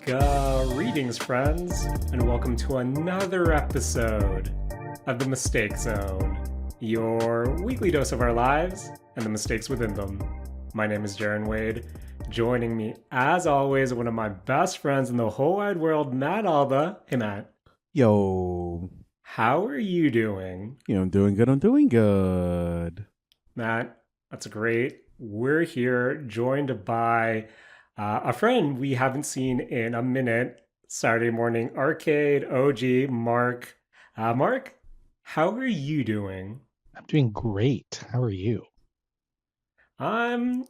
Greetings, friends, and welcome to another episode of The Mistake Zone, your weekly dose of our lives and the mistakes within them. My name is Jaren Wade. Joining me, as always, one of my best friends in the whole wide world, Matt Alba. Hey, Matt. Yo. How are you doing? I'm doing good. Matt, that's great. We're here joined by a friend we haven't seen in a minute, Saturday Morning Arcade, OG, Mark. Mark, how are you doing? I'm doing great. How are you? I'm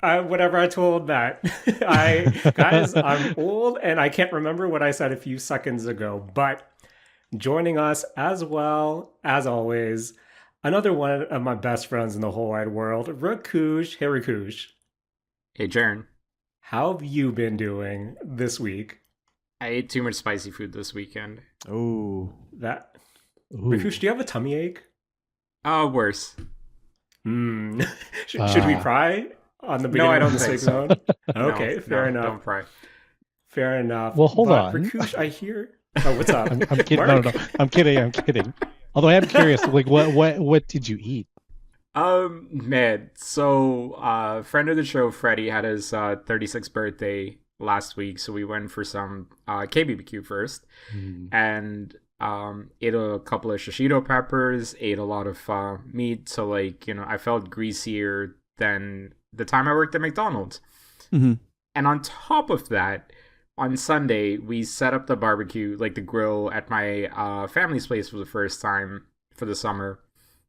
whatever I told Matt. I'm old and I can't remember what I said a few seconds ago, but joining us as well, as always, another one of my best friends in the whole wide world, Rakush. Hey, Rakush. Hey, Jaren. How have you been doing this week? I ate too much spicy food this weekend. Oh. Rakush, do you have a tummy ache? Worse. Should we pry on the beginning No, I don't of the think zone? Okay, No, fair enough. Don't pry. Fair enough. Well, hold on. Rakush, I hear... Oh, what's up? I'm kidding. No. I'm kidding. Although I am curious, like, what did you eat? Man. So, friend of the show, Freddie, had his 36th birthday last week, so we went for some KBBQ first, and ate a couple of shishito peppers, ate a lot of meat, so I felt greasier than the time I worked at McDonald's. Mm-hmm. And on top of that, on Sunday, we set up the barbecue, the grill, at my family's place for the first time for the summer.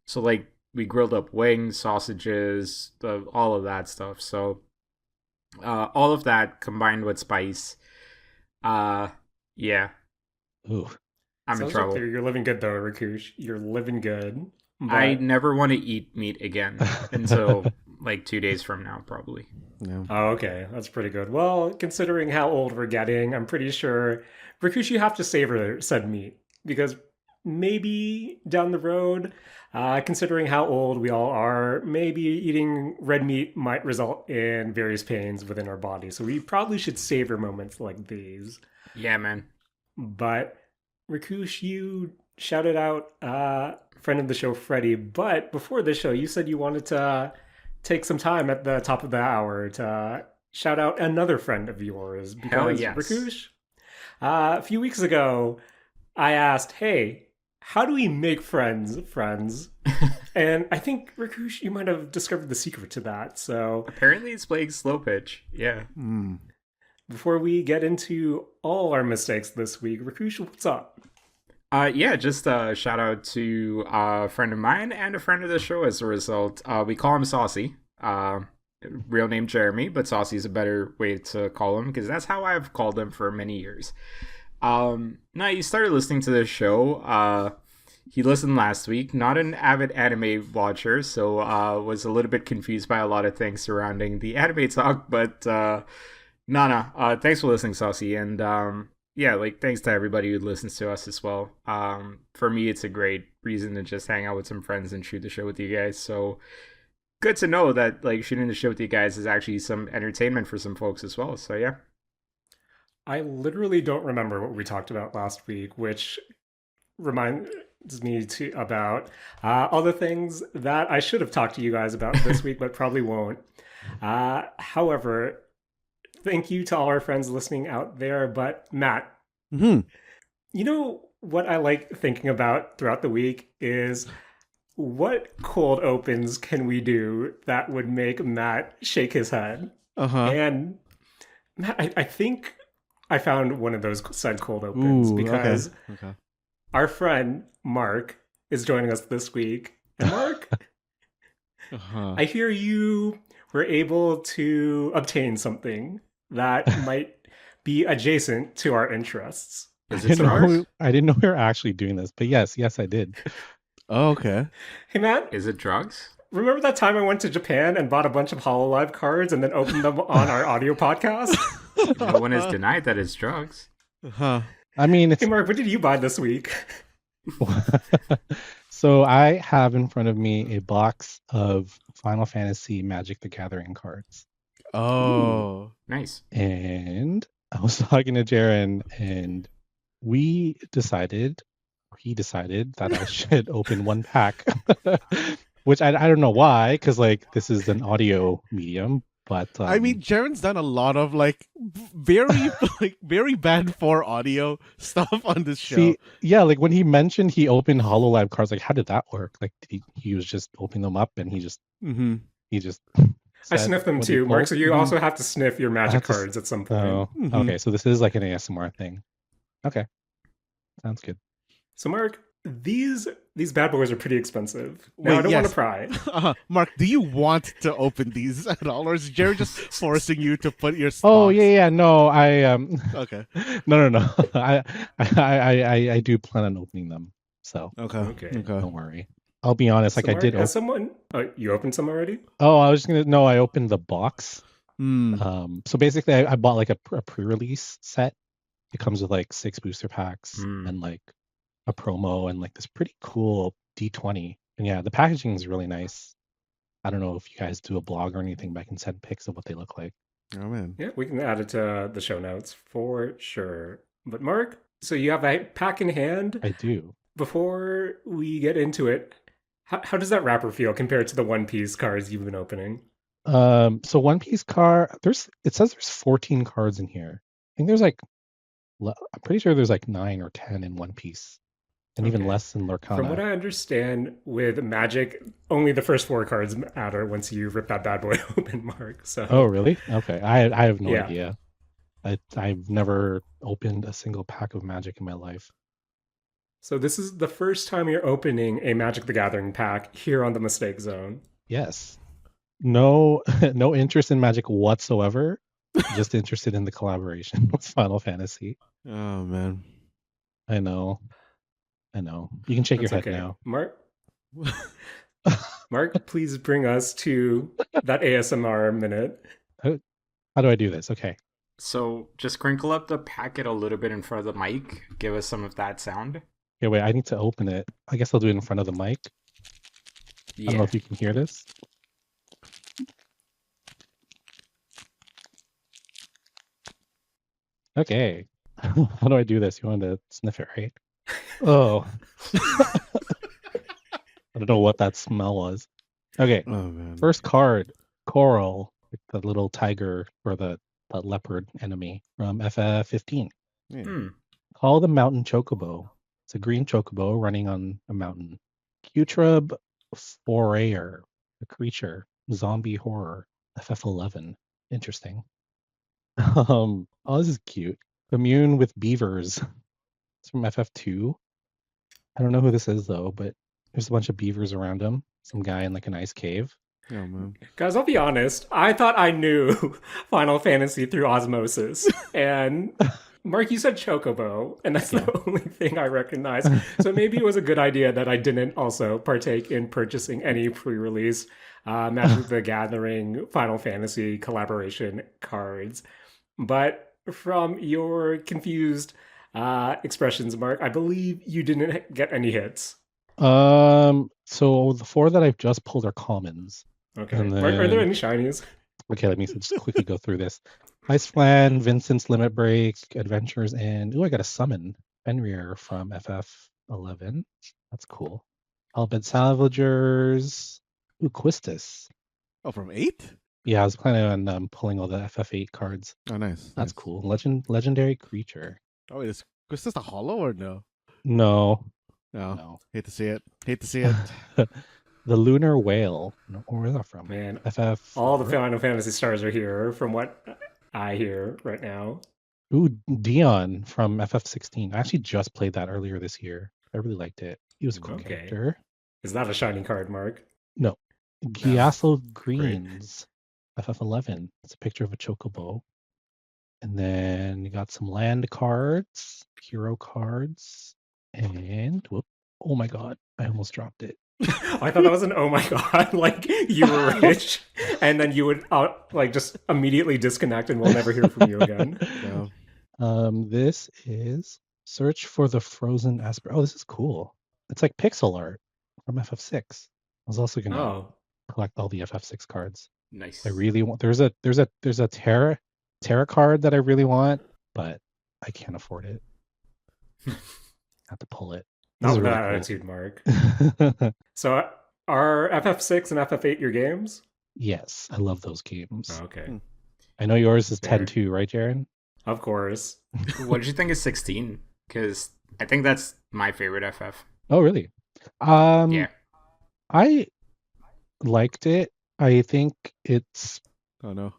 So, we grilled up wings, sausages, all of that stuff. So, all of that combined with spice. Yeah. Ooh. I'm in trouble. You're living good, though, Rakush. You're living good. But... I never want to eat meat again until, 2 days from now, probably. Yeah. Oh, okay. That's pretty good. Well, considering how old we're getting, I'm pretty sure, Rakush, you have to savor said meat. Because maybe down the road, considering how old we all are, maybe eating red meat might result in various pains within our body. So we probably should savor moments like these. Yeah, man. But, Rakush, you shouted out friend of the show, Freddie. But before the show, you said you wanted to take some time at the top of the hour to shout out another friend of yours. Because, hell yes. Rakush, a few weeks ago, I asked, hey, how do we make friends? And I think, Rakush, you might have discovered the secret to that. So apparently it's playing slow pitch. Yeah. Before we get into all our mistakes this week, Rakush, what's up? Yeah, just a shout out to a friend of mine and a friend of the show as a result. We call him Saucy. Real name Jeremy, but Saucy is a better way to call him because that's how I've called him for many years. Now he started listening to this show. He listened last week, not an avid anime watcher, so was a little bit confused by a lot of things surrounding the anime talk, but thanks for listening, Saucy, and yeah, thanks to everybody who listens to us as well. For me, it's a great reason to just hang out with some friends and shoot the show with you guys. So good to know that shooting the show with you guys is actually some entertainment for some folks as well. So yeah. I literally don't remember what we talked about last week, which reminds me about all the things that I should have talked to you guys about this week, but probably won't. However, thank you to all our friends listening out there. But Matt, you know what I like thinking about throughout the week is what cold opens can we do that would make Matt shake his head? And Matt, I think I found one of those said cold opens because our friend Mark is joining us this week. And Mark, I hear you were able to obtain something that might be adjacent to our interests. I didn't know we were actually doing this, but yes, I did. Oh, okay. Hey, Matt. Is it drugs? Remember that time I went to Japan and bought a bunch of HoloLive cards and then opened them on our audio podcast? No one has denied that it's drugs. I mean, Hey, Mark, what did you buy this week? So I have in front of me a box of Final Fantasy Magic the Gathering cards. Oh, nice. And I was talking to Jaren, and he decided that I should open one pack, which I don't know why, because like this is an audio medium, but I mean, Jaren's done a lot of like very like very bad for audio stuff on this show. see, yeah, like when he mentioned he opened HoloLab cards, like how did that work? Like he was just opening them up, and he just Mm-hmm. I said, sniff them "What do you too, Mark. pull?" So you also have to sniff your I magic have to cards at some point. Oh, Mhm. okay. So this is like an ASMR thing. Okay, sounds good. So Mark, these bad boys are pretty expensive. Now Wait, I don't want yes. to pry. Mark, do you want to open these at all, or is Jared just forcing you to put your? Oh stocks? yeah. No, I Okay. no. I do plan on opening them. So Okay. Okay. don't worry. I'll be honest. So Like I Mark, did. has someone? Oh, you opened some already? Oh, I was just gonna. No, I opened the box. Hmm. So basically, I bought like a pre-release set. It comes with like 6 booster packs Hmm. and like a promo and like this pretty cool D20. And yeah, the packaging is really nice. I don't know if you guys do a blog or anything, but I can send pics of what they look like. Oh man. Yeah, we can add it to the show notes for sure. But Mark, so you have a pack in hand. I do. Before we get into it, how does that wrapper feel compared to the One Piece cards you've been opening? So One Piece card, it says there's 14 cards in here. I think there's like, I'm pretty sure there's like 9 or 10 in One Piece, and even Okay. less in From what Lorcana. I understand, with Magic, only the first 4 cards matter once you rip that bad boy open, Mark. So Oh, really? Okay. I have no Yeah. idea. I've never opened a single pack of Magic in my life. So this is the first time you're opening a Magic the Gathering pack here on the Mistake Zone. Yes. No, no interest in Magic whatsoever. Just interested in the collaboration with Final Fantasy. Oh man. I know. You can shake That's your head okay. now. Mark, please bring us to that ASMR minute. How do I do this? Okay. So just crinkle up the packet a little bit in front of the mic. Give us some of that sound. Okay, wait, I need to open it. I guess I'll do it in front of the mic. I don't know if you can hear this. Okay. How do I do this? You want to sniff it, right? Oh. I don't know what that smell was. Okay. Oh man. First card, Coral, the little tiger or the leopard enemy from FF15. Yeah. Hmm. Call the mountain chocobo. It's a green chocobo running on a mountain. Cutrub forayer, a creature, zombie horror, FF11. Interesting. Oh, this is cute. Commune with beavers. It's from FF2. I don't know who this is though, but there's a bunch of beavers around him. Some guy in like an ice cave. Oh man. Guys, I'll be honest. I thought I knew Final Fantasy through osmosis. And Mark, you said Chocobo, and that's the only thing I recognize. So maybe it was a good idea that I didn't also partake in purchasing any pre-release Magic the Gathering Final Fantasy collaboration cards. But from your confused expressions, Mark, I believe you didn't get any hits. So the 4 that I've just pulled are commons. Okay. And Are there then- any shinies? Okay, let me just quickly go through this. Ice Flan, Vincent's Limit Break, Adventures, and I got a summon. Fenrir from FF11. That's cool. Albed Salvagers. Quistis. Oh, from 8? Yeah, I was planning on pulling all the FF8 cards. Oh, nice. That's nice. cool. Legendary creature. Oh, wait, is this a hollow or no? No. No. Hate to see it. Hate to see it. The Lunar Whale. No, where's that from? Man, FF. all the Final Fantasy stars are here from what I hear right now. Ooh, Dion from FF16. I actually just played that earlier this year. I really liked it. He was a cool Okay. character. Is that a shiny card, Mark? No. Gysahl Greens. FF11. It's a picture of a chocobo. And then you got some land cards, hero cards, and whoop. Oh my god, I almost dropped it. I thought that was an oh my god, like you were rich, and then you would like just immediately disconnect and we'll never hear from you again. No. This is Search for the Frozen Asper. Oh, this is cool. It's like pixel art from FF6. I was also gonna Oh, collect all the FF6 cards. Nice. I really want. There's a Terra card that I really want. but I can't afford it. Have to pull it. Not This is with really that cool. attitude, Mark. So are FF6 and FF8 your games? Yes, I love those games. Oh, okay. I know yours is Fair. 10 too, right, Jaren? Of course. What did you think of 16? Because I think that's my favorite FF. Oh, really? Yeah. I liked it. I think it's, Oh no.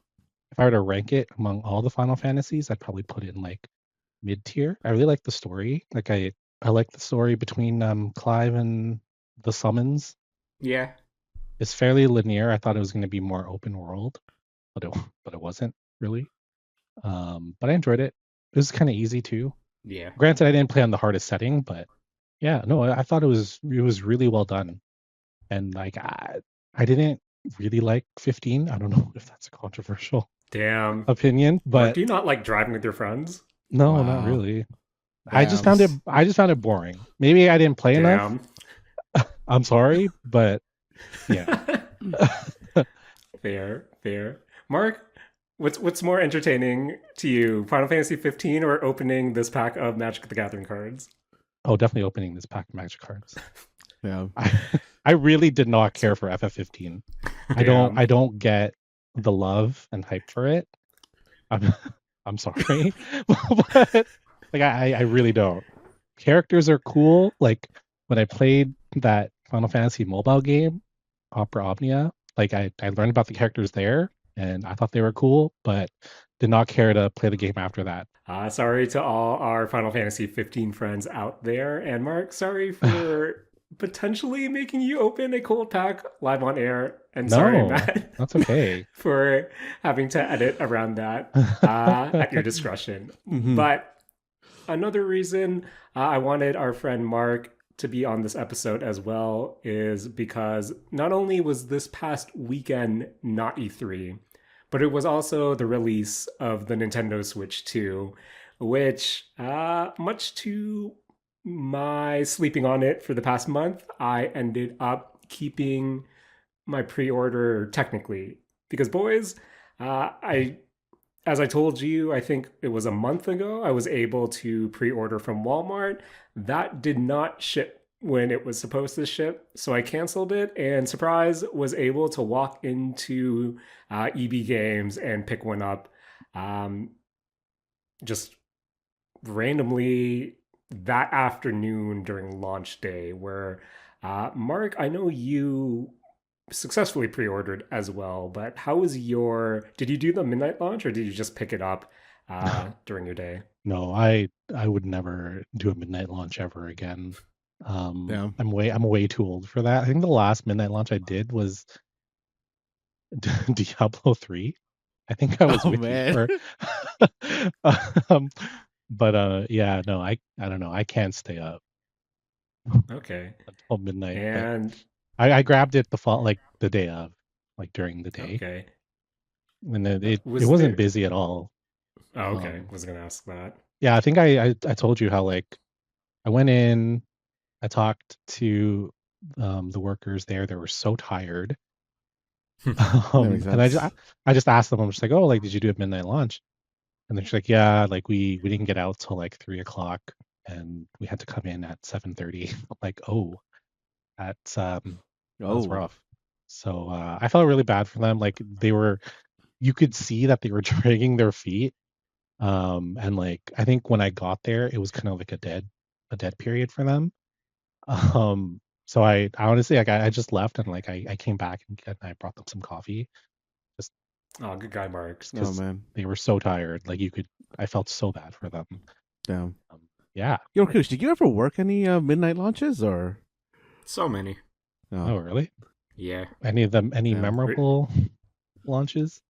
if I were to rank it among all the Final Fantasies, I'd probably put it in like mid tier. I really like the story. Like I like the story between Clive and the summons. Yeah. It's fairly linear. I thought it was going to be more open world, but it wasn't really. But I enjoyed it. It was kind of easy too. Yeah. Granted, I didn't play on the hardest setting, but yeah, no, I thought it was really well done. And like I didn't really like 15. I don't know if that's a controversial Damn. opinion, Mark, but do you not like driving with your friends? no, not Wow. really. I just found it boring. Maybe I didn't play enough. Damn. I'm sorry, but yeah. Fair. Mark, what's more entertaining to you, Final Fantasy 15 or opening this pack of Magic the Gathering cards? Oh, definitely opening this pack of Magic cards. Yeah. I really did not care for FF15. I Damn. don't get the love and hype for it. I'm sorry, but like I really don't. Characters are cool. Like when I played that Final Fantasy mobile game, Opera Omnia, like I learned about the characters there, and I thought they were cool, but did not care to play the game after that. Sorry to all our Final Fantasy 15 friends out there. And Mark, sorry for potentially making you open a cold pack live on air. And sorry, No, Matt, that's okay. for having to edit around that at your discretion. Mhm. But another reason I wanted our friend Mark to be on this episode as well is because not only was this past weekend not E3, but it was also the release of the Nintendo Switch 2, which, much to my sleeping on it for the past month, I ended up keeping my pre-order technically. Because boys, as I told you, I think it was a month ago, I was able to pre-order from Walmart. That did not ship when it was supposed to ship, so I canceled it and surprise was able to walk into EB Games and pick one up just randomly that afternoon during launch day. Where Mark, I know you successfully pre-ordered as well, but how was your? Did you do the midnight launch or did you just pick it up during your day? No, I would never do a midnight launch ever again. Yeah. I'm way too old for that. I think the last midnight launch I did was Diablo 3. I think I was Oh with man. you but yeah, no, I don't know. I can't stay up Okay. until midnight. But And I grabbed it like the day of, like during the day, okay. and it Was wasn't there? busy at all. Oh, okay. Was gonna ask that. Yeah, I think I told you how like I went in, I talked to the workers there. They were so tired. That makes And sense. I just asked them, I'm just like, oh, like, did you do a midnight launch? And they're just like, yeah, like we didn't get out till like 3 o'clock, and we had to come in at 7:30. I'm like, oh, that's Oh. rough. So I felt really bad for them. Like you could see that they were dragging their feet. And like I think when I got there, it was kind of like a dead period for them. So I honestly like I just left and like I came back and I brought them some coffee just Oh, good guy, Mark. Oh because man. they were so tired. Like I felt so bad for them. Damn. Yeah. Yo, Kush, did you ever work any midnight launches or? So many. Oh, really? Yeah. Any of them? Any Yeah. memorable launches?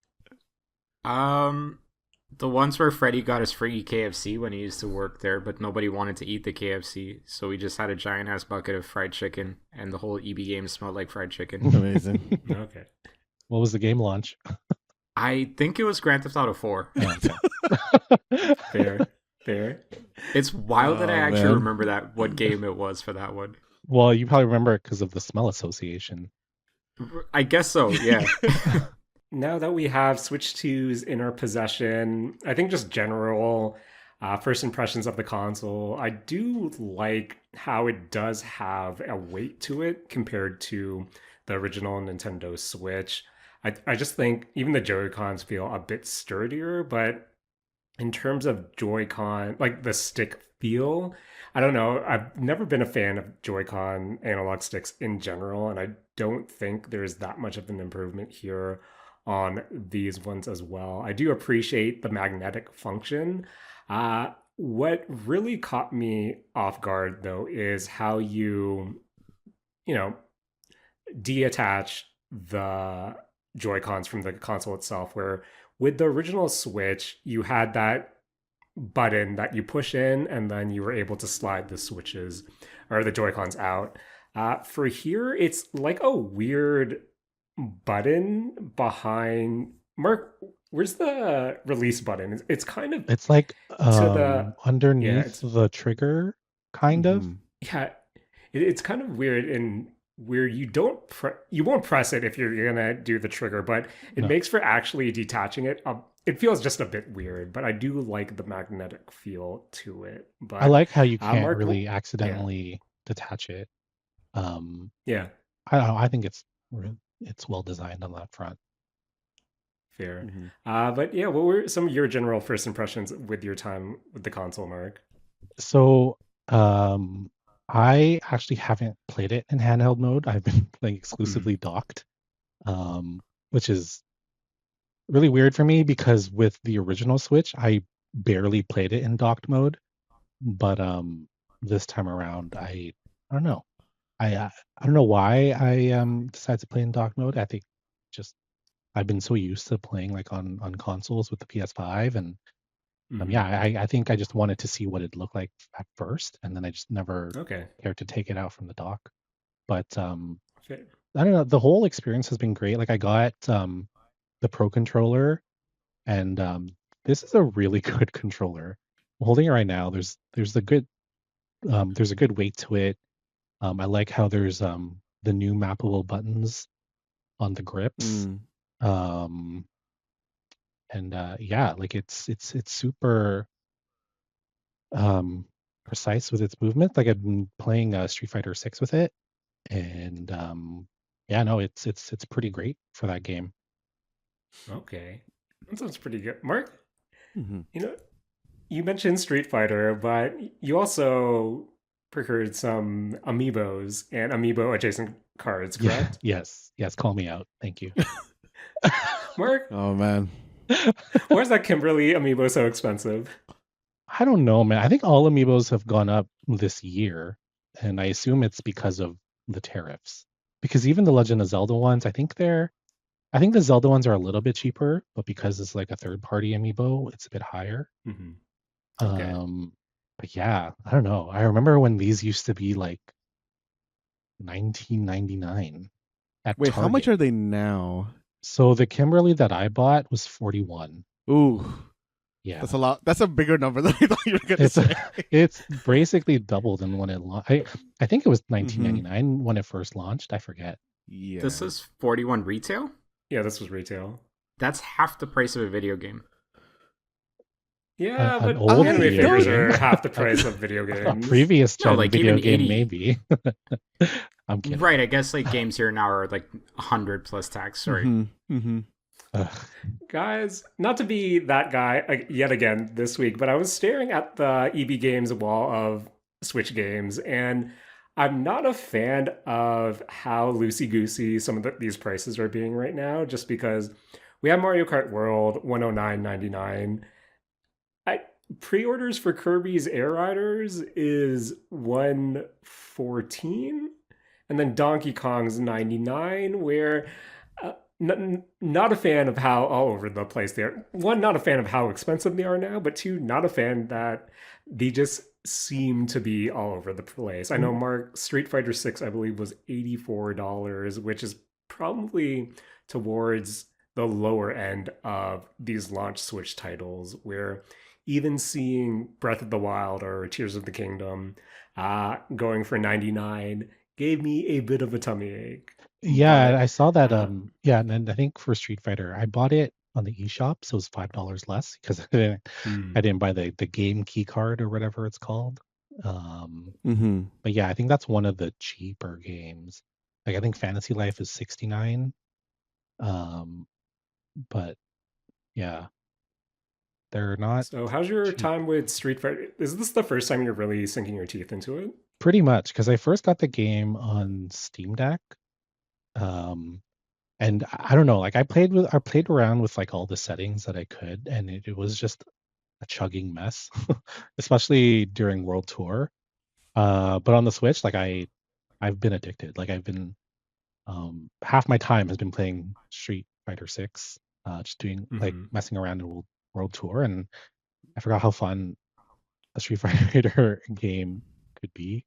The ones where Freddy got his free KFC when he used to work there, but nobody wanted to eat the KFC, so we just had a giant ass bucket of fried chicken, and the whole EB game smelled like fried chicken. Amazing. Okay. What was the game launch? I think it was Grand Theft Auto 4. Fair. It's wild that I Oh, actually man. remember what game it was for that one. Well, you probably remember it because of the smell association. I guess so, yeah. Now that we have Switch 2s in our possession, I think just general First impressions of the console, I do like how it does have a weight to it compared to the original Nintendo Switch. I just think even the Joy-Cons feel a bit sturdier, but in terms of Joy-Con, like the stick feel, I don't know. I've never been a fan of Joy-Con analog sticks in general, and I don't think there's that much of an improvement here on these ones as well. I do appreciate the magnetic function. What really caught me off guard though is how you know, deattach the Joy Cons from the console itself, where with the original Switch, you had that button that you push in, and then you were able to slide the switches or the Joy Cons out. For here, it's like a weird button behind. Mark, where's the release button? It's kind of It's like to the yeah, underneath it's the trigger, kind of. yeah, it's kind of weird in where you won't press it if you're gonna do the trigger, but it No, makes for actually detaching it. It feels just a bit weird, but I do like the magnetic feel to it. I But like how you can't Mark, really yeah, accidentally detach it. Um, yeah, I don't know, I think it's well designed on that front. fair. Mm-hmm. But yeah, what were some of your general first impressions with your time with the console, Mark? So, I actually haven't played it in handheld mode. I've been playing Mhm. exclusively docked, which is really weird for me because with the original Switch, I barely played it in docked mode. But this time around, I don't know. I don't know why I decided to play in dock mode. I think just I've been so used to playing like on consoles with the PS5, and yeah, Mhm. I think I just wanted to see what it looked like at first, and then I just never Okay. cared to take it out from the dock. But Fair. I don't know. The whole experience has been great. Like I got the Pro controller, and this is a really good controller. I'm holding it right now. There's a good weight to it. I like how there's the new mappable buttons on the grips. Mm. Um, and yeah, like it's super um precise with its movement. Like I've been playing Street Fighter 6 with it, and yeah, no, it's pretty great for that game. Okay. That sounds pretty good. Mark, Mm-hmm. you know, you mentioned Street Fighter, but you also procured some amiibos and amiibo adjacent cards, Yeah, correct? yes, call me out. Thank you. Mark, Oh man. why is that Kimberly amiibo so expensive? I don't know, man. I think all amiibos have gone up this year, and I assume it's because of the tariffs. Because even the Legend of Zelda ones, I think the Zelda ones are a little bit cheaper, but because it's like a third party amiibo, it's a bit higher. Hmm. Okay. Um, but yeah, I don't know. I remember when these used to be like 19.99 at Wait, how much Target. are they now? So the Kimberly that I bought was 41. Ooh, that's Yeah. a lot. That's a bigger number than I thought you were gonna It's say. it's basically double than when it launched. I think it was Mm-hmm. 19.99 when it first launched. I forget. This Yeah. is 41 retail? Yeah, this was retail. That's half the price of a video game. Yeah, An but old anime I video figures don't. game, are half the a, price of video a games. previous No, gen like video even game, 80. maybe. I'm kidding. Right, I guess like games here now are like 100 plus tax. Sorry. Mm-hmm. Mm-hmm. Ugh. Guys, not to be that guy yet again this week, but I was staring at the EB Games wall of Switch games, and I'm not a fan of how loosey goosey some of these prices are being right now, just because we have Mario Kart World 109.99. I pre-orders for Kirby's Air Riders is 114, and then Donkey Kong's 99, where uh, not a fan of how all over the place they are. One, not a fan of how expensive they are now, but two, not a fan that they just seem to be all over the place. I know Mark Street Fighter 6, I believe, was $84, which is probably towards the lower end of these launch Switch titles, where even seeing Breath of the Wild or Tears of the Kingdom going for 99 gave me a bit of a tummy ache. Yeah, But I saw that. uh, Yeah, and then I think for Street Fighter, I bought it on the eShop, so it was $5 less because I didn't buy the game key card or whatever it's called. Mm-hmm. But yeah, I think that's one of the cheaper games. Like I think Fantasy Life is 69. But yeah, they're not So, how's your cheap. time with Street Fighter? Is this the first time you're really sinking your teeth into it? Pretty much because I first got the game on Steam Deck. Um, and I don't know, like I played around with like all the settings that I could, and it was just a chugging mess, especially during World Tour. But on the Switch, like I've been addicted. Like I've been half my time has been playing Street Fighter 6, just doing like Mm-hmm. messing around in World Tour, and I forgot how fun a Street Fighter game could be.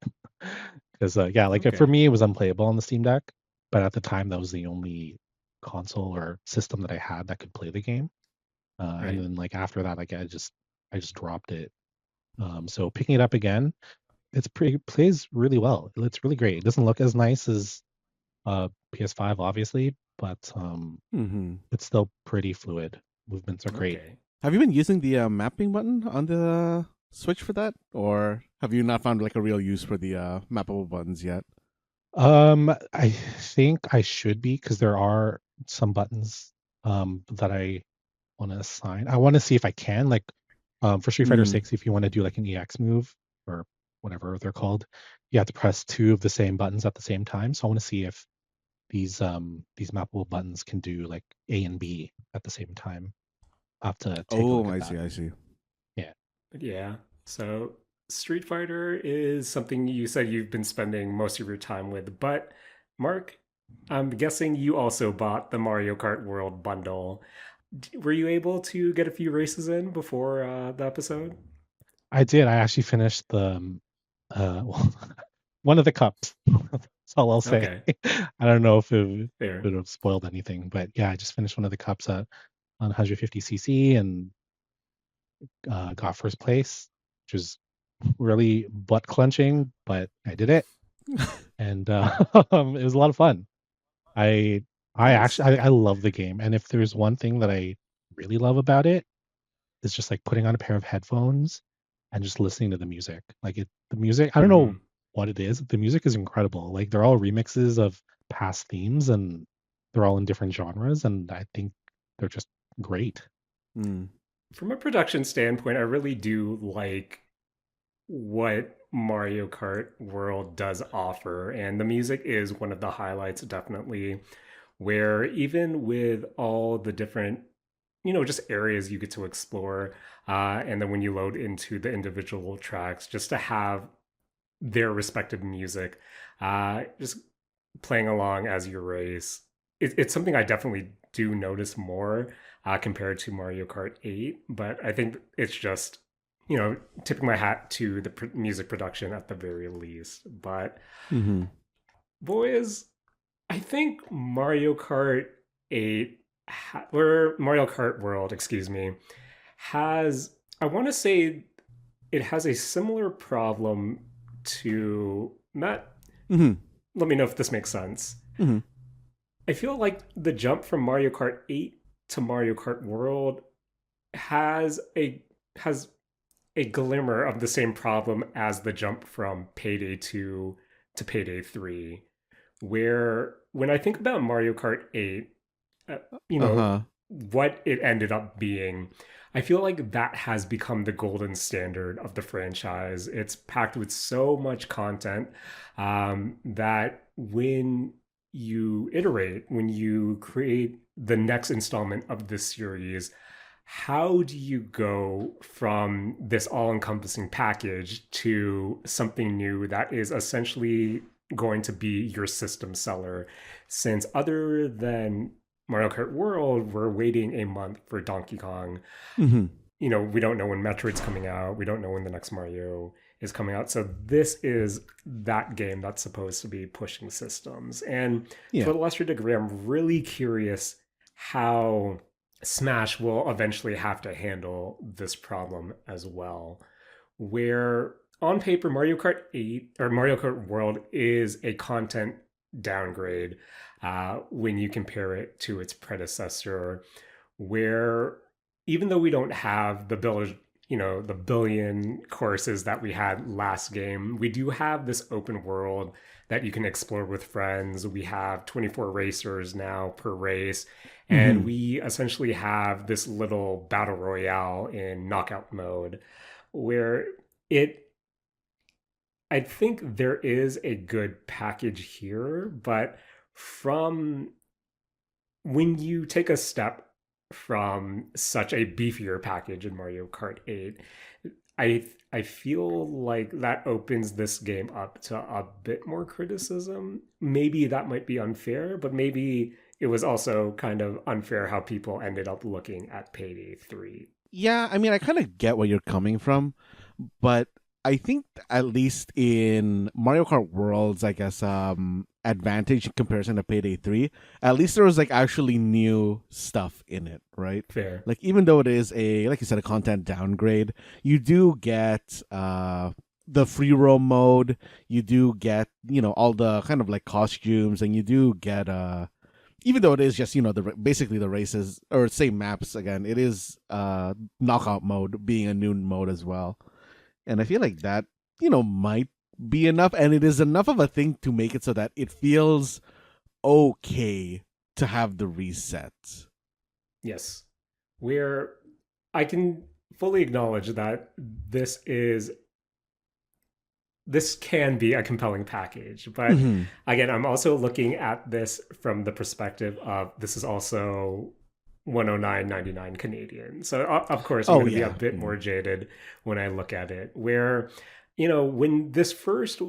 Because yeah, like for Okay, me, it was unplayable on the Steam Deck, but at the time, that was the only console or system that I had that could play the game. And right. then like after that, like I just dropped it. So picking it up again, plays really well. It's really great. It doesn't look as nice as PS5, obviously, but Mm-hmm. it's still pretty fluid. Movements are great. Okay. Have you been using the mapping button on the Switch for that, or have you not found like a real use for the mappable buttons yet? I think I should be because there are some buttons that I want to assign. I want to see if I can like for Street Fighter Mm. 6, if you want to do like an EX move or whatever they're called, you have to press two of the same buttons at the same time. So I want to see if these mappable buttons can do like A and B at the same time. I'll have to take a look Oh, at I that. see. I see. Yeah. But yeah. So Street Fighter is something you said you've been spending most of your time with. But Mark, I'm guessing you also bought the Mario Kart World bundle. Were you able to get a few races in before the episode? I did. I actually finished the well, one of the cups. That's all I'll say. Okay, I don't know if it there. would have spoiled anything, but yeah, I just finished one of the cups on 150cc and got first place, which was really butt clenching, but I did it, and it was a lot of fun. I Nice. I love the game, and if there's one thing that I really love about it, it's just like putting on a pair of headphones and just listening to the music. The music, I don't know Hmm. what it is. The music is incredible. Like they're all remixes of past themes and they're all in different genres and I think they're just great. Mm. From a production standpoint, I really do like what Mario Kart World does offer, and the music is one of the highlights, definitely. Where even with all the different, just areas you get to explore, and then when you load into the individual tracks, just to have their respective music, just playing along as you race, it's something I definitely do notice more compared to Mario Kart 8. But I think it's just, tipping my hat to the music production at the very least. But Mm-hmm. boys, I think Mario Kart 8, or Mario Kart World, excuse me, has, I want to say it has a similar problem to Matt. Mm-hmm. Let me know if this makes sense. Mm-hmm. I feel like the jump from Mario Kart 8 to Mario Kart World has a glimmer of the same problem as the jump from Payday 2 to Payday 3, where when I think about Mario Kart 8, uh, you know, Uh-huh. what it ended up being, I feel like that has become the golden standard of the franchise. It's packed with so much content that when you iterate, when you create the next installment of this series, how do you go from this all encompassing package to something new that is essentially going to be your system seller? Since other than Mario Kart World, we're waiting a month for Donkey Kong. Mm-hmm. We don't know when Metroid's coming out. We don't know when the next Mario is coming out. So this is that game that's supposed to be pushing systems. And to Yeah. a lesser degree, I'm really curious how Smash will eventually have to handle this problem as well. Where on paper, Mario Kart 8 or Mario Kart World is a content downgrade when you compare it to its predecessor, where even though we don't have the billion courses that we had last game, we do have this open world that you can explore with friends. We have 24 racers now per race, and we essentially have this little battle royale in knockout mode where it I think there is a good package here, but from when you take a step from such a beefier package in Mario Kart 8, I feel like that opens this game up to a bit more criticism. Maybe that might be unfair, but maybe it was also kind of unfair how people ended up looking at Payday 3. Yeah, I mean, I kind of get where you're coming from, but I think at least in Mario Kart Worlds, I guess, advantage in comparison to Payday 3, at least there was like actually new stuff in it, right? Fair. Like even though it is like you said, a content downgrade, you do get the free roam mode, you do get, all the kind of like costumes, and you do get even though it is just basically the races or same maps again, it is knockout mode being a new mode as well. And I feel like that, might be enough. And it is enough of a thing to make it so that it feels okay to have the reset. Yes. Where I can fully acknowledge that this can be a compelling package. But again, I'm also looking at this from the perspective of this is also 109.99 Canadian. So of course I'm going to be a bit more jaded when I look at it. Where, when this first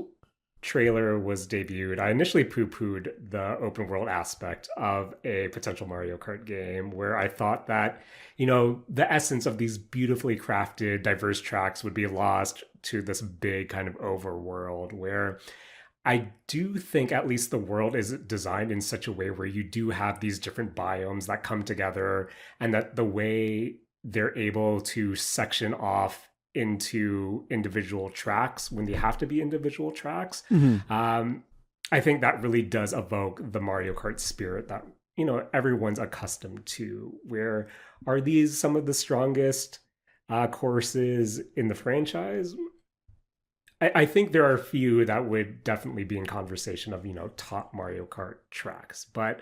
trailer was debuted, I initially poo-pooed the open world aspect of a potential Mario Kart game, where I thought that, the essence of these beautifully crafted, diverse tracks would be lost to this big kind of overworld where I do think at least the world is designed in such a way where you do have these different biomes that come together, and that the way they're able to section off into individual tracks when they have to be individual tracks. I think that really does evoke the Mario Kart spirit that, everyone's accustomed to, where are these some of the strongest courses in the franchise? I think there are a few that would definitely be in conversation of, top Mario Kart tracks. But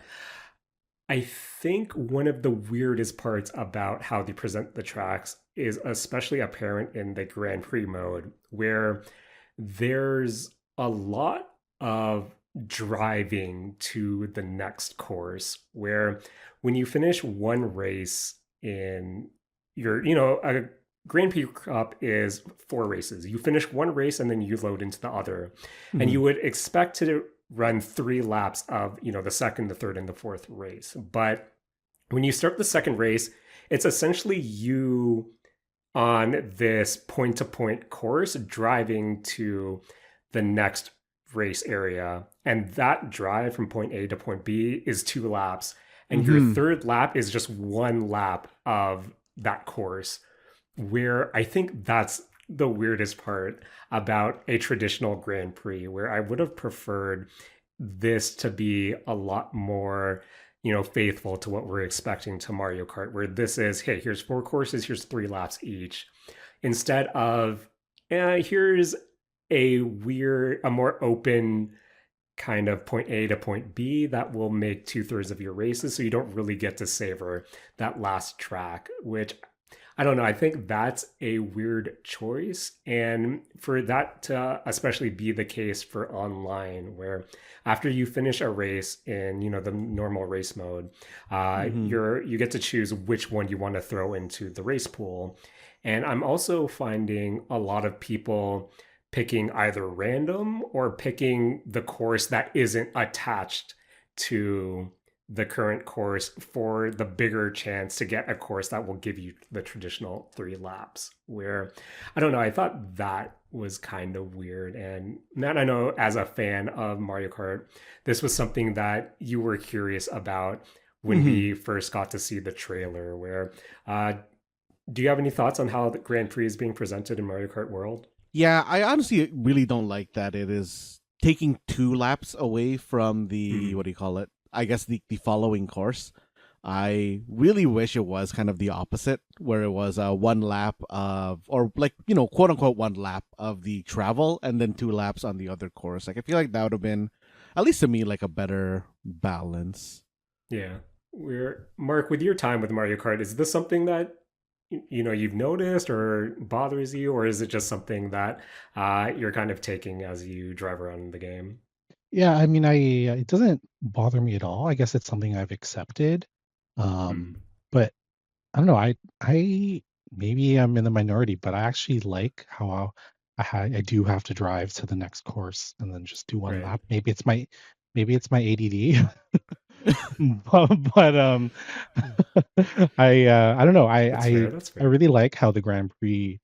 I think one of the weirdest parts about how they present the tracks is especially apparent in the Grand Prix mode, where there's a lot of driving to the next course, where when you finish one race in your, a Grand Prix Cup is 4 races. You finish one race and then you load into the other. And you would expect to run 3 laps of, the second, the third, and the fourth race. But when you start the second race, it's essentially you on this point-to-point course driving to the next race area. And that drive from point A to point B is 2 laps. And your third lap is just 1 lap of that course, where I think that's the weirdest part about a traditional Grand Prix, where I would have preferred this to be a lot more, faithful to what we're expecting to Mario Kart, where this is, hey, here's 4 courses, here's 3 laps each, instead of, here's a more open kind of point A to point B that will make 2/3 of your races, so you don't really get to savor that last track, which I don't know. I think that's a weird choice. And for that to especially be the case for online, where after you finish a race in, the normal race mode, you get to choose which one you want to throw into the race pool. And I'm also finding a lot of people picking either random or picking the course that isn't attached to the current course for the bigger chance to get a course that will give you the traditional 3 laps, where I don't know, I thought that was kind of weird. And Matt, I know as a fan of Mario Kart, this was something that you were curious about when we first got to see the trailer, where do you have any thoughts on how the Grand Prix is being presented in Mario Kart World? Yeah, I honestly really don't like that it is taking 2 laps away from the what do you call it? I guess the following course. I really wish it was kind of the opposite, where it was one lap of, or like, quote unquote, one lap of the travel and then 2 laps on the other course. Like, I feel like that would have been, at least to me, like a better balance. Yeah. Mark, with your time with Mario Kart, is this something that you've noticed or bothers you, or is it just something that you're kind of taking as you drive around in the game? Yeah, I mean, it doesn't bother me at all. I guess it's something I've accepted. Hmm. But I don't know. I maybe I'm in the minority, but I actually like how I do have to drive to the next course and then just do one Right. lap. Maybe it's my ADD. but I don't know. I That's I fair. That's I fair. really like how the Grand Prix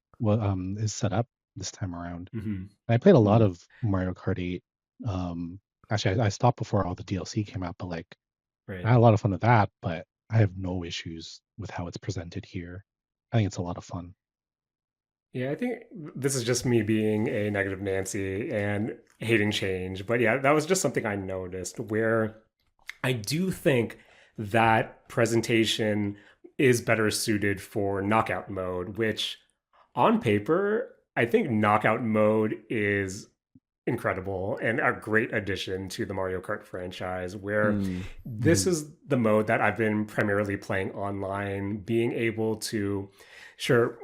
is set up this time around. Hmm. I played a lot Mm. of Mario Kart 8. Actually, I stopped before all the DLC came out, but like I Right. had a lot of fun with that. But I have no issues with how it's presented here. I think it's a lot of fun. Yeah, I think this is just me being a negative Nancy and hating change. But yeah, that was just something I noticed where I do think that presentation is better suited for knockout mode, which on paper, I think knockout mode is incredible and a great addition to the Mario Kart franchise, where Mm. this Mhm. is the mode that I've been primarily playing online, being able to, sure,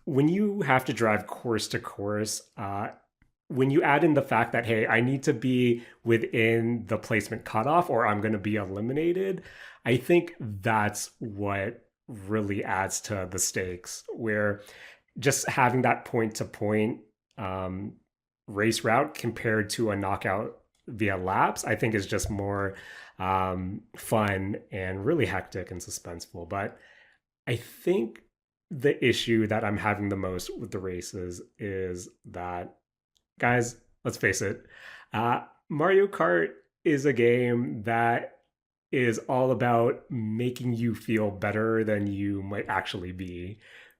when you have to drive course to course, when you add in the fact that, hey, I need to be within the placement cutoff or I'm going to be eliminated, I think that's what really adds to the stakes, where just having that point to point race route compared to a knockout via laps, I think is just more fun and really hectic and suspenseful. But I think the issue that I'm having the most with the races is that, guys, let's face it, Mario Kart is a game that is all about making you feel better than you might actually be.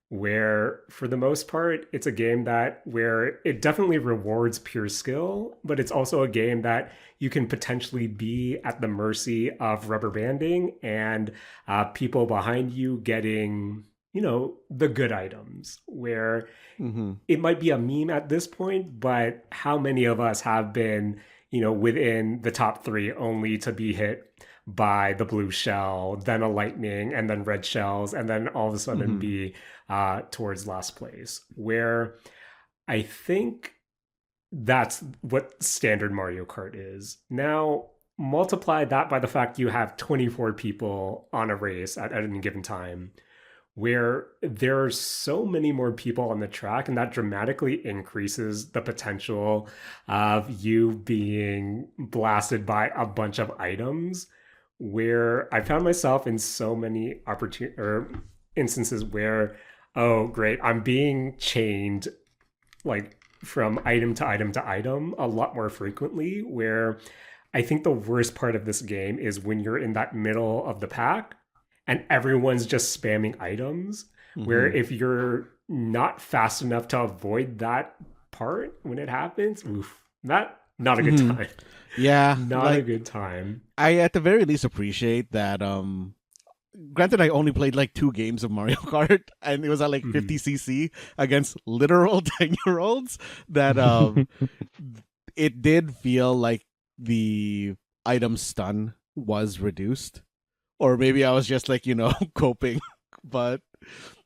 Where for the most part, it's a game that where it definitely rewards pure skill, but it's also a game that you can potentially be at the mercy of rubber banding and people behind you getting, the good items. Where Mm-hmm. it might be a meme at this point, but how many of us have been, within the top three only to be hit by the blue shell, then a lightning, and then red shells, and then all of a sudden Mm-hmm. be towards last place? Where I think that's what standard Mario Kart is. Now, multiply that by the fact you have 24 people on a race at any given time, where there are so many more people on the track, and that dramatically increases the potential of you being blasted by a bunch of items. Where I found myself in so many instances where, oh great, I'm being chained like from item to item to item a lot more frequently. Where I think the worst part of this game is when you're in that middle of the pack and everyone's just spamming items, where Mm-hmm. if you're not fast enough to avoid that part when it happens, oof, that not a good Mm-hmm. time. Yeah, Not a like good time. I at the very least appreciate that. Granted, I only played like 2 games of Mario Kart, and it was at like Mhm. 50cc against literal 10-year-olds. That it did feel like the item stun was reduced, or maybe I was just like coping. But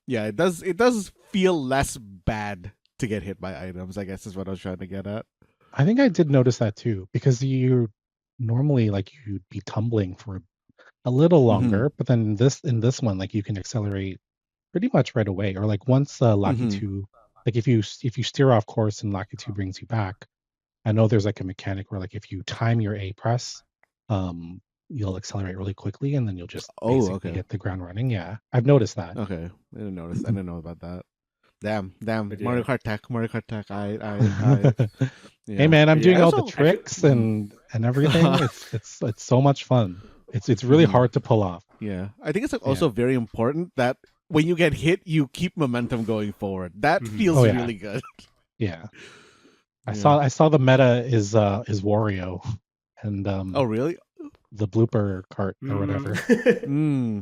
yeah, it does feel less bad to get hit by items, I guess is what I was trying to get at. I think I did notice that too, because you normally like you'd be tumbling for a little Mm-hmm. longer, but then in this one, like you can accelerate pretty much right away, or like once Lucky Mm-hmm. Two, like if you steer off course and Lucky Two brings you back, I know there's like a mechanic where like if you time your A press, you'll accelerate really quickly and then you'll just Oh, basically okay. hit the ground running. Yeah, I've noticed that. Okay. I didn't notice. I didn't know about that. Damn. But Mario yeah, Kart Tech. Mario Kart Tech. I. Hey Yeah. man, I'm but yeah, doing I all the also I feel. tricks Mhm. and everything. It's so much fun. It's really Mhm. hard to pull off. Yeah. I think it's like Yeah. also very important that when you get hit, you keep momentum going forward. That Mhm. Oh feels yeah. really good. Yeah. I Yeah. saw the meta is Wario and Oh, really? the blooper cart or whatever.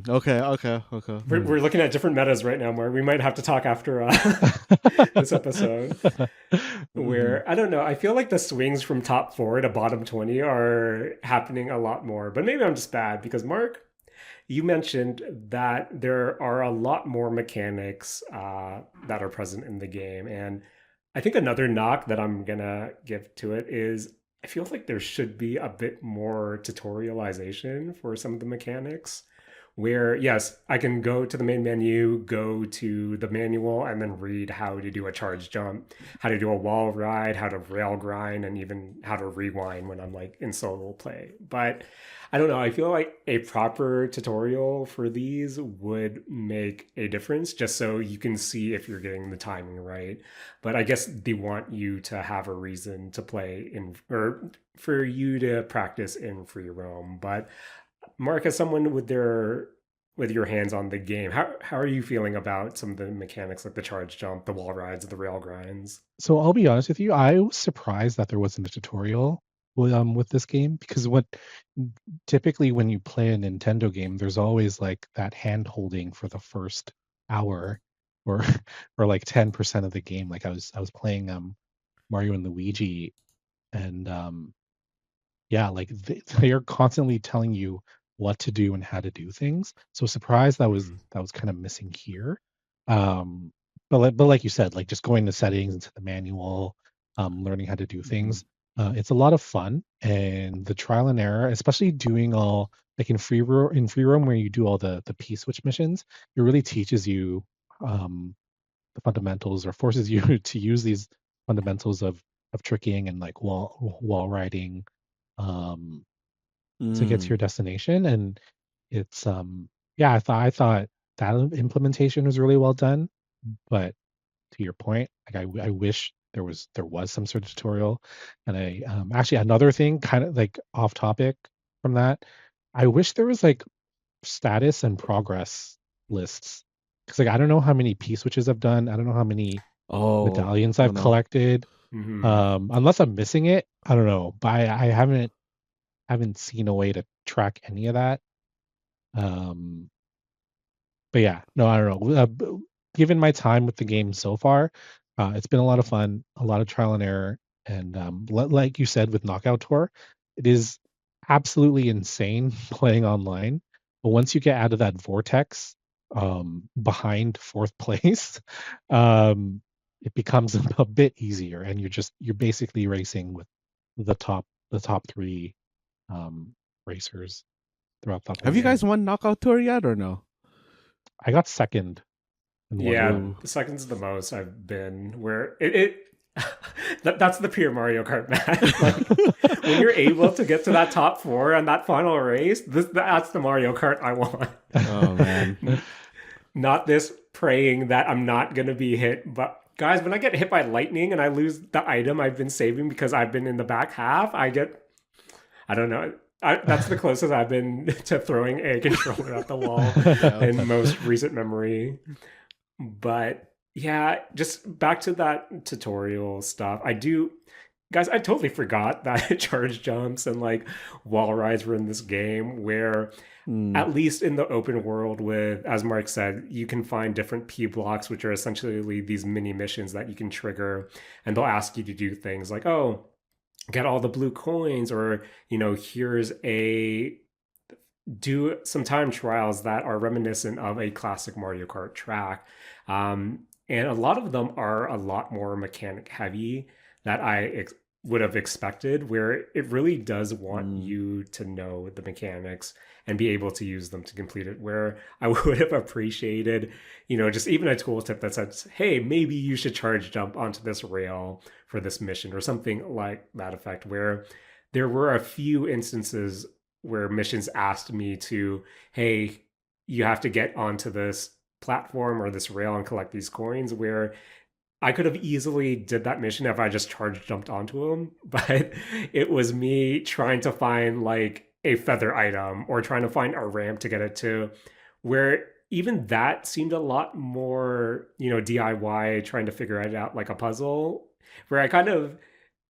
Okay. We're looking at different metas right now, Mark. We might have to talk after this episode. Where I don't know, I feel like the swings from top 4 to bottom 20 are happening a lot more. But maybe I'm just bad because Mark, you mentioned that there are a lot more mechanics that are present in the game, and I think another knock that I'm gonna give to it is I feel like there should be a bit more tutorialization for some of the mechanics. Where, yes, I can go to the main menu, go to the manual, and then read how to do a charge jump, how to do a wall ride, how to rail grind, and even how to rewind when I'm like in solo play. But I don't know, I feel like a proper tutorial for these would make a difference just so you can see if you're getting the timing right. But I guess they want you to have a reason to play in, or for you to practice in free roam. But Mark, as someone with your hands on the game, how are you feeling about some of the mechanics like the charge jump, the wall rides, the rail grinds? So I'll be honest with you, I was surprised that there wasn't a tutorial with this game, because what typically when you play a Nintendo game, there's always like that hand holding for the first hour or or like 10% of the game. Like I was playing Mario and Luigi, and yeah, like they are constantly telling you what to do and how to do things. So surprised that was kind of missing here. Um, but like you said, like just going to settings into the manual, learning how to do things. It's a lot of fun, and the trial and error, especially doing all like in free roam where you do all the P switch missions, it really teaches you the fundamentals, or forces you to use these fundamentals of tricking and like wall riding, um, to get to your destination. And it's yeah, I thought that implementation was really well done. But to your point, like I wish there was some sort of tutorial. And I actually, another thing kind of like off topic from that, I wish there was like status and progress lists, because like I don't know how many P switches I've done, I don't know how many medallions I've collected. Unless I'm missing it, I don't know. But I haven't seen a way to track any of that. Um, but yeah, no, I don't know. Given my time with the game so far, it's been a lot of fun, a lot of trial and error, and like you said with Knockout Tour, it is absolutely insane playing online. But once you get out of that vortex, behind fourth place, um, it becomes a bit easier, and you're basically racing with the top three racers throughout the whole Have you game. guys won Knockout Tour yet or no? I got second in one Yeah, round. the second's the most I've been. Where it that's the pure Mario Kart match. Like, when you're able to get to that top 4 on that final race, that's the Mario Kart I want. Oh man. Not this praying that I'm not gonna be hit. But guys, when I get hit by lightning and I lose the item I've been saving because I've been in the back half, I don't know. That's the closest I've been to throwing a controller at the wall in most recent memory. But yeah, just back to that tutorial stuff. Guys, I totally forgot that charge jumps and like wall rides were in this game where at least in the open world with, as Mark said, you can find different P blocks, which are essentially these mini missions that you can trigger, and they'll ask you to do things like, oh, get all the blue coins, or, here's do some time trials that are reminiscent of a classic Mario Kart track. And a lot of them are a lot more mechanic heavy that would have expected, where it really does want you to know the mechanics and be able to use them to complete it. Where I would have appreciated, just even a tooltip that says, hey, maybe you should charge jump onto this rail for this mission, or something like that effect, where there were a few instances where missions asked me to, hey, you have to get onto this platform or this rail and collect these coins, where I could have easily did that mission if I just charge jumped onto them. But it was me trying to find like a feather item or trying to find a ramp to get it to, where even that seemed a lot more, DIY, trying to figure it out like a puzzle, where I kind of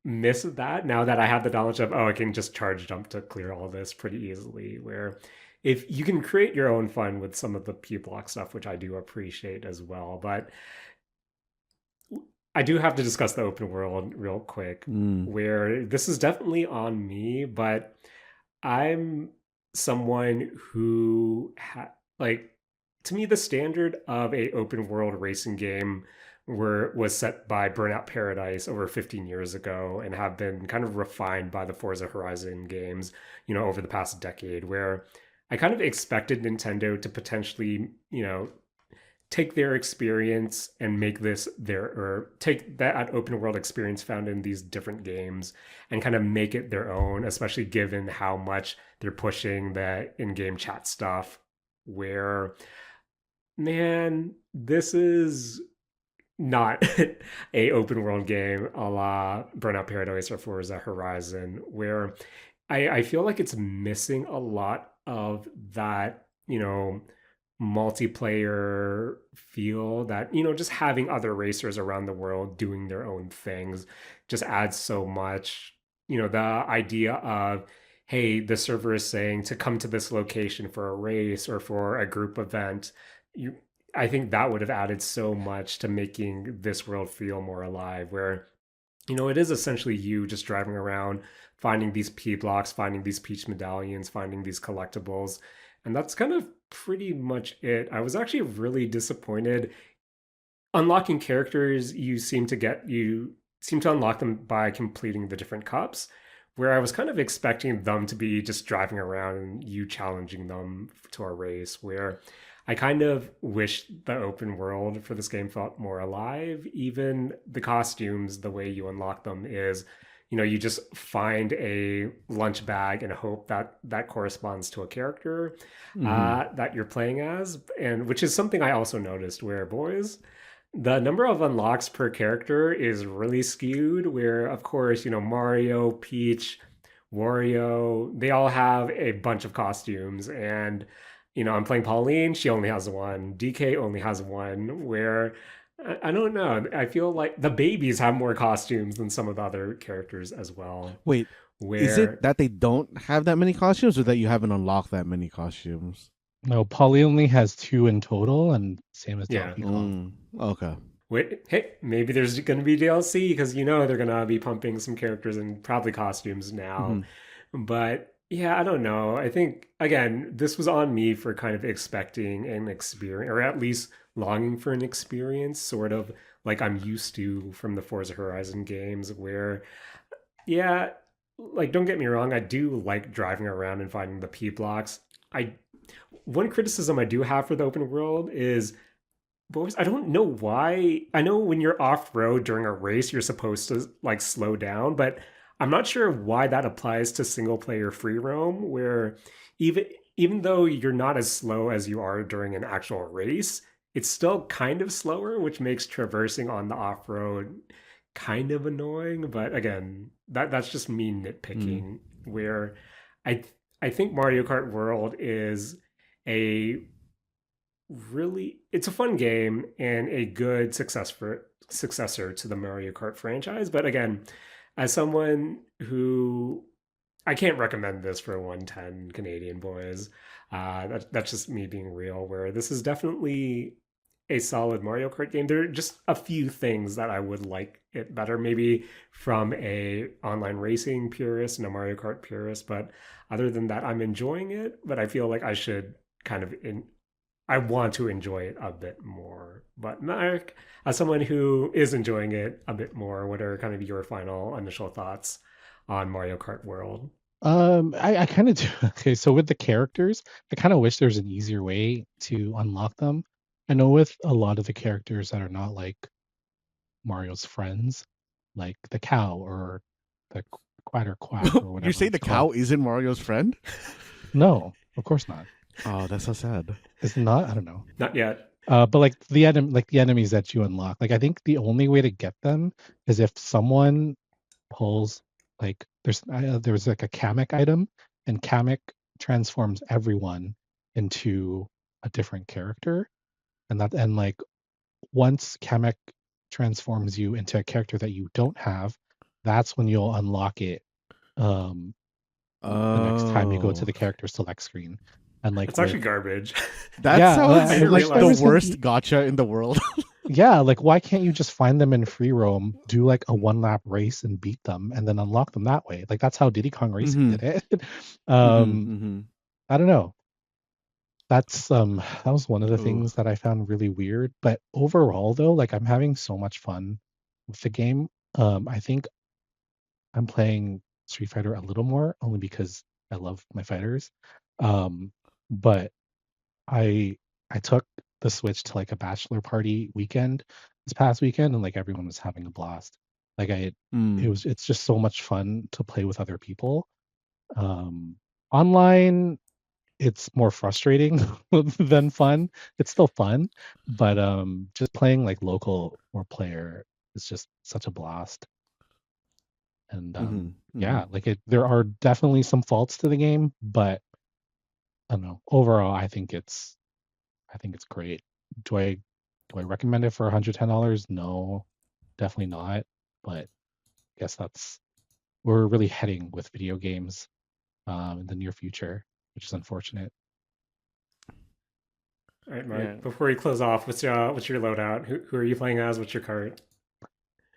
miss that now that I have the knowledge of, oh, I can just charge jump to clear all this pretty easily. Where if you can create your own fun with some of the P block stuff, which I do appreciate as well. But I do have to discuss the open world real quick, where this is definitely on me, but I'm someone who like, to me the standard of a open world racing game was set by Burnout Paradise over 15 years ago and have been kind of refined by the Forza Horizon games, over the past decade, where I kind of expected Nintendo to potentially, take their experience and make this or take that open world experience found in these different games and kind of make it their own, especially given how much they're pushing the in-game chat stuff, where, man, this is not a open world game a la Burnout Paradise or Forza Horizon, where I feel like it's missing a lot of that, multiplayer feel that, just having other racers around the world doing their own things just adds so much. The idea of, hey, the server is saying to come to this location for a race or for a group event. I think that would have added so much to making this world feel more alive, where, it is essentially you just driving around, finding these P blocks, finding these peach medallions, finding these collectibles. And that's kind of pretty much it. I was actually really disappointed. Unlocking characters, you seem to unlock them by completing the different cups, where I was kind of expecting them to be just driving around and you challenging them to a race, where I kind of wish the open world for this game felt more alive. Even the costumes, the way you unlock them is, you just find a lunch bag and hope that that corresponds to a character that you're playing as. And which is something I also noticed, where, boys, the number of unlocks per character is really skewed, where, of course, Mario, Peach, Wario, they all have a bunch of costumes. And, I'm playing Pauline, she only has one. DK only has one, where I don't know. I feel like the babies have more costumes than some of the other characters as well. Wait, is Where it that they don't have that many costumes, or that you haven't unlocked that many costumes? No, Polly only has 2 in total, and same as Yeah. Donkey Kong. Okay. wait, hey, maybe there's going to be DLC because they're going to be pumping some characters and probably costumes now. But yeah, I don't know. I think, again, this was on me for kind of expecting an experience, or at least longing for an experience, sort of like I'm used to from the Forza Horizon games, where, yeah, like, don't get me wrong, I do like driving around and finding the P blocks. One criticism I do have for the open world is, boys, I don't know why. I know when you're off road during a race, you're supposed to like slow down, but I'm not sure why that applies to single player free roam, where even though you're not as slow as you are during an actual race, it's still kind of slower, which makes traversing on the off road kind of annoying. But again, that's just me nitpicking. Where I I think Mario Kart World is a it's a fun game and a good successor to the Mario Kart franchise. But again, as someone who, I can't recommend this for 110 Canadian, boys. That's just me being real. Where this is definitely a solid Mario Kart game. There are just a few things that I would like it better, maybe from a online racing purist and a Mario Kart purist. But other than that, I'm enjoying it. But I feel like I should kind of I want to enjoy it a bit more. But Mark, as someone who is enjoying it a bit more, what are kind of your final initial thoughts on Mario Kart World? I kind of do. Okay, so with the characters, I kind of wish there's an easier way to unlock them. I know with a lot of the characters that are not like Mario's friends, like the cow or the Quatter Quack or whatever You say it's the called. cow isn't Mario's friend? No, of course not. Oh, that's so sad. It's not. I don't know. Not yet. But like the enemies that you unlock, like I think the only way to get them is if someone pulls, like there's like a Kamek item, and Kamek transforms everyone into a different character, and like once Kamek transforms you into a character that you don't have, that's when you'll unlock it. The next time you go to Oh, the character select screen, and like It's with actually garbage. that yeah, sounds I didn't like realize. the was worst gotcha in the world. yeah, like why can't you just find them in free roam, do like a one lap race and beat them, and then unlock them that way? Like that's how Diddy Kong Racing Mm-hmm. did it. Mm-hmm. Mm-hmm. I don't know. That's that was one of the Oh. things that I found really weird. But overall though, like I'm having so much fun with the game. I think I'm playing Street Fighter a little more only because I love my fighters. Um, but I I took the Switch to like a bachelor party weekend this past weekend, and like everyone was having a blast. Like Mm. it's just so much fun to play with other people. Um, Online, it's more frustrating than fun. It's still fun, but just playing like local or player is just such a blast. And Mm-hmm. Mm-hmm. yeah, like there are definitely some faults to the game, but I don't know. Overall, I think it's great. Do I do I recommend it for $110? No, definitely not. But I guess that's where we're really heading with video games in the near future, which is unfortunate. All right, Yeah. Mark. Before you close off, what's your loadout? Who are you playing as? What's your cart?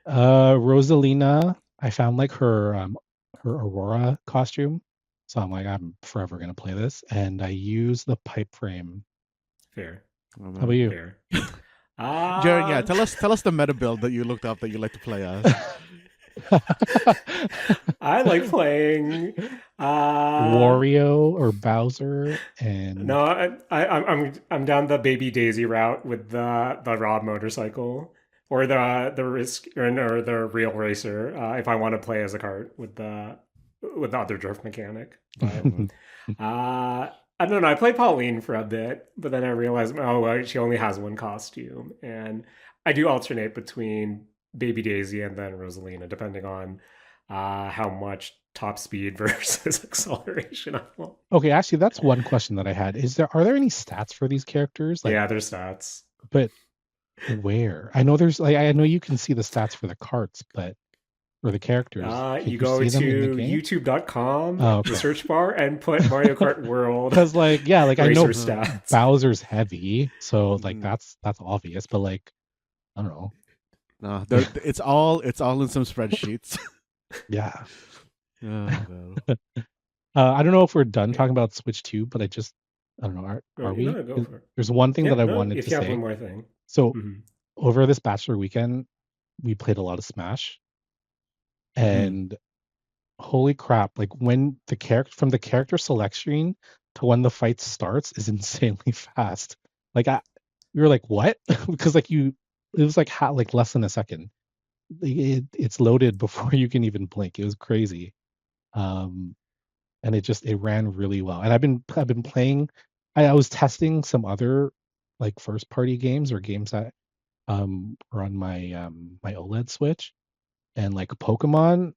Rosalina, I found like her Aurora costume, so I'm like I'm forever gonna play this, and I use the pipe frame. Fair, Oh How about man. you? fair. Jaren, yeah, Uh tell us the meta build that you looked up that you like to play as. I like playing. Uh, Wario or Bowser and no, I'm down the Baby Daisy route with the raw motorcycle or the risk or the real racer. If I want to play as a cart with the other drift mechanic, Oh but man. I don't know. I played Pauline for a bit, but then I realized, oh, well, she only has one costume, and I do alternate between Baby Daisy and then Rosalina, depending on how much top speed versus acceleration I want. Okay, actually, that's one question that I had. Are there any stats for these characters? Like, Yeah, their stats. but where? I know there's like I know you can see the stats for the carts, but for the characters, can You you go see them in the to game? youtube.com, Oh, the okay. search bar, and put Mario Kart World Because like yeah, like I racer know Uh-huh. stats. Bowser's heavy, so like Mm-hmm. that's obvious, but like I don't know. No, it's all in some spreadsheets. Yeah. Oh god. I don't know if we're done talking about Switch 2, but I don't know, are You we? know, go for it. There's one thing Yeah, that I no, wanted if to you have one say. more thing. So Mhm. over this bachelor weekend, we played a lot of Smash, Mm-hmm. and holy crap, like when the character from the character select screen to when the fight starts is insanely fast. Like we were like, what? Because like it was like like less than a second. It's loaded before you can even blink. It was crazy. Um, and it ran really well. And I've been playing. I was testing some other like first party games or games that are on my OLED Switch, and like Pokemon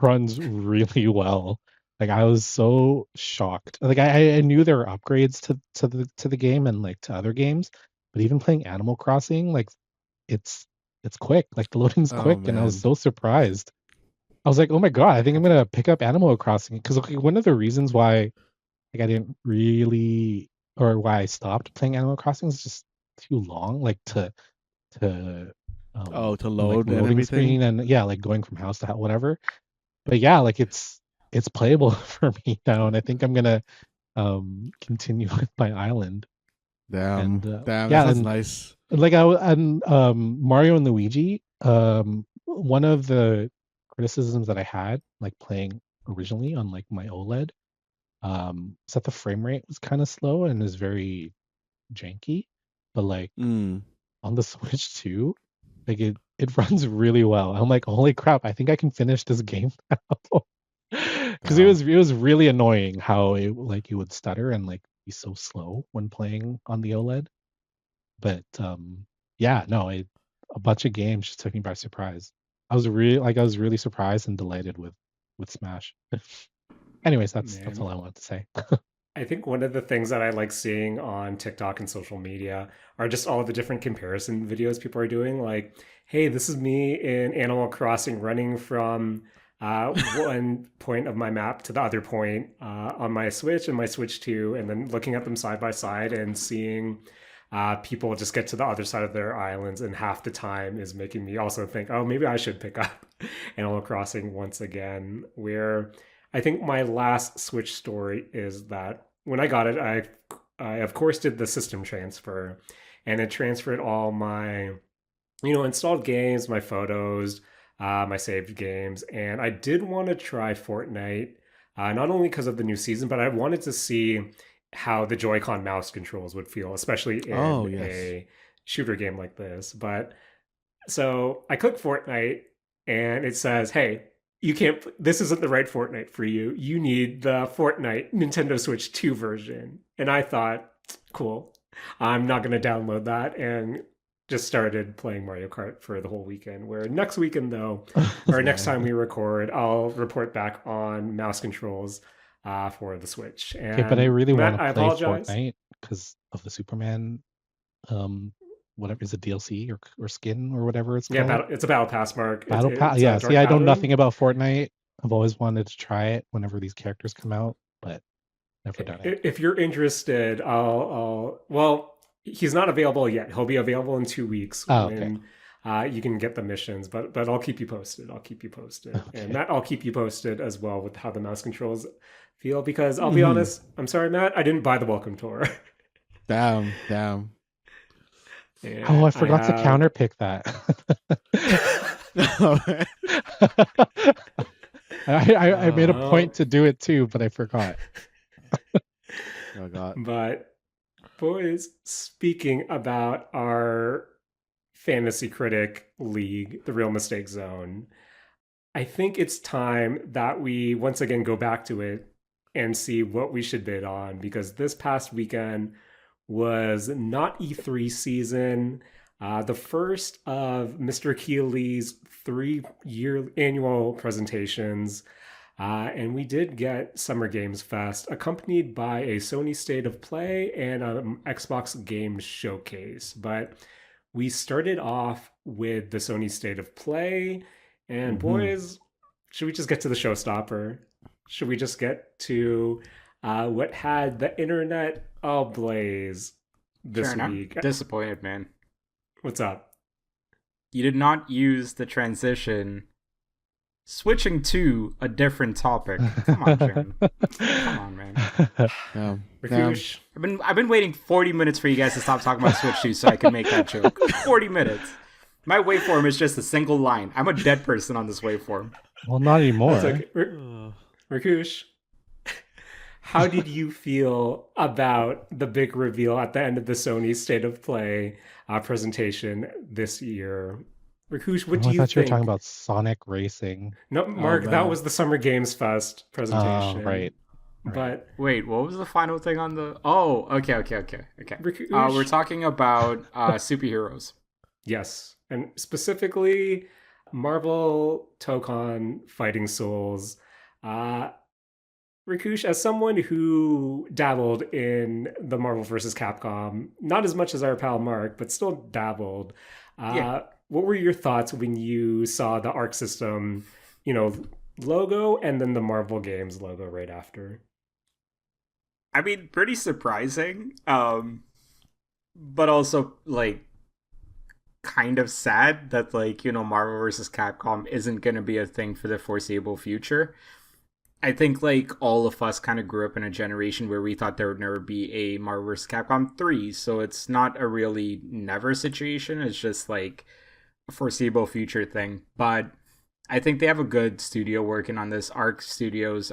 runs really well. Like I was so shocked. Like I knew there were upgrades to the game and like to other games, but even playing Animal Crossing, like it's it's quick. Like the loading's Oh quick, and I was man. so surprised. I was like, oh my god, I think I'm gonna pick up Animal Crossing because okay, one of the reasons why like I didn't really or why I stopped playing Animal Crossing is just too long, like to Oh, to like load and loading everything. screen and yeah, like going from house to house, whatever. But yeah, like it's playable for me now, and I think I'm gonna continue with my island. Damn. And Damn, that yeah, sounds and nice. like and Mario and Luigi, one of the criticisms that I had like playing originally on like my OLED, is that the frame rate was kind of slow and is very janky. But like Mm. on the Switch 2, like it runs really well. I'm like, holy crap, I think I can finish this game now. Because Wow. it was really annoying how it would stutter and like be so slow when playing on the OLED. But yeah, no, a bunch of games just took me by surprise. I was really surprised and delighted with Smash. Anyways, that's Man, all I wanted to say. I think one of the things that I like seeing on TikTok and social media are just all the different comparison videos people are doing. Like, hey, this is me in Animal Crossing running from one point of my map to the other point on my Switch and my Switch 2, and then looking at them side by side and seeing people just get to the other side of their islands, and half the time is making me also think, oh, maybe I should pick up Animal Crossing once again. Where I think my last Switch story is that when I got it, I of course did the system transfer, and it transferred all my installed games, my photos, my saved games, and I did want to try Fortnite, not only because of the new season, but I wanted to see how the Joy-Con mouse controls would feel, especially Oh, in yes. a shooter game like this. But so I click Fortnite, and it says, "Hey, you can't. This isn't the right Fortnite for you. You need the Fortnite Nintendo Switch 2 version." And I thought, cool. I'm not going to download that, and just started playing Mario Kart for the whole weekend. Where next weekend, though, or next time Yeah. we record, I'll report back on mouse controls for the Switch. Okay, but I And really want Matt, I to play apologize. Fortnite because of the Superman, whatever is it, DLC or skin or whatever it's Yeah, called. it's a battle pass, Mark. Battle Pass. It's a Yeah, see, dark I know battle room. nothing about Fortnite. I've always wanted to try it whenever these characters come out, but never done it. If you're interested, well, he's not available yet. He'll be available in 2 weeks Oh, okay. when you can get the missions. But I'll keep you posted. I'll keep you posted, and Okay. Matt, I'll keep you posted as well with how the mouse controls feel. Because I'll be Mhm. honest, I'm sorry, Matt, I didn't buy the welcome tour, Damn. Oh, I and I forgot to have. counterpick that. I made a point Oh, to do it too, but I forgot. Oh God. but boys, speaking about our fantasy critic league, the Real Mistake Zone, I think it's time that we once again go back to it and see what we should bid on, because this past weekend was not E3 season. The first of Mr. Keighley's 3-year annual presentations. And we did get Summer Games Fest, accompanied by a Sony State of Play and an Xbox Game Showcase. But we started off with the Sony State of Play. And Hmm. boys, should we just get to the showstopper? Should we just get to what had the internet ablaze this Jaren, I'm week? disappointed, man. What's up? You did not use the transition switching to a different topic. Come on, Jaren. Come on, man. Damn. Rakush? I've been waiting 40 minutes for you guys to stop talking about Switch 2 so I can make that joke. 40 minutes. My waveform is just a single line. I'm a dead person on this waveform. Well, not anymore. That's okay. Rakush, how did you feel about the big reveal at the end of the Sony State of Play presentation this year? Rakush, what Oh, do I you thought you were talking think? about Sonic Racing. No, Oh Mark, that man. was the Summer Games Fest Oh, presentation. right. But Wait, what was the final thing on the... Oh, okay. Rakush, We're talking about superheroes. yes, and specifically Marvel Tokon Fighting Souls. Uh, Rakush, as someone who dabbled in the Marvel vs. Capcom, not as much as our pal Mark, but still dabbled, Yeah. what were your thoughts when you saw the Arc System, you know, logo and then the Marvel Games logo right after? I mean, pretty surprising. But also, like, kind of sad that, like, Marvel vs. Capcom isn't going to be a thing for the foreseeable future. I think, like, all of us kind of grew up in a generation where we thought there would never be a Marvel vs. Capcom 3, so it's not a really never situation. It's just, like, a foreseeable future thing. But I think they have a good studio working on this. Arc Studios,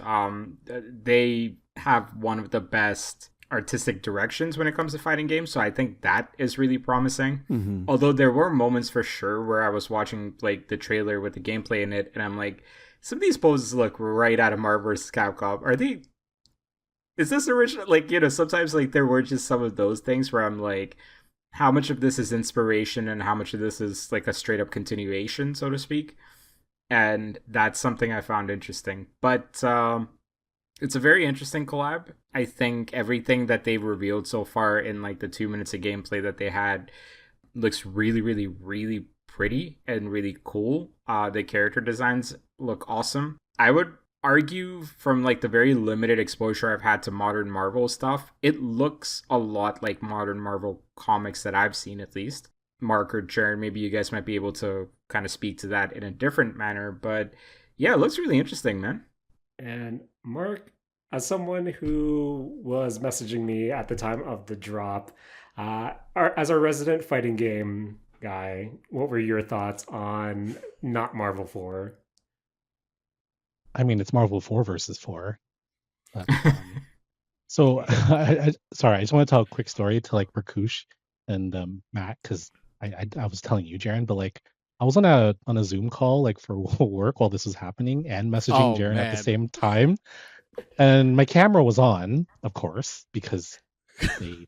they have one of the best artistic directions when it comes to fighting games, so I think that is really promising. Hmm. Although there were moments for sure where I was watching like the trailer with the gameplay in it, and I'm like, some of these poses look right out of Marvel vs. Capcom. Are they? Is this original? Like, sometimes like there were just some of those things where I'm like, how much of this is inspiration and how much of this is like a straight up continuation, so to speak. And that's something I found interesting. But It's a very interesting collab. I think everything that they've revealed so far in like the 2 minutes of gameplay that they had looks really, really, really pretty and really cool. The character designs look awesome. I would argue from like the very limited exposure I've had to modern Marvel stuff, it looks a lot like modern Marvel comics that I've seen at least. Mark or Jaren, maybe you guys might be able to kind of speak to that in a different manner, but yeah, it looks really interesting, man. And Mark, as someone who was messaging me at the time of the drop, as our resident fighting game guy, what were your thoughts on not Marvel 4? I mean, it's Marvel 4 versus 4. But, so, sorry, I just want to tell a quick story to like Rakush and Matt, because I was telling you, Jaren, but like I was on a Zoom call like for work while this was happening and messaging Oh Jaren at the man. same time, and my camera was on, of course, because they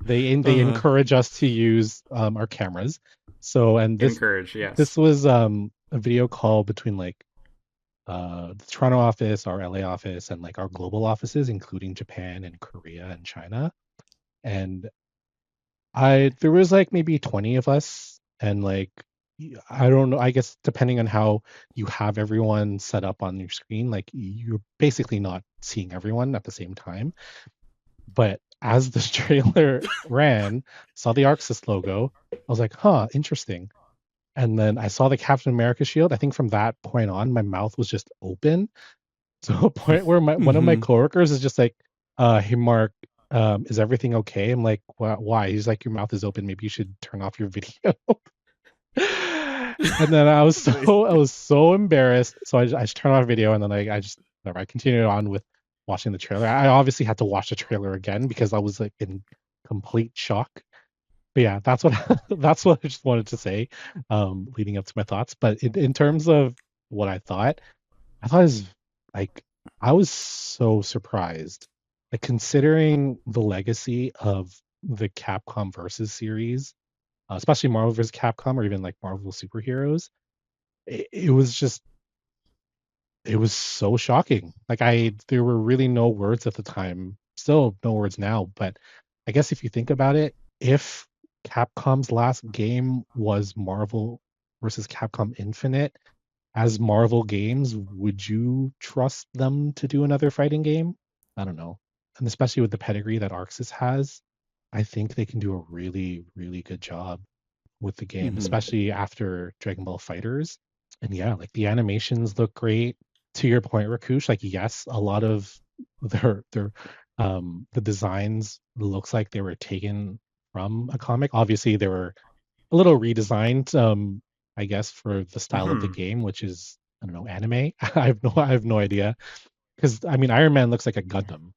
they encourage us to use our cameras. So, and Encourage, this yes. was a video call between like the Toronto office, our LA office, and like our global offices, including Japan and Korea and China. And there was like maybe 20 of us, and like I don't know, I guess depending on how you have everyone set up on your screen, like you're basically not seeing everyone at the same time. But as this trailer ran, saw the Arxis logo, I was like, huh, interesting. And then I saw the Captain America shield. I think from that point on, my mouth was just open to a point where one of my coworkers is just like, hey Mark, is everything okay? I'm like, why? He's like, your mouth is open. Maybe you should turn off your video. And then I was so embarrassed. So I just turned off video, and then I continued on with watching the trailer. I obviously had to watch the trailer again because I was like in complete shock. But yeah, that's what that's what I just wanted to say, leading up to my thoughts. But in terms of what I thought it was like I was so surprised, like considering the legacy of the Capcom versus series, especially Marvel vs. Capcom or even like Marvel superheroes. It was just it was so shocking. Like there were really no words at the time, still no words now. But I guess if you think about it, if Capcom's last game was Marvel versus Capcom Infinite, as Marvel games, would you trust them to do another fighting game? I don't know. And especially with the pedigree that Arxis has, I think they can do a really, really good job with the game, especially after Dragon Ball Fighters. And yeah, like the animations look great. To your point, Rakush, like yes, a lot of their the designs looks like they were taken from a comic. Obviously, they were a little redesigned, I guess, for the style of the Mhm. game, which is I don't know, anime. I have no idea because I mean, Iron Man looks like a Gundam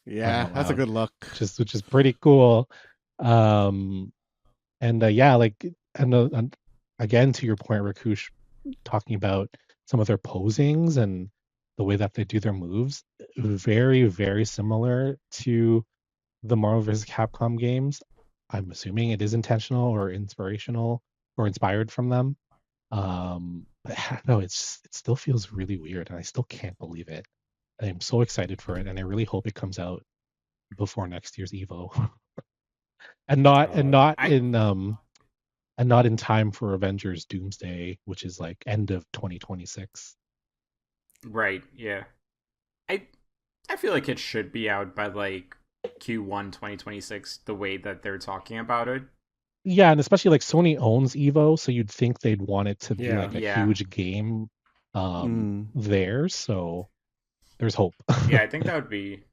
Yeah, running that's a around, good look. which is pretty cool. Um, and yeah, like and again to your point, Rakush, talking about some of their posings and the way that they do their moves, very very similar to the Marvel vs. Capcom games. I'm assuming it is intentional or inspirational or inspired from them. But no, it still feels really weird, and I still can't believe it. I'm so excited for it, and I really hope it comes out before next year's Evo, and Uh, I not in time for Avengers Doomsday, which is like end of 2026. right, yeah. I I feel like it should be out by like Q1 2026 the way that they're talking about it. Yeah, and especially like Sony owns Evo, so you'd think they'd want it to be yeah. like a Yeah. huge game Mm. there. So there's hope. Yeah, I think that would be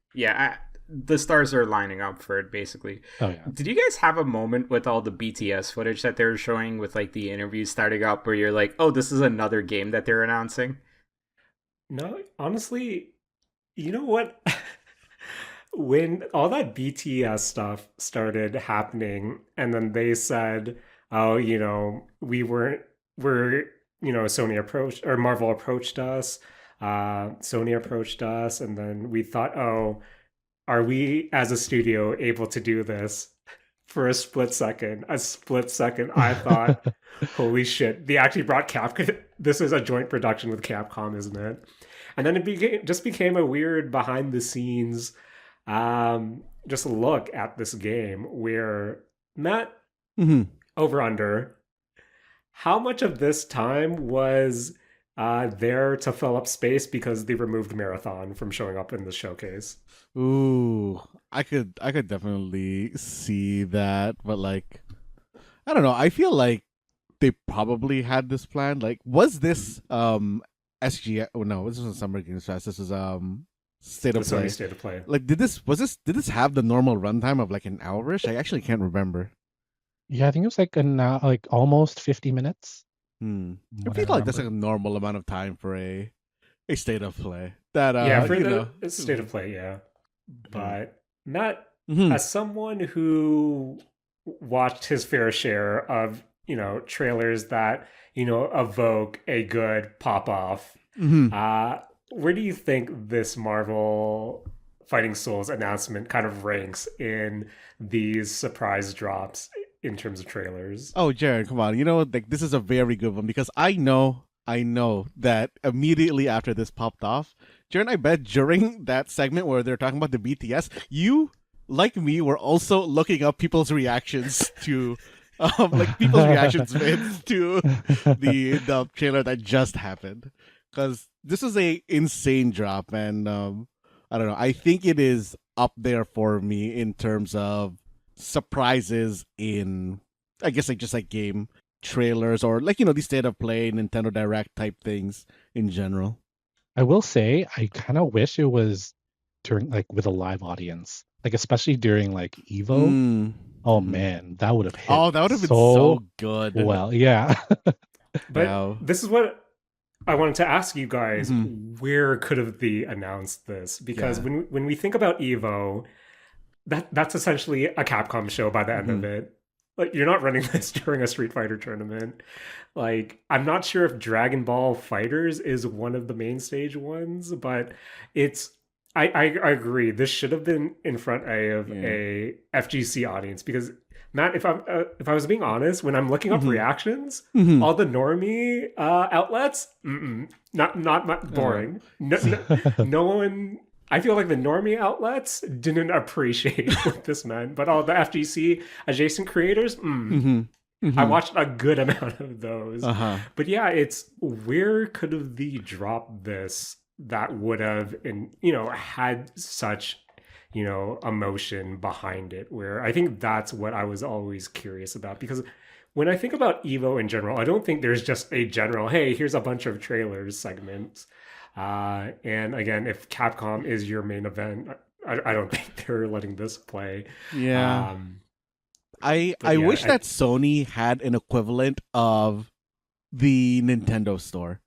the stars are lining up for it basically. Oh yeah. Did you guys have a moment with all the BTS footage that they were showing with like the interviews starting up where you're like, "Oh, this is another game that they're announcing?" No, honestly, you know what? When all that BTS stuff started happening, and then they said, "Oh, we're, Sony approached or Marvel approached us, Sony approached us, and then we thought, oh, are we as a studio able to do this?" For a split second, I thought, "Holy shit! They actually brought Capcom. This is a joint production with Capcom, isn't it?" And then it just became a weird behind the scenes just look at this game where Matt, Hmm. over under, how much of this time was there to fill up space because they removed Marathon from showing up in the showcase? Ooh, I could definitely see that, but like, I don't know. I feel like they probably had this plan. Like, was this SG? Oh no, this was Summer Games Fest. This is State The of Sony Play. State of Play. Like, did this have the normal runtime of like an hourish? I actually can't remember. Yeah, I think it was like like almost 50 minutes. Hmm. From I what feel like that's like remember. a normal amount of time for a State of Play. That Yeah, for you know. the State of Play, yeah. But Matt, Mhm. as someone who watched his fair share of, trailers that, evoke a good pop off, Mhm. uh, where do you think this Marvel Fighting Souls announcement kind of ranks in these surprise drops in terms of trailers? Oh, Jaren, come on. You know, like this is a very good one because I know that immediately after this popped off, Jaren, I bet during that segment where they're talking about the BTS, you, like me, were also looking up people's reactions to, like people's reactions vids to the trailer that just happened, because this is a insane drop, and I don't know. I think it is up there for me in terms of surprises in, I guess, like just like game trailers or like these State of Play, Nintendo Direct type things in general. I will say I kind of wish it was during like with a live audience, like especially during like Evo. Mm. Oh Mhm. man, that would have hit Oh, that would have been so so good. well. Yeah. But Yeah. this is what I wanted to ask you guys: Mhm. where could have they announced this? Because Yeah. when we think about Evo, that's essentially a Capcom show by the end of Mhm. it. Like you're not running this during a Street Fighter tournament. Like I'm not sure if Dragon Ball Fighters is one of the main stage ones, but it's I agree. This should have been in front of Yeah. a FGC audience because Matt, if I was being honest, when I'm looking up Mhm. reactions, Mhm. all the normie outlets, Uh, boring. No, see. no one. I feel like the normie outlets didn't appreciate what this meant, but all the FGC adjacent creators, Mhm. I Mhm. watched a good amount of those. Uh-huh. But yeah, it's where could have they dropped this that would have, had such, emotion behind it? Where I think that's what I was always curious about because when I think about Evo in general, I don't think there's just a general, hey, here's a bunch of trailers segments. And again, if Capcom is your main event, I don't think they're letting this play. Yeah. Um, I but I yeah, wish that Sony had an equivalent of the Nintendo store.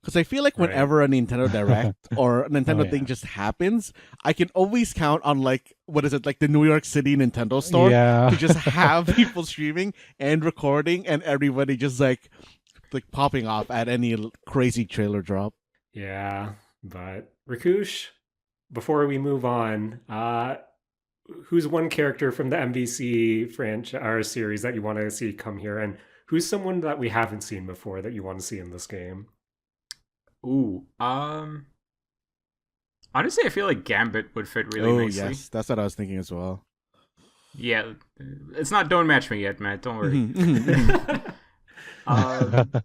Because I feel like right. whenever a Nintendo Direct or a Oh Nintendo thing yeah. just happens, I can always count on like what is it, like the New York City Nintendo store to Yeah. just have people streaming and recording and everybody just like popping off at any crazy trailer drop. Yeah, but Rakush, before we move on, who's one character from the MVC franchise or series that you want to see come here, and who's someone that we haven't seen before that you want to see in this game? Ooh, honestly, I feel like Gambit would fit really Oh nicely. yes, that's what I was thinking as well. Yeah, it's not Don't Match Me yet, Matt. Don't worry. Mhm, mhm, um,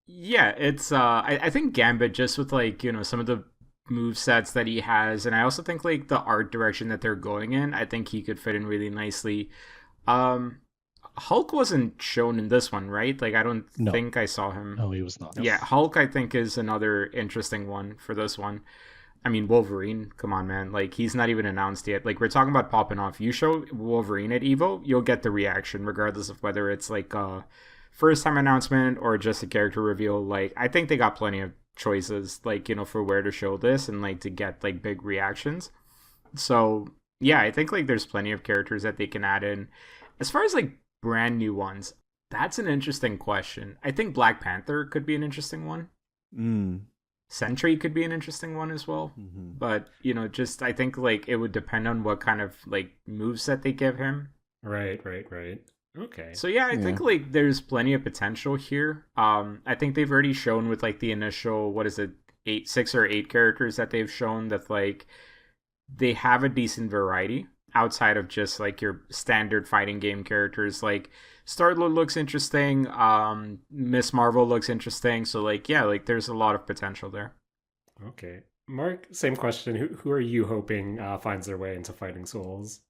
yeah, it's I think Gambit just with like some of the move sets that he has, and I also think like the art direction that they're going in, I think he could fit in really nicely. Um, Hulk wasn't shown in this one, right? Like I don't No, think I saw him. no, he was not. Nope. Yeah, Hulk I think is another interesting one for this one. I mean, Wolverine, come on, man. Like, he's not even announced yet. Like, we're talking about popping off. You show Wolverine at Evo, you'll get the reaction, regardless of whether it's like a first time announcement or just a character reveal. Like, I think they got plenty of choices, like, for where to show this and, like, to get, like, big reactions. So, yeah, I think, like, there's plenty of characters that they can add in. As far as, like, brand new ones, that's an interesting question. I think Black Panther could be an interesting one. mm, Sentry could be an interesting one as well. mhm. But, just I think like it would depend on what kind of like moveset they give him. Right, right, right. Okay. So yeah, I think like there's plenty of potential here. I think they've already shown with like the initial, what is it, 6 or 8 characters that they've shown that like they have a decent variety outside of just like your standard fighting game characters. Like Star-Lord looks interesting, Miss Marvel looks interesting. So like yeah, like there's a lot of potential there. Okay. Mark, same question. Who are you hoping finds their way into Fighting Souls?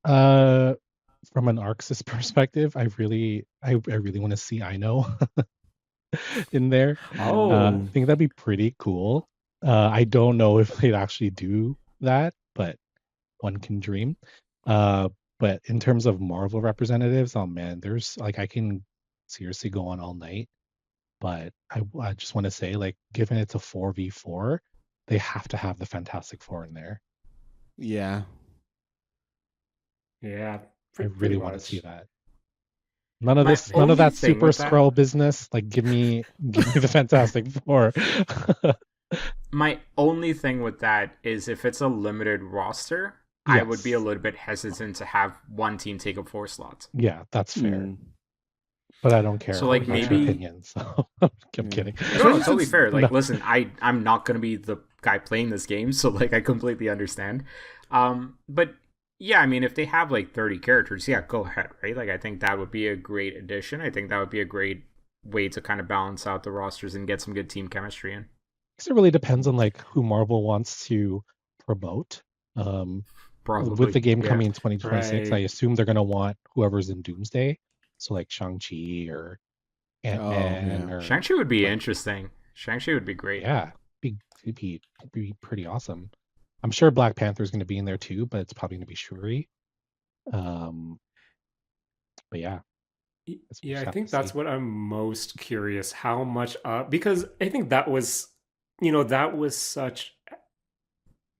From an Arxis perspective, I really want to see Ino in there. Oh, I think that'd be pretty cool. I don't know if they'd actually do that, but one can dream. But in terms of Marvel representatives, oh man, there's like I can seriously go on all night. But I just want to say, like, given it's a 4v4, they have to have the Fantastic Four in there. Yeah. yeah. I Pretty really want to much. see that. None of My this, none of only that thing Super with that- Skrull business. Like, give me the Fantastic Four. My only thing with that is if it's a limited roster, I would be a Yes. little bit hesitant to have one team take up 4 slots. Yeah, that's fair. Mm. But I don't care. So, like, That's your maybe- opinion. So I'm Yeah. kidding. No, totally fair. Like, No. listen, I'm not gonna be the guy playing this game, so like I completely understand. But yeah, I mean, if they have like 30 characters, yeah, go ahead, right? Like, I think that would be a great addition. I think that would be a great way to kind of balance out the rosters and get some good team chemistry in. It really depends on like who Marvel wants to promote. Probably With the game yeah. coming in 2026, I Right. assume they're gonna want whoever's in Doomsday. So like Shang-Chi or Ant-Man yeah. or Shang-Chi would be like, interesting. Shang-Chi would be great. yeah, it'd be pretty awesome. I'm sure Black Panther's gonna be in there too, but it's probably gonna be Shuri. But yeah, Y- that's what we Yeah, just I have think to that's see. what I'm most curious how much because I think that was that was such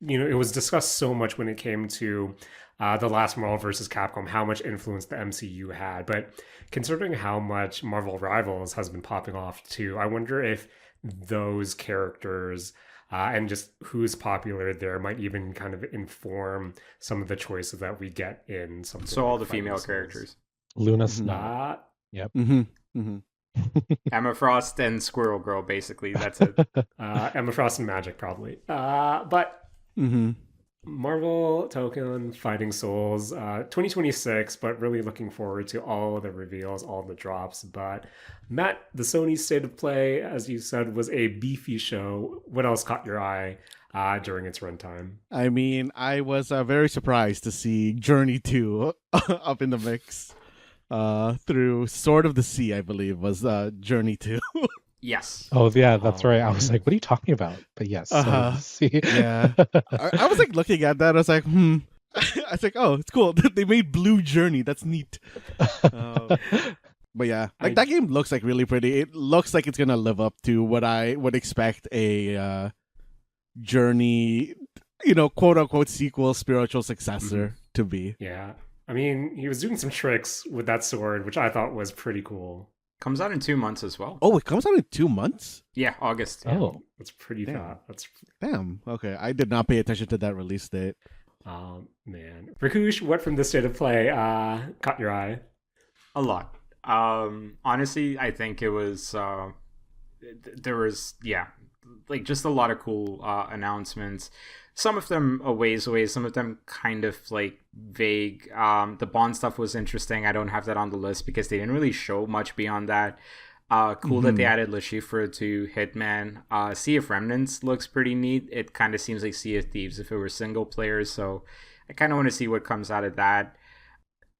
it was discussed so much when it came to the last Marvel versus Capcom, how much influence the MCU had. But considering how much Marvel Rivals has been popping off too, I wonder if those characters and just who's popular there might even kind of inform some of the choices that we get in something So all like the Fighting female Souls. characters. Luna Mhm. Snow. Mm-hmm. Mm-hmm. Emma Frost and Squirrel Girl, basically. That's it. Emma Frost and Magic, probably. But Mm-hmm. Marvel Tokon Fighting Souls 2026, but really looking forward to all the reveals, all the drops. But Matt, the Sony State of Play, as you said, was a beefy show. What else caught your eye during its runtime? I mean, I was very surprised to see Journey 2 up in the mix. Through Sword of the Sea, I believe, was Journey 2. Yes. Oh yeah, that's Oh, right. I was man. like, what are you talking about? But yes, so Uh-huh. see. Yeah. I was like looking at that, I was like, I was like, oh, it's cool. They made Blue Journey. That's neat. But yeah, like that game looks like really pretty. It looks like it's gonna live up to what I would expect a Journey, quote unquote sequel, spiritual successor to be. Yeah. I mean, he was doing some tricks with that sword, which I thought was pretty cool. Comes out in 2 months as well. Oh, it comes out in 2 months? Yeah, August. Oh, That's pretty Damn. fat. That's Damn. Okay, I did not pay attention to that release date. man. Rakush, what from the State of Play caught your eye? A lot. Honestly, I think it was there was like just a lot of cool announcements. Some of them a ways away, some of them kind of like vague. The Bond stuff was interesting. I don't have that on the list because they didn't really show much beyond that. Cool that they added Le Chiffre to Hitman. Sea of Remnants looks pretty neat. It kind of seems like Sea of Thieves if it were single player, so I kind of want to see what comes out of that.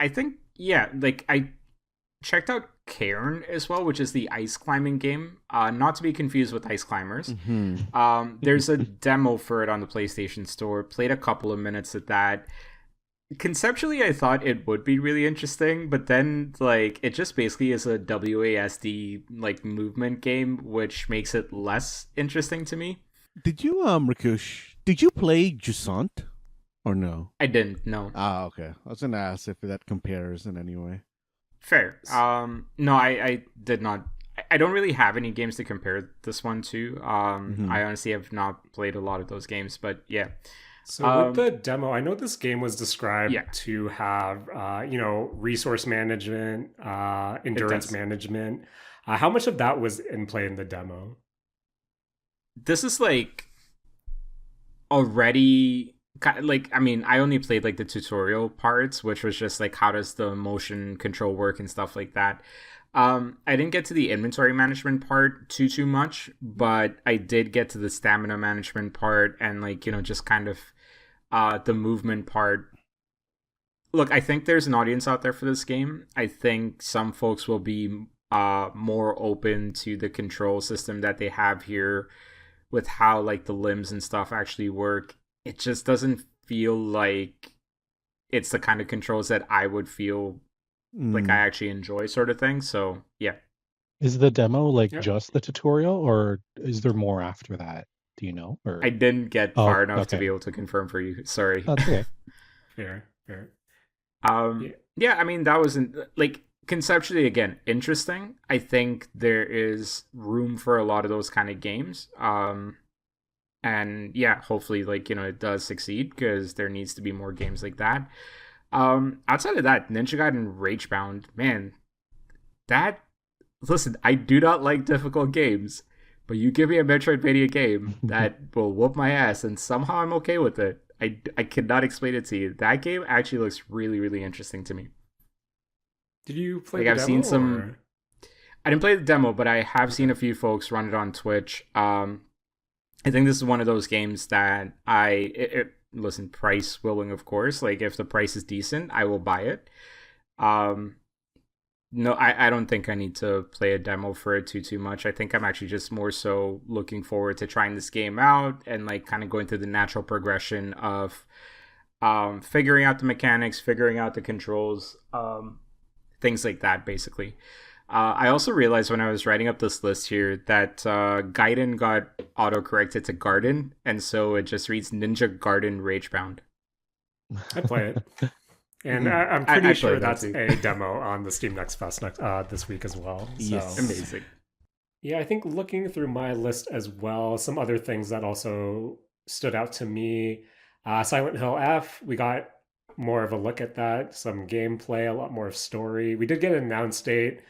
I think, yeah, like I checked out Cairn as well, which is the ice climbing game. Not to be confused with Ice Climbers. Mm-hmm. There's a demo for it on the PlayStation Store. Played a couple of minutes of that. Conceptually, I thought it would be really interesting, but then like it just basically is a WASD like movement game, which makes it less interesting to me. Did you, Rakush, did you play Jusant or no? I didn't know. Ah, okay. I was gonna ask if that compares in any way. Fair. No, I did not. I don't really have any games to compare this one to. I honestly have not played a lot of those games, but yeah. So with the demo, I know this game was described Yeah, to have, resource management, it endurance does. management. How much of that was in play in the demo? This is like already like, I mean, I only played like the tutorial parts, which was just like how does the motion control work and stuff like that. I didn't get to the inventory management part too much, but I did get to the stamina management part and like, just kind of the movement part. Look, I think there's an audience out there for this game. I think some folks will be more open to the control system that they have here with how like the limbs and stuff actually work. It just doesn't feel like it's the kind of controls that I would feel like I Mm. actually enjoy, sort of thing. So yeah, Is the demo like Yeah. just the tutorial, or is there more after that? Do you know? I Or didn't get oh, far enough to be okay, able to confirm for you. Sorry. that's okay. Fair, fair. um, Yeah. yeah, I mean that wasn't like conceptually again interesting. I think there is room for a lot of those kind of games. And yeah, hopefully like it does succeed because there needs to be more games like that. Outside of that, Ninja Gaiden Ragebound, man, that listen, I do not like difficult games, but you give me a Metroidvania game that will whoop my ass, and somehow I'm okay with it. I cannot explain it to you. That game actually looks really really interesting to me. Did you play Like the I've demo seen some. or? I didn't play the demo, but I have Okay. seen a few folks run it on Twitch. I think this is one of those games that listen, price willing, of course. Like if the price is decent, I will buy it. Um, no, I don't think I need to play a demo for it too much. I think I'm actually just more so looking forward to trying this game out and like kind of going through the natural progression of figuring out the mechanics, figuring out the controls, things like that, basically. I also realized when I was writing up this list here that Gaiden got auto corrected to Garden, and so it just reads Ninja Garden Ragebound. I'd play it. And Mhm. I'm I pretty played sure that that's too. a demo on the Steam Next Fest this week as well. So, Yes. Amazing. yeah, I think looking through my list as well, some other things that also stood out to me. Silent Hill F, we got more of a look at that, some gameplay, a lot more story. We did get an announce date,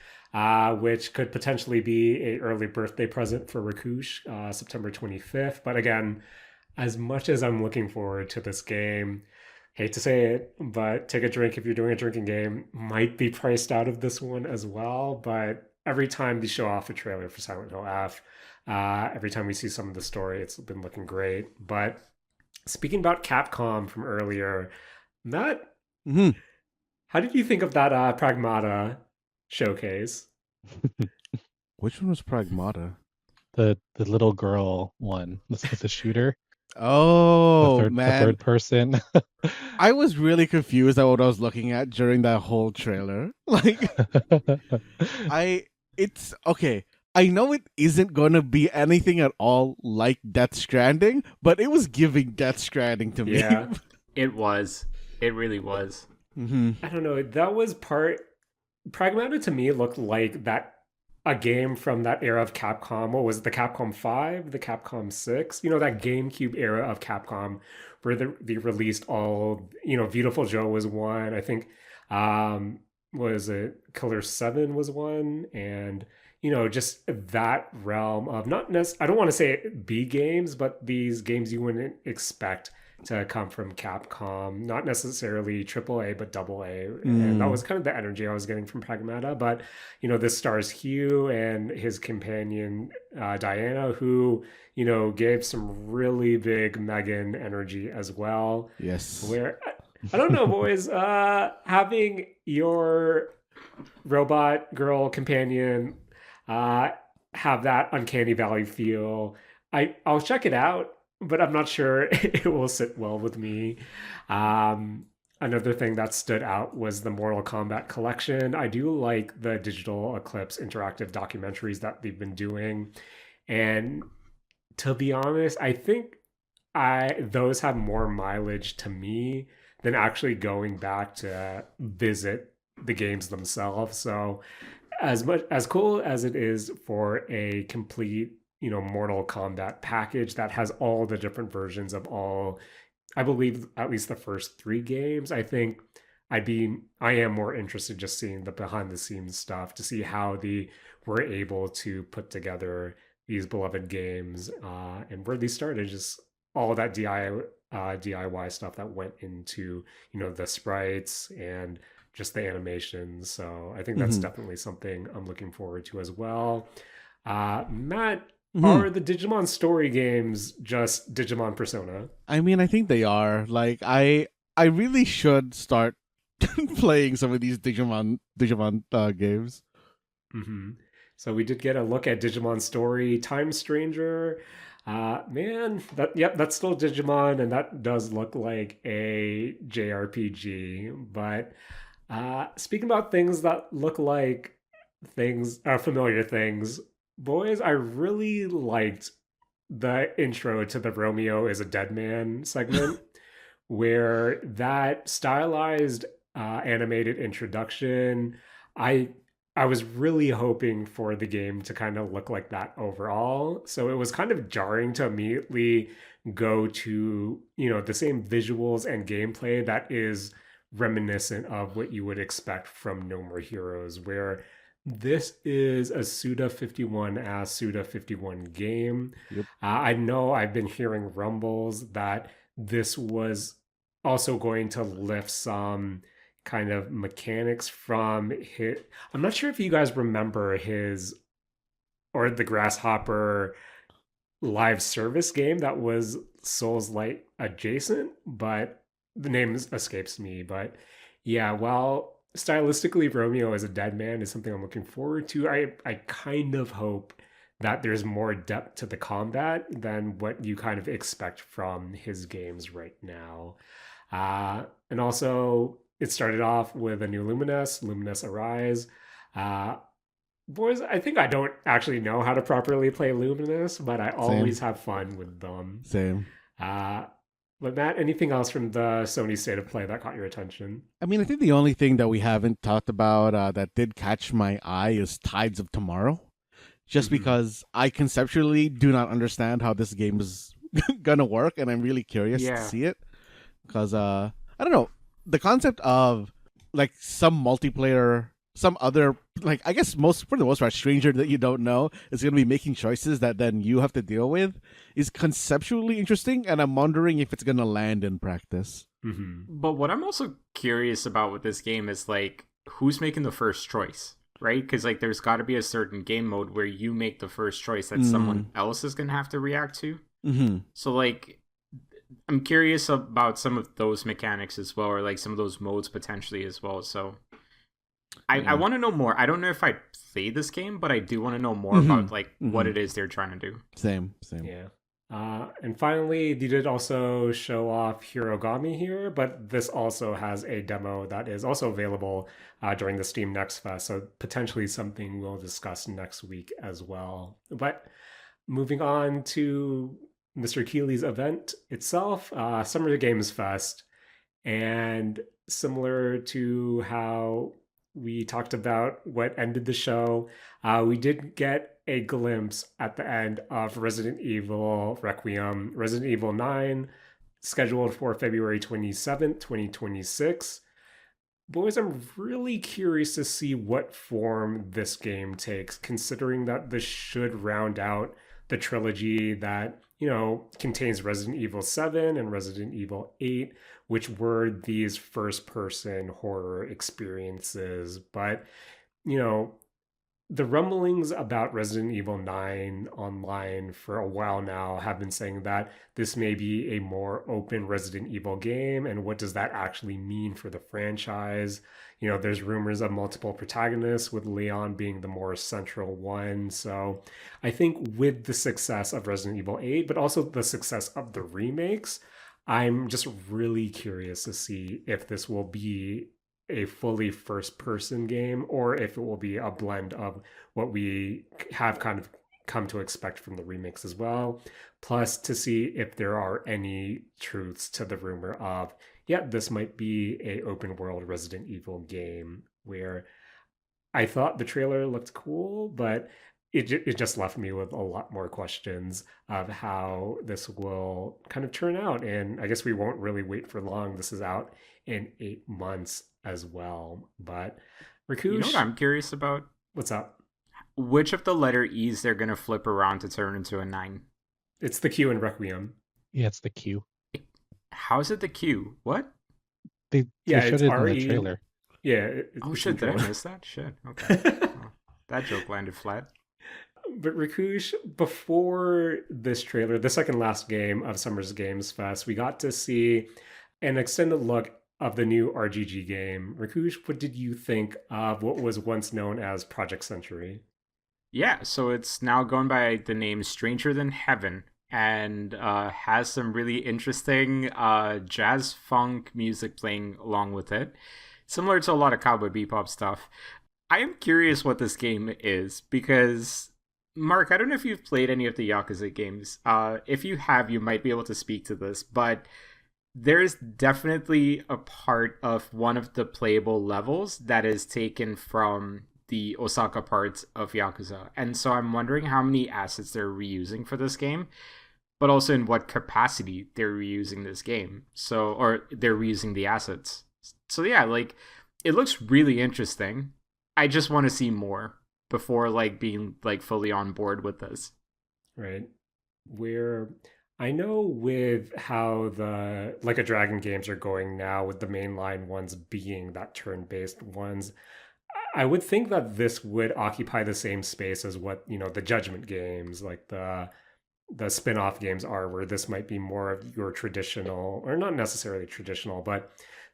which could potentially be a early birthday present for Rakush, September 25th. But again, as much as I'm looking forward to this game, hate to say it, but take a drink if you're doing a drinking game might be priced out of this one as well. But every time they show off a trailer for Silent Hill F, every time we see some of the story, it's been looking great. But speaking about Capcom from earlier, Matt, Hmm. how did you think of that Pragmata showcase? Which one was Pragmata? The little girl one, the shooter, the Oh third the man, third person. I was really confused at what I was looking at during that whole trailer. Like, I, it's okay. I know it isn't gonna be anything at all like Death Stranding, but it was giving Death Stranding to me. Yeah, It was. It really was. Hmm. I don't know. That was part. Pragmata to me looked like that a game from that era of Capcom. What was it, the Capcom 5, the Capcom 6? That GameCube era of Capcom where they released all, Beautiful Joe was one. I think was it Killer 7 was one and just that realm of not I don't want to say B games, but these games you wouldn't expect to come from Capcom, not necessarily AAA, but AA. And that Mm. was kind of the energy I was getting from Pragmata. But, this stars Hugh and his companion, Diana, who, gave some really big Megan energy as well. Yes. Where, I don't know, boys, having your robot girl companion uh, have that uncanny valley feel. I'll check it out, but I'm not sure it will sit well with me. Another thing that stood out was the Mortal Kombat collection. I do like the Digital Eclipse interactive documentaries that they've been doing, and to be honest, I think I those have more mileage to me than actually going back to visit the games themselves. So as cool as it is for a complete Mortal Kombat package that has all the different versions of all I believe at least the first 3 games. I think I am more interested just seeing the behind the scenes stuff to see how they were able to put together these beloved games, and where they started, just all that DIY stuff that went into the sprites and just the animations. So I think that's Hmm. definitely something I'm looking forward to as well. Matt, Hmm. are the Digimon story games just Digimon Persona? I mean, I think they are. Like, I really should start playing some of these Digimon games. Hmm. So we did get a look at Digimon Story Time Stranger. Man, that's still Digimon, and that does look like a JRPG. But speaking about things that look like things, familiar things, boys, I really liked the intro to the Romeo is a Dead Man segment, where that stylized animated introduction, I I was really hoping for the game to kind of look like that overall. So it was kind of jarring to immediately go to, the same visuals and gameplay that is reminiscent of what you would expect from No More Heroes, where this is a Suda 51 as Suda 51 game. Yep. I know I've been hearing rumbles that this was also going to lift some kind of mechanics from his. I'm not sure if you guys remember his or the Grasshopper live service game that was Souls Light adjacent, but the name escapes me. But yeah, while stylistically Romeo as a dead man is something I'm looking forward to, I kind of hope that there's more depth to the combat than what you kind of expect from his games right now. And also, it started off with a new Luminous Arise. Uh, Boys, I think I don't actually know how to properly play Luminous, but I Same. always have fun with them. Same. Uh, but Matt, anything else from the Sony State of Play that caught your attention? I mean, I think the only thing that we haven't talked about that did catch my eye is Tides of Tomorrow. Just Hmm. because I conceptually do not understand how this game is gonna work, and I'm really curious to Yeah. see it. Because I don't know, the concept of like some multiplayer, some other, like, I guess most for the most part stranger that you don't know is going to be making choices that then you have to deal with is conceptually interesting, and I'm wondering if it's going to land in practice. Hmm. But what I'm also curious about with this game is like who's making the first choice, right? Because like there's got to be a certain game mode where you make the first choice that someone Mm. else is gonna have to react to. Hmm. So like I'm curious about some of those mechanics as well, or like some of those modes potentially as well. So I Yeah. want to know more. I don't know if I play this game, but I do want to know more Hmm. about like what Hmm. it is they're trying to do. Same. Same. Yeah. And finally, they did also show off Hirogami here, but this also has a demo that is also available during the Steam Next Fest, so potentially something we'll discuss next week as well. But moving on to Mr. Keighley's event itself, Summer Games Fest. And similar to how we talked about what ended the show, we did get a glimpse at the end of Resident Evil Requiem, Resident Evil 9, scheduled for February 27th, 2026. Boys, I'm really curious to see what form this game takes, considering that this should round out the trilogy that, contains Resident Evil 7 and Resident Evil 8, which were these first person horror experiences. But, you know, the rumblings about Resident Evil 9 online for a while now have been saying that this may be a more open Resident Evil game. And what does that actually mean for the franchise? There's rumors of multiple protagonists, with Leon being the more central one. So I think with the success of Resident Evil 8, but also the success of the remakes, I'm just really curious to see if this will be a fully first person game or if it will be a blend of what we have kind of come to expect from the remakes as well. Plus, to see if there are any truths to the rumor of, yeah, this might be a open world Resident Evil game, where I thought the trailer looked cool, but it just left me with a lot more questions of how this will kind of turn out. And I guess we won't really wait for long. This is out in 8 months as well. But You know what Rakush, I'm curious about? what's up? Which of the letter E's they're gonna flip around to turn into a 9? It's the Q in Requiem. Yeah, it's the Q. How is it the Q? What? They Yeah, showed it's it in the RE. trailer. Yeah, Oh it's shit, did I control. miss that? Shit. Okay. Well, that joke landed flat. But Rakush, before this trailer, the second last game of Summer's Games Fest, we got to see an extended look of the new RGG game. Rakush, what did you think of what was once known as Project Century? Yeah, so it's now going by the name Stranger Than Heaven and has some really interesting jazz funk music playing along with it, similar to a lot of Cowboy Bebop stuff. I am curious what this game is because, Mark, I don't know if you've played any of the Yakuza games. If you have, you might be able to speak to this, but there's definitely a part of one of the playable levels that is taken from the Osaka parts of Yakuza. And so I'm wondering how many assets they're reusing for this game, but also in what capacity they're reusing this game. So, or they're reusing the assets. So yeah, like it looks really interesting. I just want to see more before like being like fully on board with this. Right? Where I know with how the Like a Dragon games are going now, with the mainline ones being that turn-based ones, I would think that this would occupy the same space as what, the Judgment games, like the spin-off games are, where this might be more of your traditional, or not necessarily traditional, but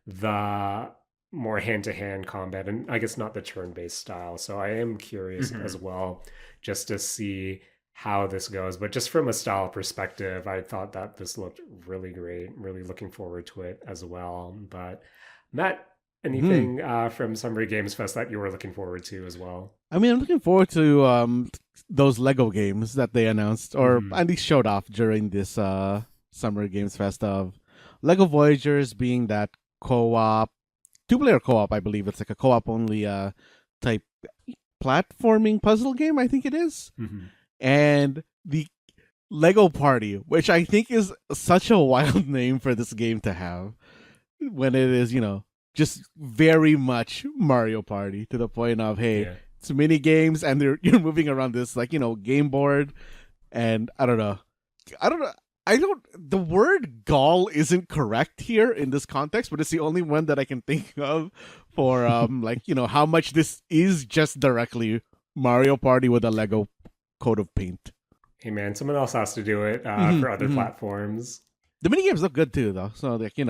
the more hand-to-hand combat, and I guess not the turn-based style. So I am curious Mm-hmm. as well, just to see how this goes. But just from a style perspective, I thought that this looked really great. Really looking forward to it as well. But Matt, Hmm. anything from Summer Games Fest that you were looking forward to as well? I mean, I'm looking forward to those Lego games that they announced or Hmm. at least showed off during this Summer Games Fest of Lego Voyagers being that co-op, two-player co-op, I believe it's like a co-op only type platforming puzzle game, I think it is. Hmm. And the Lego Party, which I think is such a wild name for this game to have when it is, just very much Mario Party to the point of, hey, Yeah. it's mini games and you're moving around this like, game board, and I don't know. I don't. The word "gall" isn't correct here in this context, but it's the only one that I can think of for like how much this is just directly Mario Party with a Lego coat of paint. Hey man, someone else has to do it Hmm. for other Hmm. platforms. The mini games look good too, though. So like it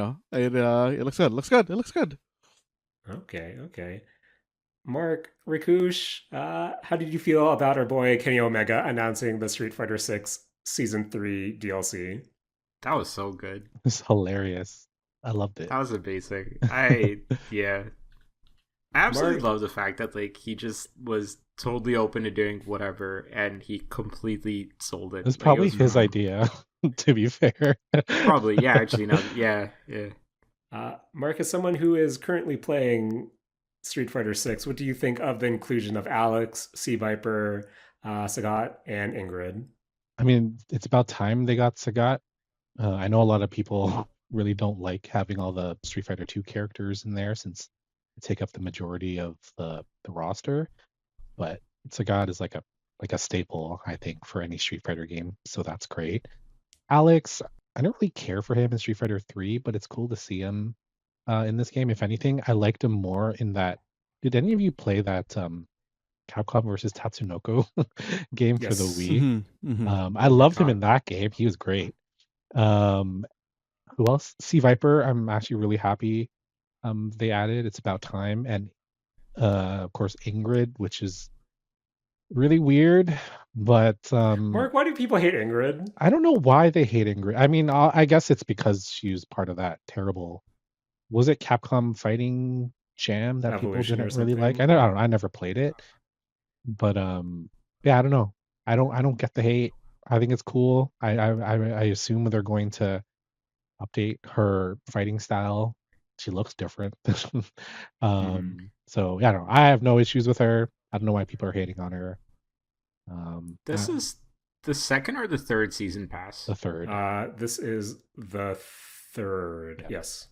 looks good. Looks good. It looks good. Okay, okay. Mark, Rikush, how did you feel about our boy Kenny Omega announcing the Street Fighter 6 Season 3 DLC? That was so good. It's hilarious. I loved it. That was amazing. Yeah. I absolutely Mark, love the fact that like he just was totally open to doing whatever and he completely sold It it. was Like it probably was his idea, to be fair. probably, yeah, actually no, yeah, yeah. Mark, as someone who is currently playing Street Fighter 6, what do you think of the inclusion of Alex, Sea Viper, Sagat, and Ingrid? I mean, it's about time they got Sagat. I know a lot of people really don't like having all the Street Fighter 2 characters in there since they take up the majority of the roster. But Sagat is like a staple, I think, for any Street Fighter game. So that's great. Alex, I don't really care for him in Street Fighter 3, but it's cool to see him in this game. If anything, I liked him more in that. Did any of you play that Capcom versus Tatsunoko game for the Yes. Wii? Hmm. Hmm. I Oh my loved him god. in that game. He was great. Um, who else? Sea Viper. I'm actually really happy they added. It's about time. And of course Ingrid, which is really weird, but Mark, why do people hate Ingrid? I don't know why they hate Ingrid. I mean, I guess it's because she was part of that terrible. Was it Capcom Fighting Jam that people Evolution or didn't really like? something? I don't know. I never played it, but yeah, I don't know. I don't get the hate. I think it's cool. I assume they're going to update her fighting style. She looks different. Hmm. So yeah, I don't know. I have no issues with her. I don't know why people are hating on her. This is the second or the third season pass? the third. This is the third. Yeah. Yes.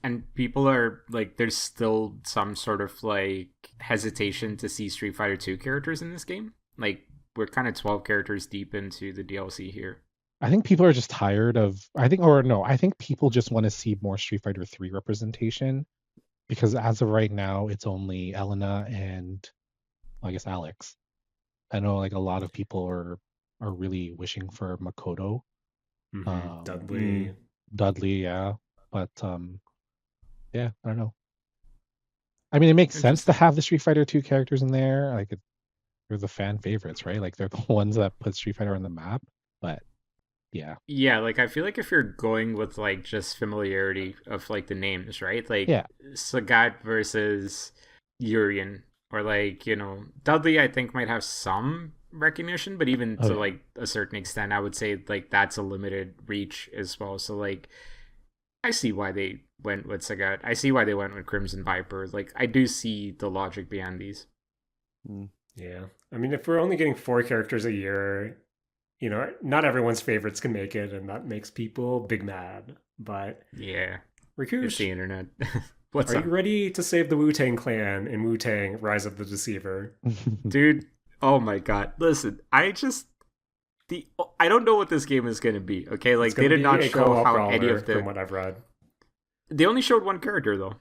And people are like, there's still some sort of like hesitation to see Street Fighter 2 characters in this game. Like, we're kind of 12 characters deep into the DLC here. I think people are just tired of. I think people just want to see more Street Fighter 3 representation, because as of right now, it's only Elena and, I guess, Alex. I know like a lot of people are really wishing for Makoto, Dudley. Dudley, yeah, but yeah, I don't know. I mean, it makes sense to have the Street Fighter 2 characters in there. Like, they're the fan favorites, right? Like, they're the ones that put Street Fighter on the map. But yeah, Yeah, like I feel like if you're going with like just familiarity of like the names, right? Like Yeah. Sagat versus Urian, or like, you know, Dudley I think might have some recognition, but even Oh, to yeah. like a certain extent, I would say like that's a limited reach as well. So like I see why they went with Sagat. I see why they went with Crimson Viper. Like I do see the logic behind these. Yeah. I mean, if we're only getting 4 characters a year, you know, not everyone's favorites can make it, and that makes people big mad. But Yeah, it's Rakush, the internet. What's are up, you ready to save the Wu-Tang clan in Wu-Tang Rise of the Deceiver? dude? Oh my god! Listen, I don't know what this game is gonna be. Okay, like It's they gonna did be not a show co-op how any brawler, of the. from what I've read. They only showed one character though.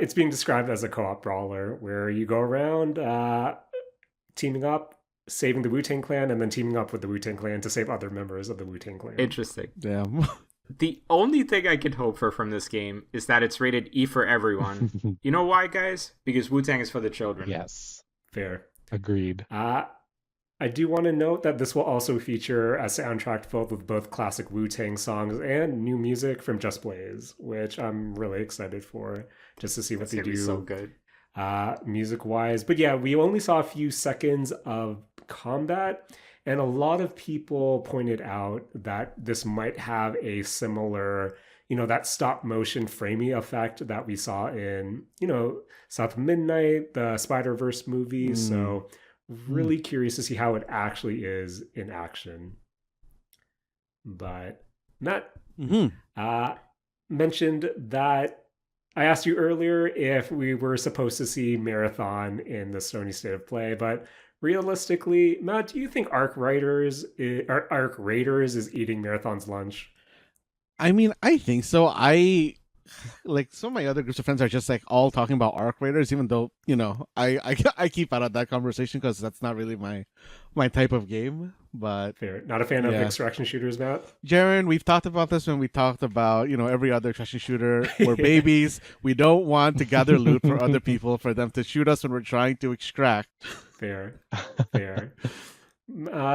It's being described as a co-op brawler where you go around teaming up, saving the Wu-Tang clan, and then teaming up with the Wu-Tang clan to save other members of the Wu-Tang clan. Interesting. Damn. The only thing I can hope for from this game is that it's rated E for everyone. You know why, guys? Because Wu-Tang is for the children. Yes, Fair. agreed. I do want to note that this will also feature a soundtrack filled with both classic Wu-Tang songs and new music from Just Blaze, which I'm really excited for, just to see what It's they gonna be do so good. music-wise. But yeah, we only saw a few seconds of combat, and a lot of people pointed out that this might have a similar, you know, that stop-motion framey effect that we saw in, you know, South Midnight, the Spider-Verse movie. So really curious to see how it actually is in action. But Matt mentioned that I asked you earlier if we were supposed to see Marathon in the Sony State of Play, but realistically, Matt, do you think Arc Raiders is eating Marathon's lunch? I mean, I think so. Like some of my other groups of friends are just like all talking about Arc Raiders, even though, you know, I keep out of that conversation because that's not really my type of game. But Fair. Not a fan of Yeah. extraction shooters, Matt? Jaren, we've talked about this when we talked about, you know, every other extraction shooter. We're babies. We don't want to gather loot for other people for them to shoot us when we're trying to extract. Fair. Fair.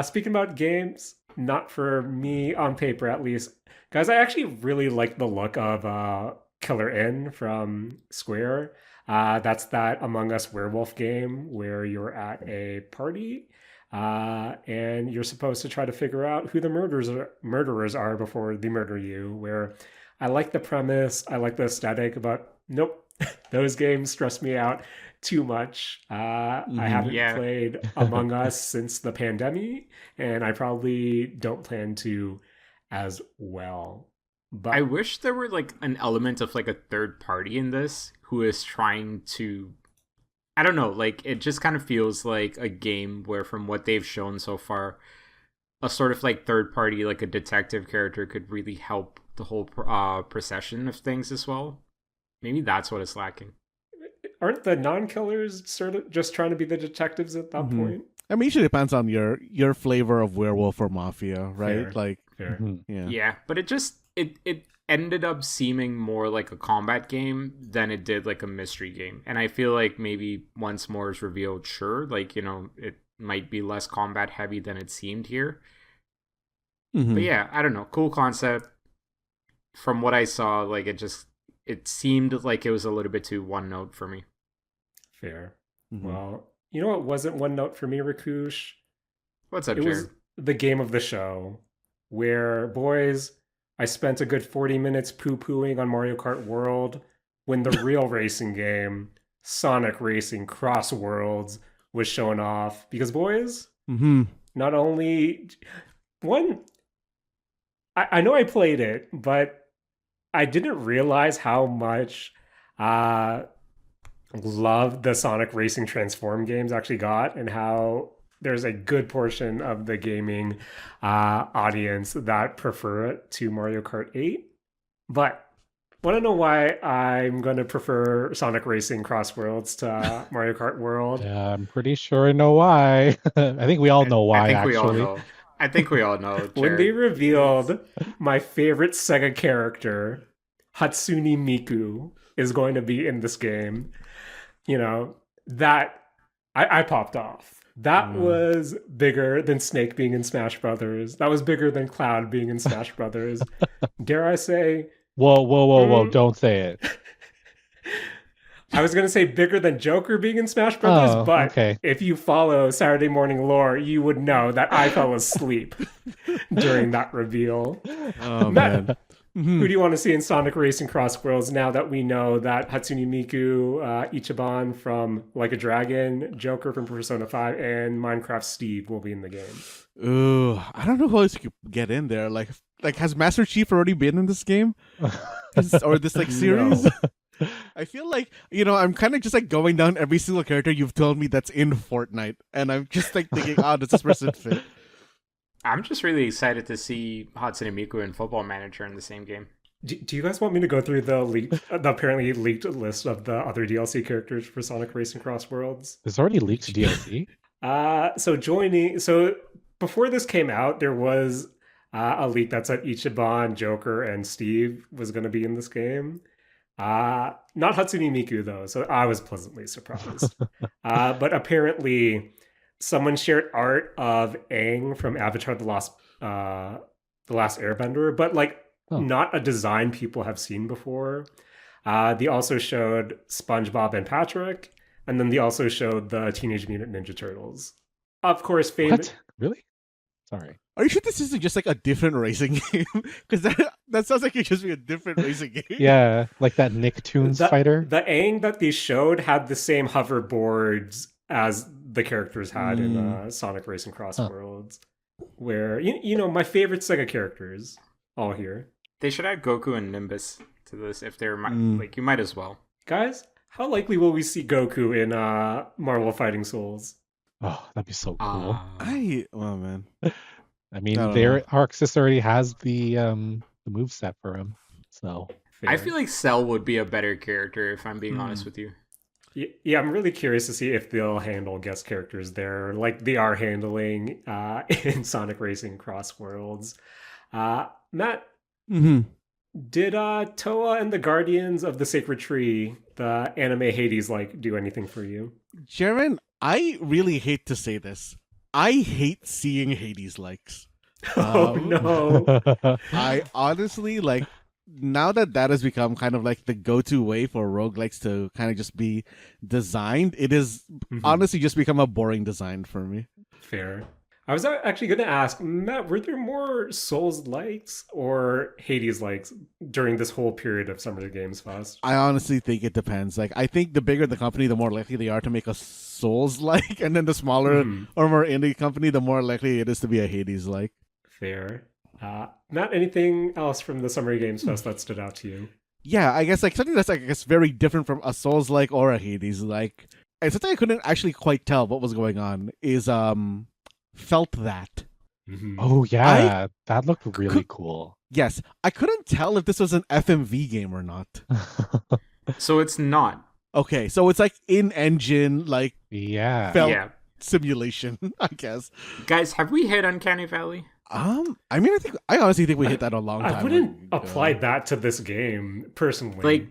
Speaking about games, not for me on paper at least. Guys, I actually really like the look of Killer Inn from Square. That's that Among Us werewolf game where you're at a party and you're supposed to try to figure out who the murderers are before they murder you. Where I like the premise, I like the aesthetic, but nope, those games stress me out too much. I haven't Yeah. played Among Us since the pandemic, and I probably don't plan to as well. But I wish there were like an element of like a third party in this who is trying to, I don't know, like it just kind of feels like a game where from what they've shown so far, a sort of like third party, like a detective character could really help the whole procession of things as well. Maybe that's what is lacking. aren't the non-killers sort of just trying to be the detectives at that point? I mean, it usually depends on your flavor of werewolf or mafia, right? Fair. Like, Fair. yeah. Yeah, but it ended up seeming more like a combat game than it did like a mystery game. And I feel like maybe once more is revealed, sure, like, you know, it might be less combat heavy than it seemed here. But yeah, I don't know. Cool concept. From what I saw, like it seemed like it was a little bit too one note for me. Fair. Well, you know what wasn't one note for me, Rakush? What's up, It was Jared? the game of the show, where, boys, I spent a good 40 minutes poo-pooing on Mario Kart World when the real racing game, Sonic Racing Crossworlds, was shown off. Because, boys, Mm-hmm. Not only one, I know I played it, but I didn't realize how much uh, love the Sonic Racing Transform games actually got, and how there's a good portion of the gaming audience that prefer it to Mario Kart 8. But want to know why I'm going to prefer Sonic Racing Crossworlds to Mario Kart World? I'm pretty sure I know why. I think we all know I why, think we all actually. know. I think we all know, When they Jared. revealed my favorite Sega character, Hatsune Miku, is going to be in this game, that I popped off. That was bigger than Snake being in Smash Brothers. That was bigger than Cloud being in Smash Brothers. Dare I say, Whoa, whoa, whoa, whoa! Mm. Don't say it. I was going to say bigger than Joker being in Smash Brothers, Oh, but okay. if you follow Saturday Morning Lore, you would know that I fell asleep during that reveal. Oh Matt, man. who do you want to see in Sonic Racing Crossworlds now that we know that Hatsune Miku, Ichiban from Like a Dragon, Joker from Persona 5, and Minecraft Steve will be in the game? Ooh, I don't know who else you could get in there. Like has Master Chief already been in this game? Or this like series? No. I feel like, I'm kind of just like going down every single character you've told me that's in Fortnite, and I'm just like thinking, does this person fit? I'm just really excited to see Hatsune Miku and Football Manager in the same game. Do you guys want me to go through the apparently leaked list of the other DLC characters for Sonic Racing Crossworlds? There's already leaked DLC. So before this came out, there was a leak that said Ichiban, Joker, and Steve was going to be in this game. Not Hatsune Miku though, so I was pleasantly surprised. But apparently, someone shared art of Aang from Avatar: The Last Airbender, but not a design people have seen before. They also showed SpongeBob and Patrick, and then they also showed the Teenage Mutant Ninja Turtles. Of course, What? Really? Sorry. Are you sure this isn't just like a different racing game? Because that sounds like it should be a different racing game. Yeah, like that Nicktoons fighter. The Aang that they showed had the same hoverboards as the characters had in Sonic Racing Crossworlds, where my favorite Sega characters all here. They should add Goku and Nimbus to this if they're like, you might as well. Guys, how likely will we see Goku in Marvel Fighting Souls? Oh, that'd be so cool. Oh man. I mean, I don't their Arc Sys already has the move set for him. So I feel like Cell would be a better character if I'm being honest with you. Yeah, I'm really curious to see if they'll handle guest characters there, like they are handling in Sonic Racing Crossworlds. Matt, did Toa and the Guardians of the Sacred Tree, the anime Hades, do anything for you? Jaren, I really hate to say this. I hate seeing Hades likes. Oh no! I honestly now that has become kind of like the go-to way for roguelikes to kind of just be designed, it is honestly just become a boring design for me. Fair. I was actually going to ask, Matt, were there more Souls likes or Hades likes during this whole period of Summer Games Fest? I honestly think it depends. I think the bigger the company, the more likely they are to make a Souls like, and then the smaller or more indie company, the more likely it is to be a Hades like. Fair. Matt, anything else from the Summer Games Fest that stood out to you? Yeah, I guess something that's very different from a Souls like or a Hades like, and something I couldn't actually quite tell what was going on is Felt That. Oh yeah, that looked really cool. Yes, I couldn't tell if this was an FMV game or not. So it's not. Okay, so it's like in-engine, felt simulation, I guess. Guys, have we hit Uncanny Valley? I honestly think we hit that a long time. I wouldn't apply that to this game personally.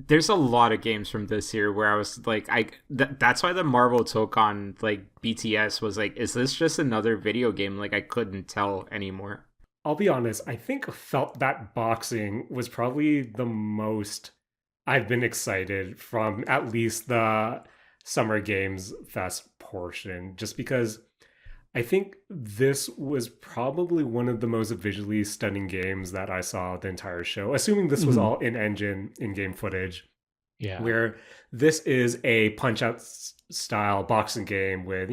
There's a lot of games from this year where I was like, that's why the Marvel Tokon BTS was like, is this just another video game? I couldn't tell anymore. I'll be honest, I think Felt That Boxing was probably the most I've been excited from at least the Summer Games Fest portion, just because I think this was probably one of the most visually stunning games that I saw the entire show, assuming this was all in-engine, in-game footage. Yeah. where this is a punch-out style boxing game with,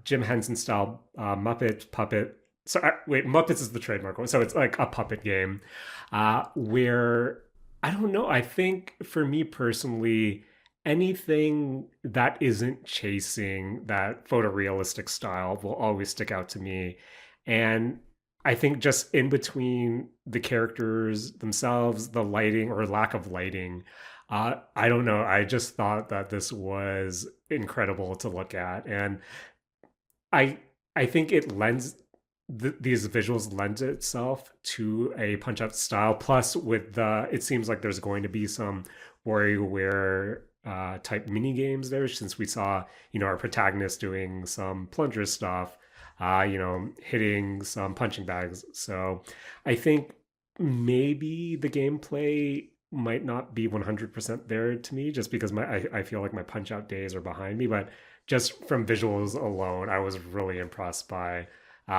Jim Henson style Muppet puppet. So wait, Muppets is the trademark one, so it's like a puppet game, where I don't know. I think for me personally, anything that isn't chasing that photorealistic style will always stick out to me, and I think just in between the characters themselves, the lighting or lack of lighting, I don't know. I just thought that this was incredible to look at, and I I think it lends these visuals lends itself to a punch out style. Plus, with it seems like there's going to be some WarioWare type mini games there, since we saw our protagonist doing some plunger stuff, hitting some punching bags. So I think maybe the gameplay might not be 100% there to me, just because I feel like my punch out days are behind me, but just from visuals alone, I was really impressed by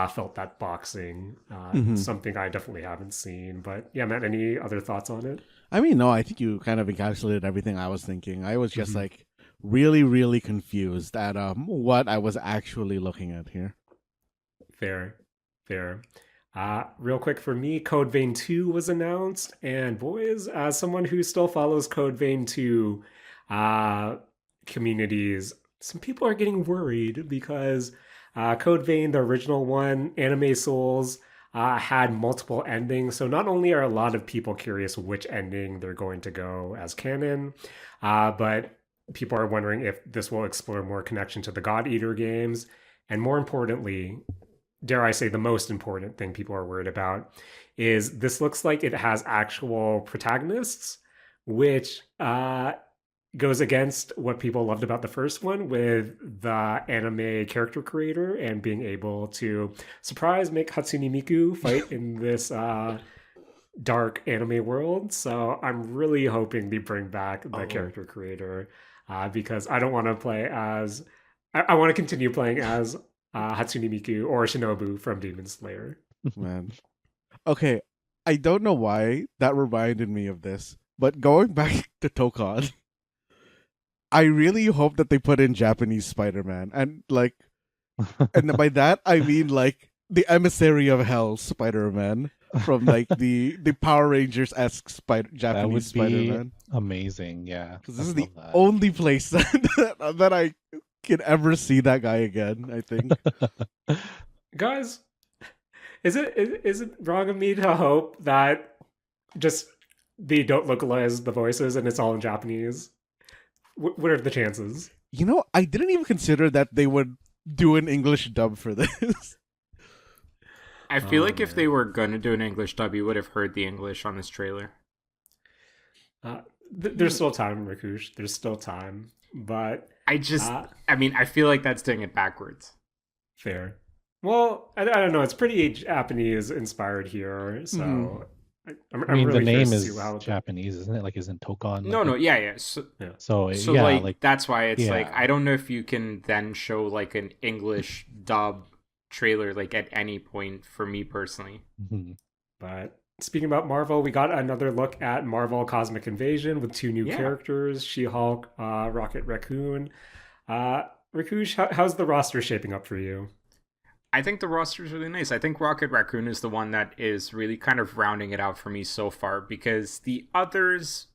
felt that boxing. Hmm. Something I definitely haven't seen. But yeah, Matt, any other thoughts on it? I mean, no, I think you kind of encapsulated everything I was thinking. I was just Mhm. like really, really confused at what I was actually looking at here. Fair, fair. Real quick for me, Code Vein 2 was announced, and boys, as someone who still follows Code Vein 2 uh, communities, some people are getting worried because Code Vein, the original one, Anime Souls, had multiple endings. So not only are a lot of people curious which ending they're going to go as canon, but people are wondering if this will explore more connection to the God Eater games. And more importantly, dare I say, the most important thing people are worried about is this looks like it has actual protagonists, which goes against what people loved about the first one with the anime character creator and being able to surprise make Hatsune Miku fight in this dark anime world. So I'm really hoping they bring back the Oh, character creator, because I don't want to play as. I want to continue playing as Hatsune Miku or Shinobu from Demon Slayer. man. Okay, I don't know why that reminded me of this, but going back to Tokon, I really hope that they put in Japanese Spider-Man, and by that I mean like the emissary of hell Spider-Man from like the Power Rangers esque That Japanese would be Spider-Man, amazing. Yeah, because this I'd is the love that. only place that I can ever see that guy again. I think. Guys, is it wrong of me to hope that just they don't localize the voices and it's all in Japanese? What are the chances? I didn't even consider that they would do an English dub for this. I feel Oh like if they man. were gonna do an English dub, you would have heard the English on this trailer. Uh, there's still time, Rakush. There's still time, but I just, uh, I mean, I feel like that's doing it backwards. fair. Well, I don't know. It's pretty Japanese inspired here, Hmm. so I I'm mean, the really curious name to see is how. Japanese, isn't it? Like, isn't Tokon No, like no, a yeah, yeah. So, Yeah. so? so Yeah, like like that's why it's like yeah. I don't know if you can then show like an English dub trailer like at any point for me personally. Mhm. But speaking about Marvel, we got another look at Marvel Cosmic Invasion with two new Yeah. characters: She-Hulk, Rocket Raccoon. Uh, Rakush, how's the roster shaping up for you? I think the roster is really nice. I think Rocket Raccoon is the one that is really kind of rounding it out for me so far because the others,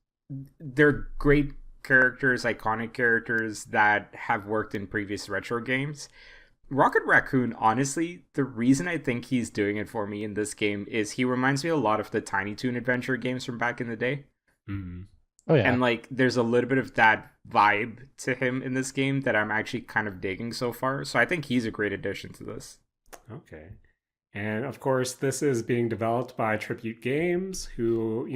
they're great characters, iconic characters that have worked in previous retro games. Rocket Raccoon, honestly, the reason I think he's doing it for me in this game is he reminds me a lot of the Tiny Toon adventure games from back in the day. Hmm. Oh yeah. And like there's a little bit of that vibe to him in this game that I'm actually kind of digging so far. So I think he's a great addition to this. Okay. And of course, this is being developed by Tribute Games, who,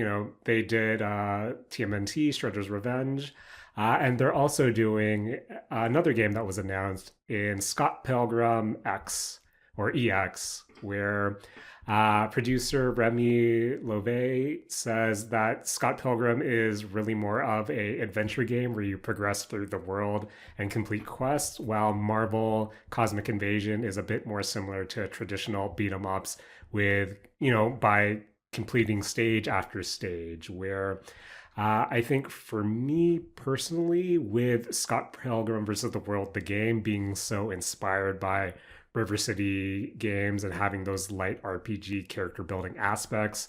they did TMNT, Shredder's Revenge. And they're also doing another game that was announced in Scott Pilgrim X or EX, where producer Remy Love says that Scott Pilgrim is really more of a adventure game where you progress through the world and complete quests, while Marvel Cosmic Invasion is a bit more similar to traditional beat 'em ups with, by completing stage after stage, where I think for me personally, with Scott Pilgrim versus the World, the game being so inspired by River City games and having those light RPG character building aspects,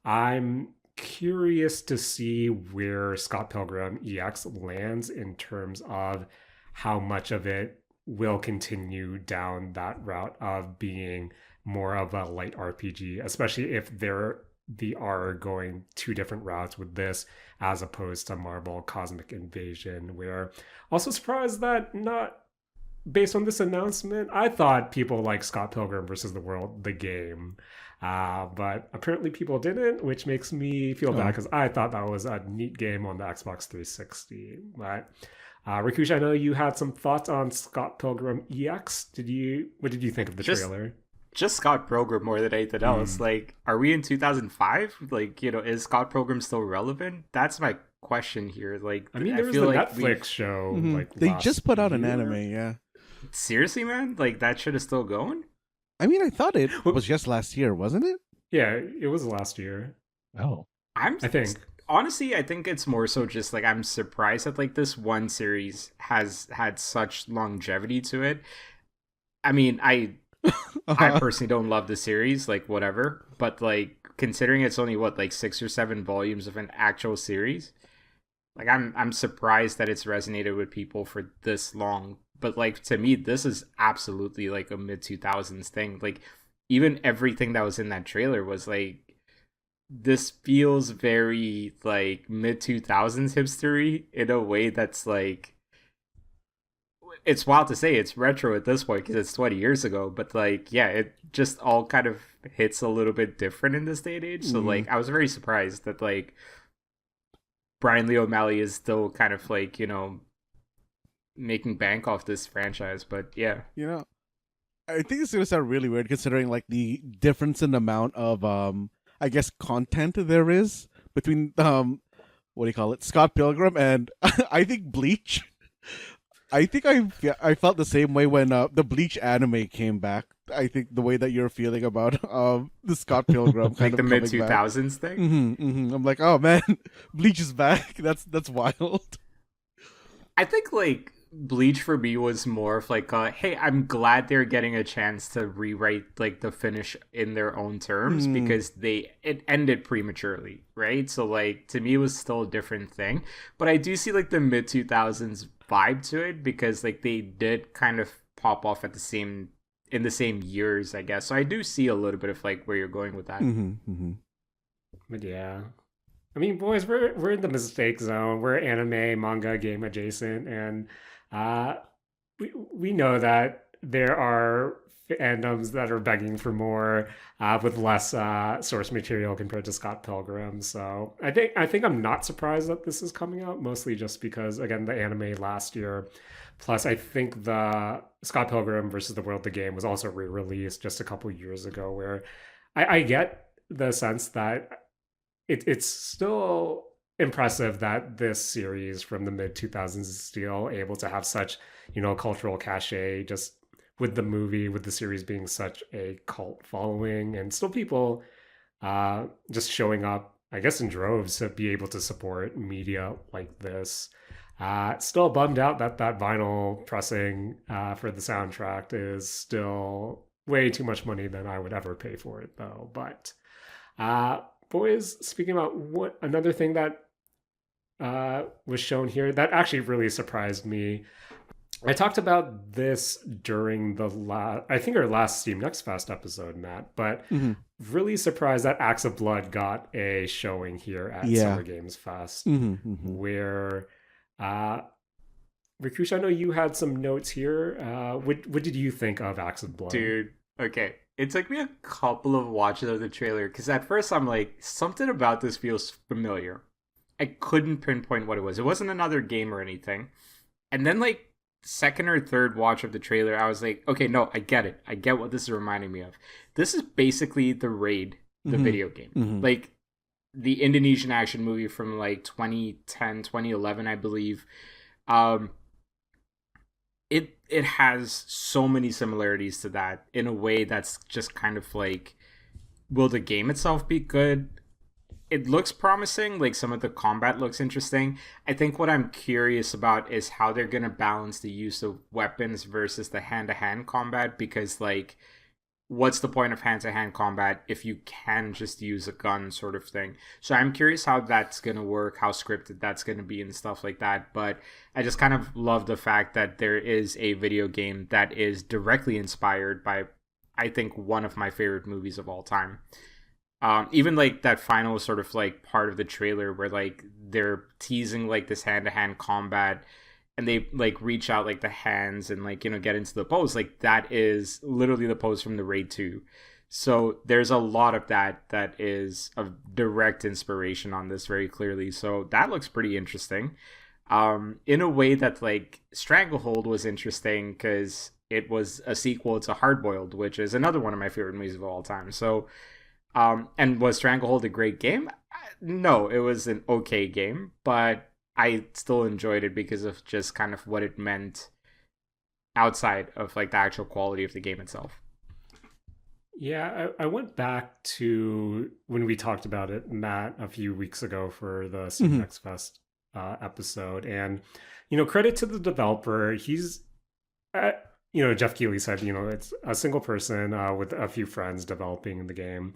I'm curious to see where Scott Pilgrim EX lands in terms of how much of it will continue down that route of being more of a light RPG, especially if they are going two different routes with this as opposed to Marvel Cosmic Invasion, where also surprised that not based on this announcement, I thought people like Scott Pilgrim versus the World, the game. But apparently people didn't, which makes me feel bad because I thought that was a neat game on the Xbox 360. But Rakush, I know you had some thoughts on Scott Pilgrim EX. What did you think of the trailer? Just Scott Pilgrim more than anything else. Like, are we in 2005? Like, is Scott Pilgrim still relevant? That's my question here. Like, I mean, there was the Netflix show. Like, they just put out an year. anime, yeah. Seriously, man? Like, that shit is still going? I mean, I thought it was just last year, wasn't it? Yeah, it was last year. Oh, I think. Honestly, I think it's more so just like I'm surprised that like this one series has had such longevity to it. I mean, I personally don't love the series, like whatever, but like considering it's only like 6 or 7 volumes of an actual series, like I'm surprised that it's resonated with people for this long. But like to me, this is absolutely like a mid 2000s thing. Like even everything that was in that trailer was like, this feels very like mid 2000s hipstery in a way that's like, it's wild to say it's retro at this point because it's 20 years ago, but like yeah, it just all kind of hits a little bit different in this day and age. So like I was very surprised that like Brian Lee O'Malley is still kind of like making bank off this franchise. But yeah, I think it's gonna sound really weird considering like the difference in amount of I guess content there is between what do you call it, Scott Pilgrim and I think Bleach. I think I felt the same way when the Bleach anime came back. I think the way that you're feeling about the Scott Pilgrim kind like of the mid 2000s thing. I'm like, oh man, Bleach is back. That's wild. I think like Bleach for me was more of like hey, I'm glad they're getting a chance to rewrite like the finish in their own terms because it ended prematurely, right? So like to me it was still a different thing. But I do see like the mid 2000s vibe to it because like they did kind of pop off at in the same years, I guess. So I do see a little bit of like where you're going with that. But yeah. I mean, boys, we're in the mistake zone. We're anime, manga, game adjacent, and we know that there are fandoms that are begging for more with less source material compared to Scott Pilgrim. So I think I'm not surprised that this is coming out, mostly just because again the anime last year. Plus, I think the Scott Pilgrim versus the World, the game, was also re-released just a couple years ago. Where I get the sense that it's still impressive that this series from the mid 2000s is still able to have such cultural cachet, just with the movie, with the series being such a cult following, and still people just showing up, I guess, in droves to be able to support media like this. Still bummed out that vinyl pressing for the soundtrack is still way too much money than I would ever pay for it, though. But boys, speaking about what another thing that was shown here that actually really surprised me. I talked about this during I think our last Steam Next Fest episode, Matt, but really surprised that Axe of Blood got a showing here at Summer Games Fest, where Rakush, I know you had some notes here. What did you think of Axe of Blood? Dude, okay. It took me a couple of watches of the trailer because at first I'm like, something about this feels familiar. I couldn't pinpoint what it was. It wasn't another game or anything. And then like second or third watch of the trailer, I was like, okay, no, I get it. I get what this is reminding me of. This is basically The Raid, the video game. Like the Indonesian action movie from like 2010, 2011, I believe. It has so many similarities to that in a way that's just kind of like, will the game itself be good? it looks promising. Like some of the combat looks interesting. I think what I'm curious about is how they're gonna balance the use of weapons versus the hand-to-hand combat, because like what's the point of hand-to-hand combat if you can just use a gun, sort of thing. So I'm curious how that's going to work, how scripted that's going to be and stuff like that. But I just kind of love the fact that there is a video game that is directly inspired by, I think, one of my favorite movies of all time. Even like that final sort of like part of the trailer where like they're teasing like this hand-to-hand combat, and they like reach out like the hands and like, you know, get into the pose, like that is literally the pose from the Raid 2. So there's a lot of that is a direct inspiration on this very clearly. So that looks pretty interesting. In a way that like Stranglehold was interesting because it was a sequel to Hardboiled, which is another one of my favorite movies of all time. So and was Stranglehold a great game? No, it was an okay game, but I still enjoyed it because of just kind of what it meant outside of like the actual quality of the game itself. Yeah, I went back to when we talked about it, Matt, a few weeks ago for the Steam Next Fest episode. And, you know, credit to the developer. He's, you know, Jeff Keighley said, you know, it's a single person with a few friends developing the game.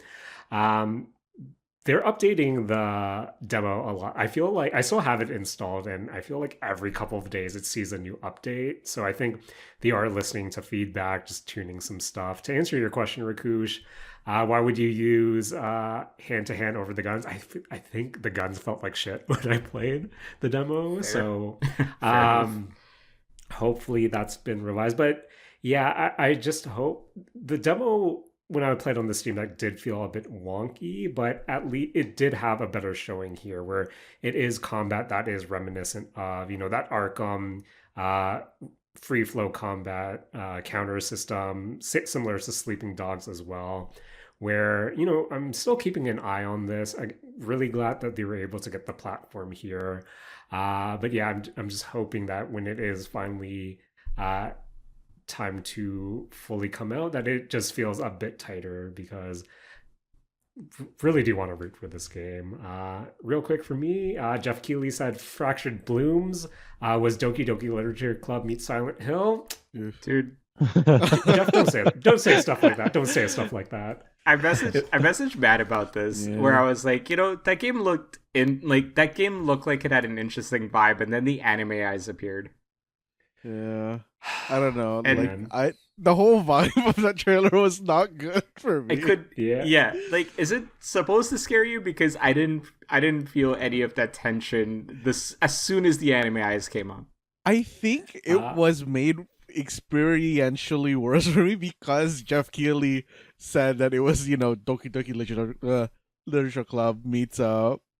They're updating the demo a lot. I feel like I still have it installed, and I feel like every couple of days it sees a new update. So I think they are listening to feedback, just tuning some stuff. To answer your question, Rakush, why would you use hand-to-hand over the guns? I think the guns felt like shit when I played the demo. Fair. So hopefully that's been revised. But yeah, I just hope the demo, when I played on the Steam Deck, did feel a bit wonky, but at least it did have a better showing here, where it is combat that is reminiscent of, you know, that Arkham free flow combat counter system, similar to Sleeping Dogs as well, where, you know, I'm still keeping an eye on this. I'm really glad that they were able to get the platform here. But yeah, I'm just hoping that when it is finally time to fully come out, that it just feels a bit tighter, because really do want to root for this game. Real quick for me, Jeff Keighley said Fractured Blooms was Doki Doki Literature Club meets Silent Hill. Dude, Jeff, don't say stuff like that. Don't say stuff like that. I messaged Matt about this, where I was like, you know, that game looked like it had an interesting vibe, and then the anime eyes appeared. Yeah, I don't know. And like the whole vibe of that trailer was not good for me. Yeah. Like, is it supposed to scare you? Because I didn't feel any of that tension as soon as the anime eyes came on. I think it was made experientially worse for me because Jeff Keighley said that it was, you know, Doki Doki Literature Club meets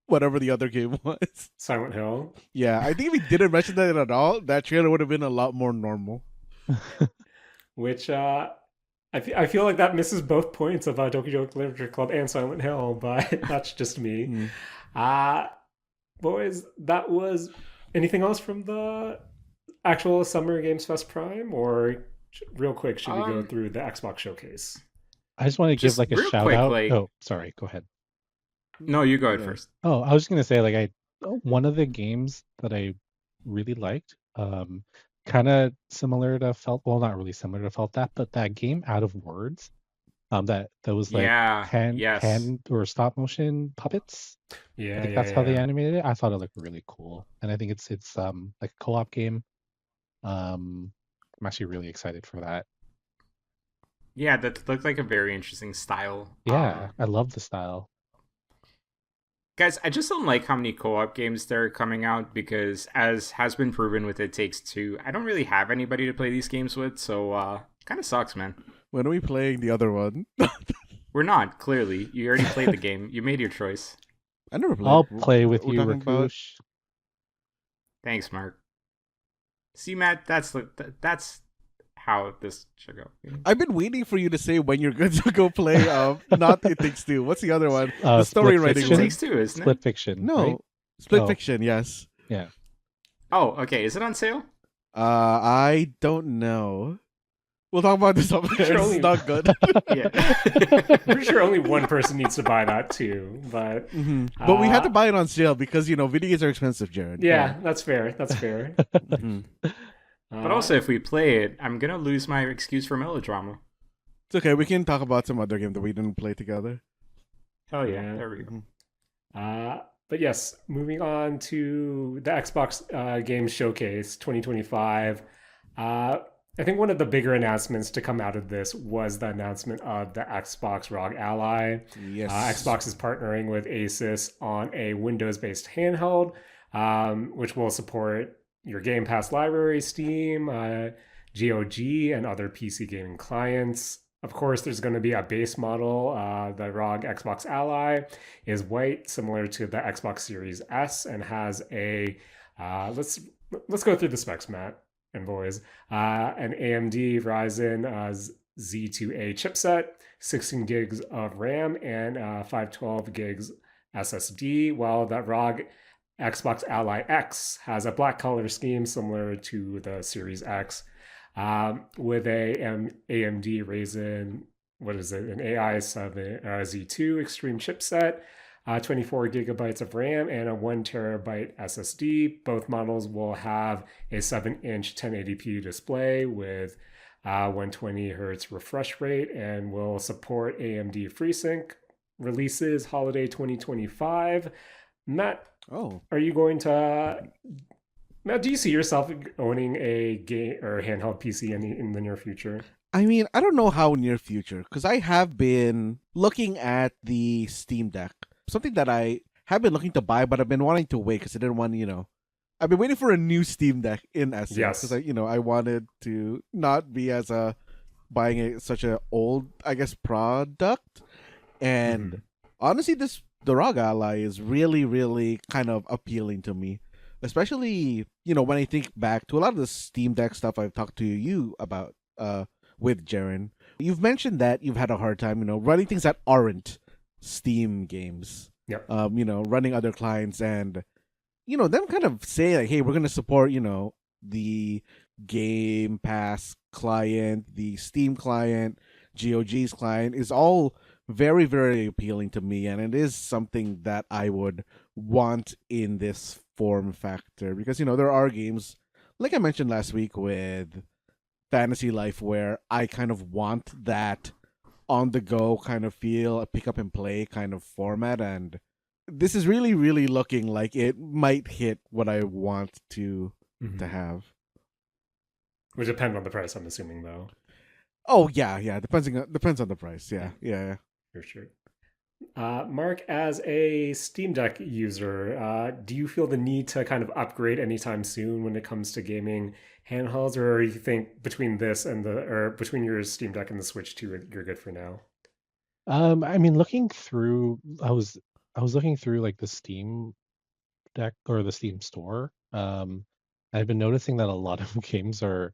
whatever the other game was. Silent Hill. Yeah, I think if he didn't mention that at all, that trailer would have been a lot more normal. Which I feel like that misses both points of Doki Doki Literature Club and Silent Hill, but that's just me. Boys, that was anything else from the actual Summer Games Fest Prime, or real quick, should we go through the Xbox showcase? I just want to give like a shout out. Like... Oh, sorry, go ahead. No, you go ahead first. Oh, I was just gonna say, like, one of the games that I really liked, kind of similar to not really similar to Felt that, but that game Out of Words, that was like hand or stop motion puppets. Yeah, I think that's how they animated it. I thought it looked really cool, and I think it's like a co-op game. I'm actually really excited for that. Yeah, that looked like a very interesting style. Yeah, I love the style. Guys, I just don't like how many co-op games that are coming out, because as has been proven with It Takes Two, I don't really have anybody to play these games with, so kind of sucks, man. When are we playing the other one? We're not, clearly. You already played the game. You made your choice. I never played. I'll play with you, Rakush. Thanks, Mark. See, Matt, that's how this should go. I've been waiting for you to say when you're going to go play not It Takes Two. What's the other one? The story writing one. It Takes Two, isn't it? Split Fiction. No. Right? Split Fiction, yes. Yeah. Oh, okay. Is it on sale? I don't know. We'll talk about this up there. Sure, It's only- not good. Yeah. I'm pretty sure only one person needs to buy that too, but But we had to buy it on sale because video games are expensive, Jared. yeah, that's fair. That's fair. Mhm. But also, if we play it, I'm gonna lose my excuse for melodrama. It's okay. We can talk about some other game that we didn't play together. Hell yeah, Yeah. there we go. But yes, moving on to the Xbox Game Showcase 2025. I think one of the bigger announcements to come out of this was the announcement of the Xbox Rog Ally. Yes. Xbox is partnering with Asus on a Windows-based handheld, which will support your Game Pass library, Steam, GOG, and other PC gaming clients. Of course, there's going to be a base model. The ROG Xbox Ally is white, similar to the Xbox Series S, and has a let's go through the specs, Matt and boys. An AMD Ryzen Z2A chipset, 16 gigs of RAM, and 512 gigs SSD. While the ROG Xbox Ally X has a black color scheme similar to the Series X. With a AMD Ryzen, what is it, an AI7 Z2 Extreme chipset, 24 gigabytes of RAM, and a 1 terabyte SSD. Both models will have a 7-inch 1080p display with 120 hertz refresh rate and will support AMD FreeSync. Releases holiday 2025. Matt, are you going to... Now, do you see yourself owning a game or handheld PC in the near future? I mean, I don't know how near future, because I have been looking at the Steam Deck. Something that I have been looking to buy, but I've been wanting to wait because I didn't want, I've been waiting for a new Steam Deck in essence. Yes. Because I wanted to not be as buying such an old, I guess, product. And honestly, the ROG Ally is really, really kind of appealing to me. Especially, when I think back to a lot of the Steam Deck stuff I've talked to you about with Jaren. You've mentioned that you've had a hard time, running things that aren't Steam games. Yep. Running other clients and, them kind of say like, hey, we're going to support, the Game Pass client, the Steam client, GOG's client is all very, very appealing to me. And it is something that I would want in this form factor because there are games like I mentioned last week with Fantasy Life where I kind of want that on the go kind of feel, a pick up and play kind of format, and this is really, really looking like it might hit what I want to have. Would depend on the price, I'm assuming, though. Oh yeah, depends on the price. Yeah. For sure. Mark, as a Steam Deck user, do you feel the need to kind of upgrade anytime soon when it comes to gaming handhelds, or you think between this and between your Steam Deck and the Switch 2, you're good for now? I mean, looking through, I was looking through like the Steam Deck or the Steam Store. I've been noticing that a lot of games are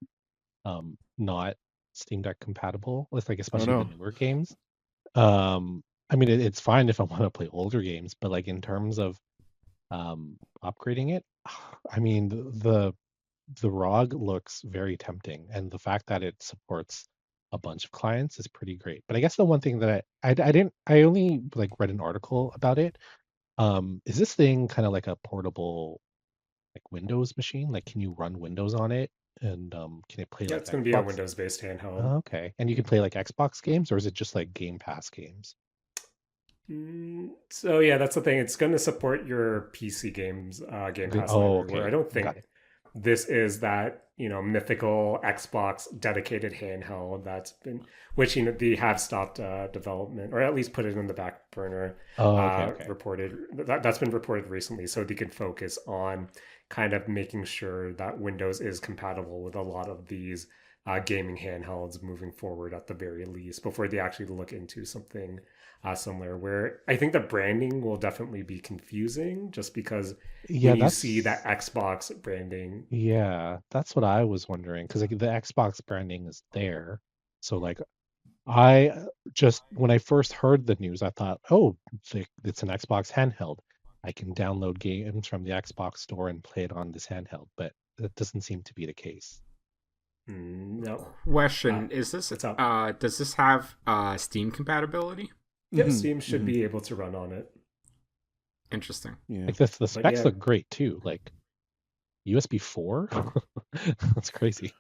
not Steam Deck compatible with especially the newer games. I mean, it's fine if I want to play older games, but like in terms of upgrading it, I mean, the ROG looks very tempting, and the fact that it supports a bunch of clients is pretty great. But I guess the one thing that I only read an article about it. Is this thing kind of like a portable Windows machine? Can you run Windows on it? And can it play it's going to be a Windows-based handheld. Oh, okay. And you can play Xbox games, or is it just Game Pass games? So yeah, that's the thing. It's going to support your PC games, Game Pass. Okay. Where I don't think this is that mythical Xbox dedicated handheld that's been, which they have stopped development, or at least put it in the back burner. Okay. Reported that's been reported recently, so they can focus on kind of making sure that Windows is compatible with a lot of these gaming handhelds moving forward at the very least, before they actually look into something similar. Where I think the branding will definitely be confusing, just because when you see that Xbox branding. Yeah, that's what I was wondering, because the Xbox branding is there. So I just, when I first heard the news, I thought, oh, it's an Xbox handheld. I can download games from the Xbox store and play it on this handheld, but that doesn't seem to be the case. No. Question: Is this what's up? does this have Steam compatibility? Yep, Mhm, Steam should mhm. be able to run on it. Interesting. Yeah. Like the specs yeah. look great too. Like USB 4. That's crazy.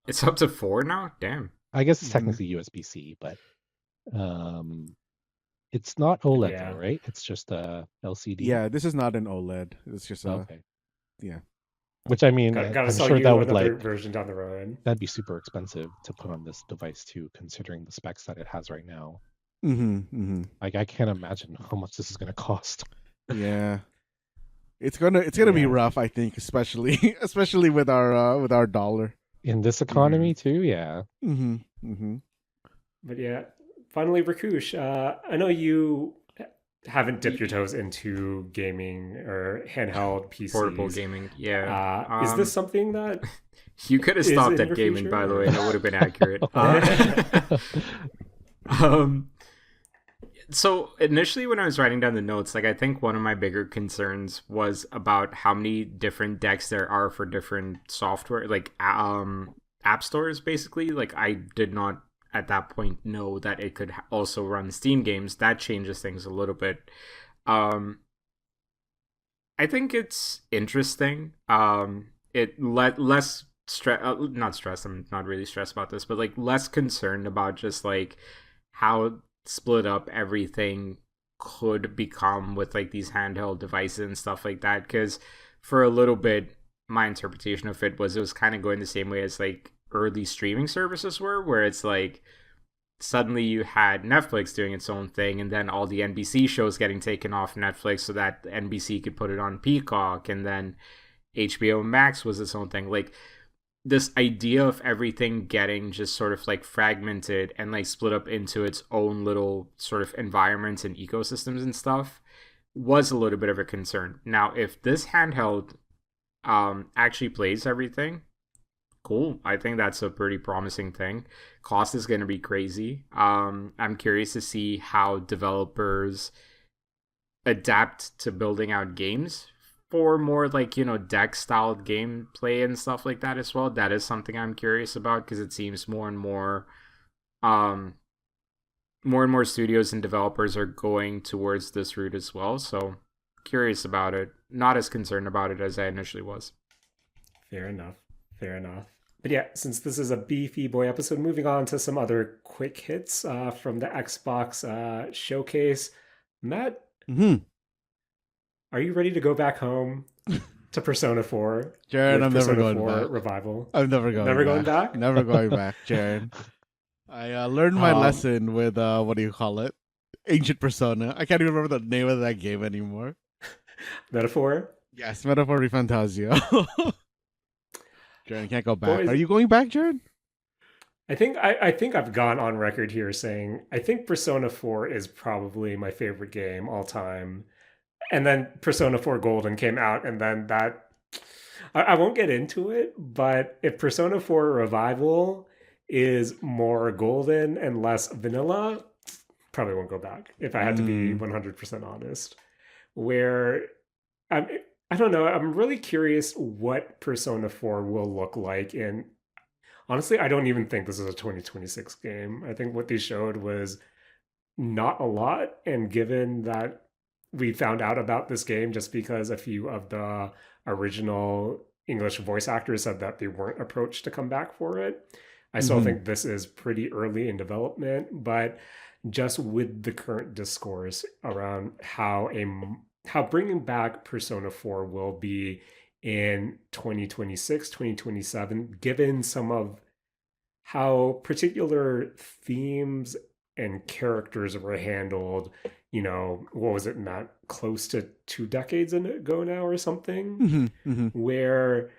It's up to 4 now. Damn. I guess it's Mhm. technically USB-C, but it's not OLED Yeah. though, right? It's just a LCD. Yeah, this is not an OLED. It's just a Okay. yeah. Which I mean, Gotta I'm sell sure that you would another like version down the road. that'd be super expensive to put on this device too, considering the specs that it has right now. Mm-hmm. Mm-hmm. Like I can't imagine how much this is going to cost. Yeah. It's gonna be Yeah. rough, I think, especially with our dollar. In this economy too, yeah. Mm-hmm. Mm-hmm. But yeah, finally, Rakush, I know you haven't dipped your Y- toes into gaming or handheld PCs. Portable gaming. Yeah. Is this something that You could have is stopped in at your gaming, future, by the or- way. That would have been accurate. Um, so initially, when I was writing down the notes, like I think one of my bigger concerns was about how many different decks there are for different software, like app stores. Basically, like I did not at that point know that it could also run Steam games. That changes things a little bit. Um, I think it's interesting. It less stress, not stressed. I'm not really stressed about this, but like less concerned about just like how split up everything could become with like these handheld devices and stuff like that. Because for a little bit, my interpretation of it was kind of going the same way as like early streaming services were, where it's like suddenly you had Netflix doing its own thing, and then all the NBC shows getting taken off Netflix so that NBC could put it on Peacock, and then HBO Max was its own thing. Like this idea of everything getting just sort of like fragmented and like split up into its own little sort of environments and ecosystems and stuff was a little bit of a concern. Now, if this handheld actually plays everything, cool. I think that's a pretty promising thing. Cost is going to be crazy. I'm curious to see how developers adapt to building out games for more like, deck styled gameplay and stuff like that as well. That is something I'm curious about because it seems um more and more studios and developers are going towards this route as well. So curious about it. Not as concerned about it as I initially was. Fair enough. Fair enough. But yeah, since this is a beefy boy episode, moving on to some other quick hits from the Xbox showcase. Matt, Mm-hmm. are you ready to go back home to Persona 4 Jaren, with I'm never Persona going 4 back. Revival? I'm never going Never back. going back? Never going back, Jaren. I learned my lesson with what do you call it? Ancient Persona. I can't even remember the name of that game anymore. Metaphor? Yes, Metaphor Fantasio. Jaren can't go back. Boys, Are you going back, Jaren? I think I've gone on record here saying I think Persona 4 is probably my favorite game all time. And then Persona 4 Golden came out, and then that I won't get into it, but if Persona 4 Revival is more golden and less vanilla, probably won't go back if I had to be 100% honest. Where I'm, I don't know, I'm really curious what Persona 4 will look like in. Honestly, I don't even think this is a 2026 game. I think what they showed was not a lot, and given that we found out about this game just because a few of the original English voice actors said that they weren't approached to come back for it. I still think this is pretty early in development, but just with the current discourse around how bringing back Persona 4 will be in 2026, 2027, given some of how particular themes and characters were handled, what was it, Matt? Close to 2 decades ago now or something? Where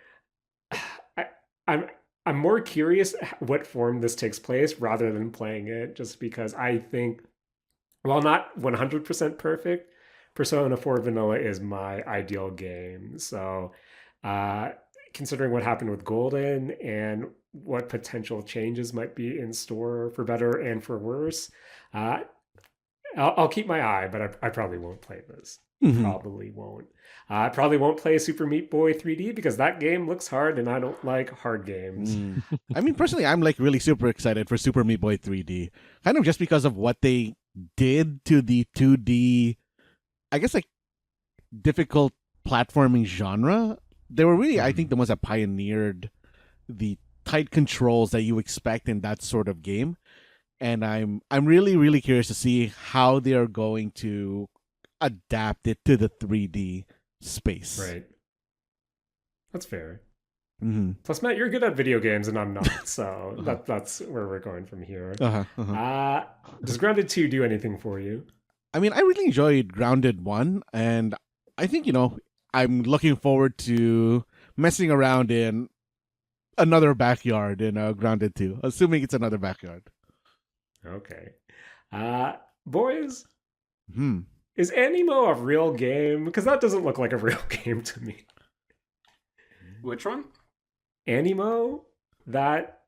I, I'm I'm more curious what form this takes place rather than playing it, just because I think, while not 100% perfect, Persona 4 Vanilla is my ideal game. So, uh, considering what happened with Golden and what potential changes might be in store for better and for worse, uh, I'll keep my eye, but I probably won't play this. Mhm. probably won't. I probably won't play Super Meat Boy 3D because that game looks hard and I don't like hard games. I mean, personally, I'm like really super excited for Super Meat Boy 3D, kind of just because of what they did to the 2D, I guess, like difficult platforming genre. They were really, I think, the ones that pioneered the tight controls that you expect in that sort of game. And I'm really, really curious to see how they are going to adapt it to the 3D space. Right. That's fair. Mm-hmm. Plus, Matt, you're good at video games and I'm not, so that's where we're going from here. Does Grounded 2 do anything for you? I mean, I really enjoyed Grounded 1, and I think, I'm looking forward to messing around in another backyard in Grounded 2, assuming it's another backyard. Okay. Boys, Hmm. is Animo a real game? Because that doesn't look like a real game to me. Which one? Animo? That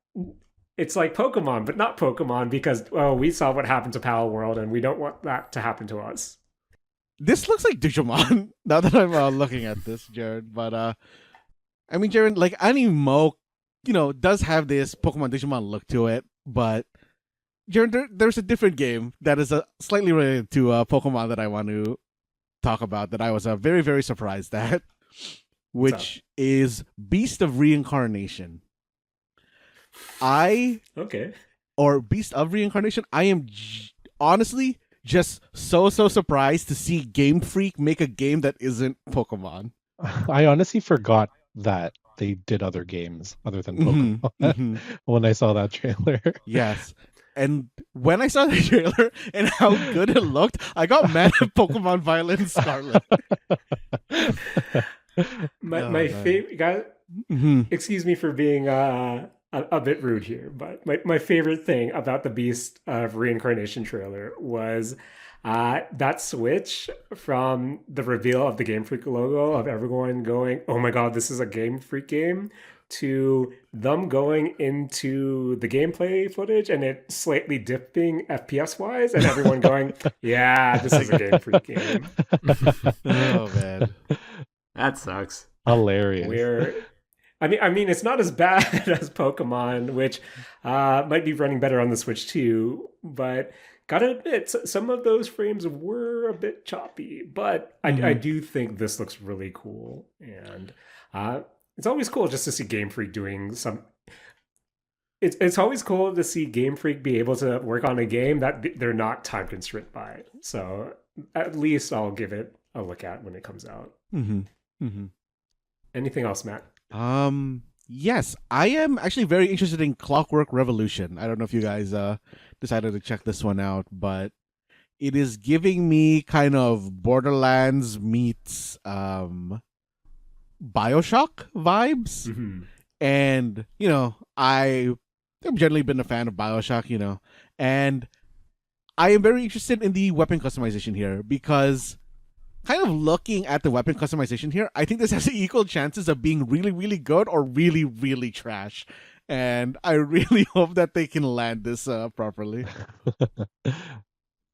it's like Pokemon, but not Pokemon because we saw what happened to Pal World and we don't want that to happen to us. This looks like Digimon, now that I'm looking at this, Jared. But, I mean, Jaren, like, Animo, does have this Pokemon Digimon look to it, but Jaren, there's a different game that is slightly related to Pokemon that I want to talk about that I was very, very surprised at, which is Beast of Reincarnation. Or Beast of Reincarnation, I am honestly just so surprised to see Game Freak make a game that isn't Pokemon. I honestly forgot that they did other games other than Pokemon when I saw that trailer. Yes. And when I saw the trailer and how good it looked, I got mad at Pokemon Violet and Scarlet. My favorite guy. Excuse me for being a bit rude here, but my favorite thing about the Beast of Reincarnation trailer was that switch from the reveal of the Game Freak logo of everyone going, "Oh my god, this is a Game Freak game," to them going into the gameplay footage and it slightly dipping FPS wise, and everyone going, "Yeah, this is a Game Freak game." Oh man, that sucks. Hilarious. I mean, it's not as bad as Pokemon, which might be running better on the Switch too. But gotta admit, some of those frames were a bit choppy. But I do think this looks really cool, and it's always cool just to see Game Freak doing some. It's always cool to see Game Freak be able to work on a game that they're not time constrained by. So at least I'll give it a look at when it comes out. Anything else, Matt? Yes, I am actually very interested in Clockwork Revolution. I don't know if you guys decided to check this one out, but it is giving me kind of Borderlands meets BioShock vibes. And, I've generally been a fan of BioShock, and I am very interested in the weapon customization here because kind of looking at the weapon customization here, I think this has equal chances of being really, really good or really, really trash. And I really hope that they can land this properly.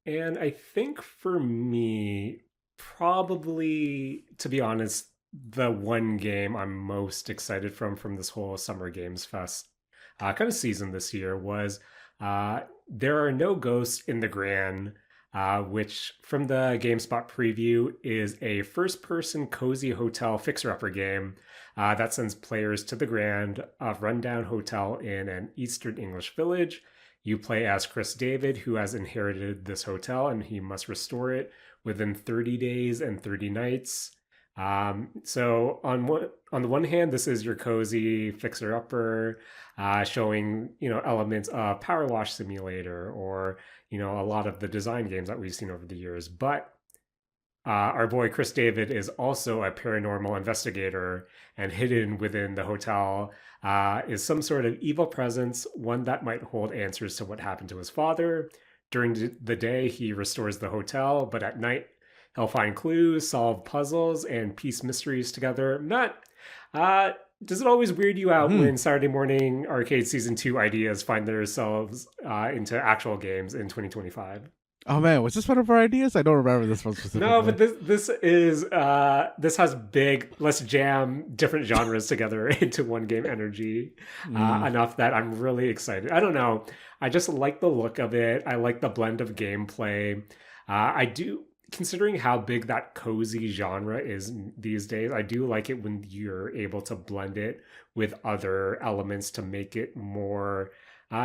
And I think for me, probably, to be honest, the one game I'm most excited from this whole Summer Games Fest kind of season this year was There Are No Ghosts in the Gran, which from the GameSpot preview is a first-person cozy hotel fixer-upper game that sends players to the Grand, a rundown hotel in an Eastern English village. You play as Chris David, who has inherited this hotel, and he must restore it within 30 days and 30 nights. So on the one hand, this is your cozy fixer-upper, showing elements of Power Wash Simulator or a lot of the design games that we've seen over the years. But our boy Chris David is also a paranormal investigator, and hidden within the hotel is some sort of evil presence, one that might hold answers to what happened to his father. During the day, he restores the hotel, but at night, he'll find clues, solve puzzles, and piece mysteries together. Matt, does it always weird you out when Saturday Morning Arcade Season 2 ideas find themselves into actual games in 2025? Oh man, was this one of our ideas? I don't remember this one specifically. No, but this has big. Let's jam different genres together into one game energy. Enough that I'm really excited. I don't know. I just like the look of it. I like the blend of gameplay. I do, considering how big that cozy genre is these days. I do like it when you're able to blend it with other elements to make it more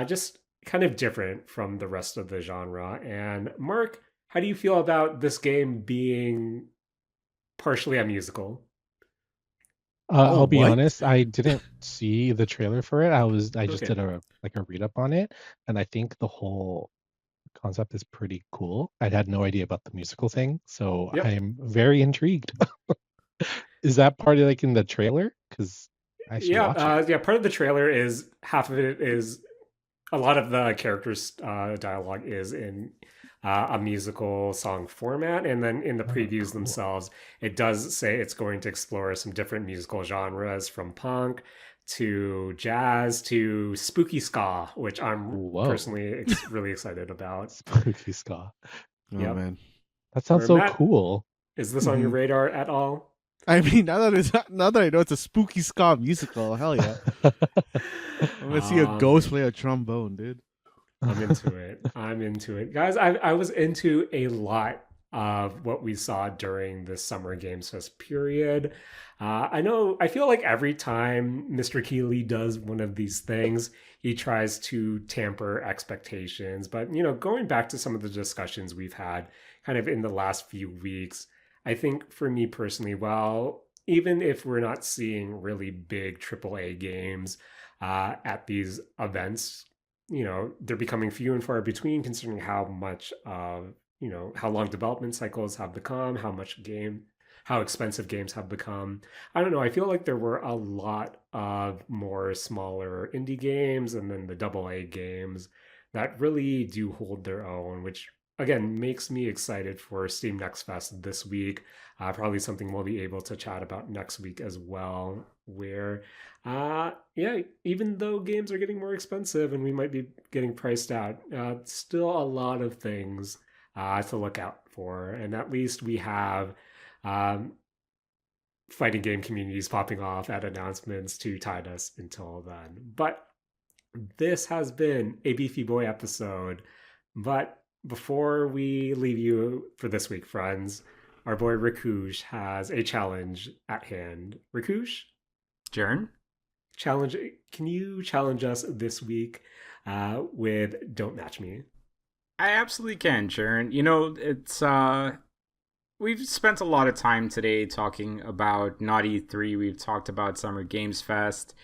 just kind of different from the rest of the genre. And Mark, how do you feel about this game being partially a musical? Oh, I'll be what? honest, I didn't see the trailer for it. I just did Okay. a read up on it, and I think the whole concept is pretty cool. I had no idea about the musical thing, so Yep. I'm very intrigued. Is that part of like in the trailer? Because I should Yeah. watch it. Yeah. Part of the trailer is half of it is a lot of the characters' dialogue is in a musical song format, and then in the Oh, previews cool. themselves, it does say it's going to explore some different musical genres from punk to jazz to spooky ska, which I'm Whoa, personally really excited about. spooky ska. Oh Yep. man. That sounds Or so Matt, cool. is this on your hmm radar at all? I mean, now that I know it's a spooky ska musical, hell yeah! I'm gonna see a ghost Man. play a trombone, dude. I'm into it. I'm into it. Guys, I was into a lot of what we saw during the Summer Games Fest period. I know, I feel like every time Mr. Keighley does one of these things, he tries to tamper expectations. But, going back to some of the discussions we've had kind of in the last few weeks, I think for me personally, well, even if we're not seeing really big AAA games at these events, they're becoming few and far between considering how much how long development cycles have become, how expensive games have become. I don't know, I feel like there were a lot of more smaller indie games and then the double A games that really do hold their own, which again makes me excited for Steam Next Fest this week. Probably something we'll be able to chat about next week as well, where yeah, even though games are getting more expensive and we might be getting priced out, still a lot of things to look out for. And at least we have um, fighting game communities popping off at announcements to tide us until then. But this has been a Beefy Boy episode. But before we leave you for this week, friends, our boy Rakush has a challenge at hand. Rakush, Jaren? challenge can you challenge us this week with Don't Match Me? I absolutely can, Jaren. It's we've spent a lot of time today talking about Naughty 3. We've talked about Summer Games Fest.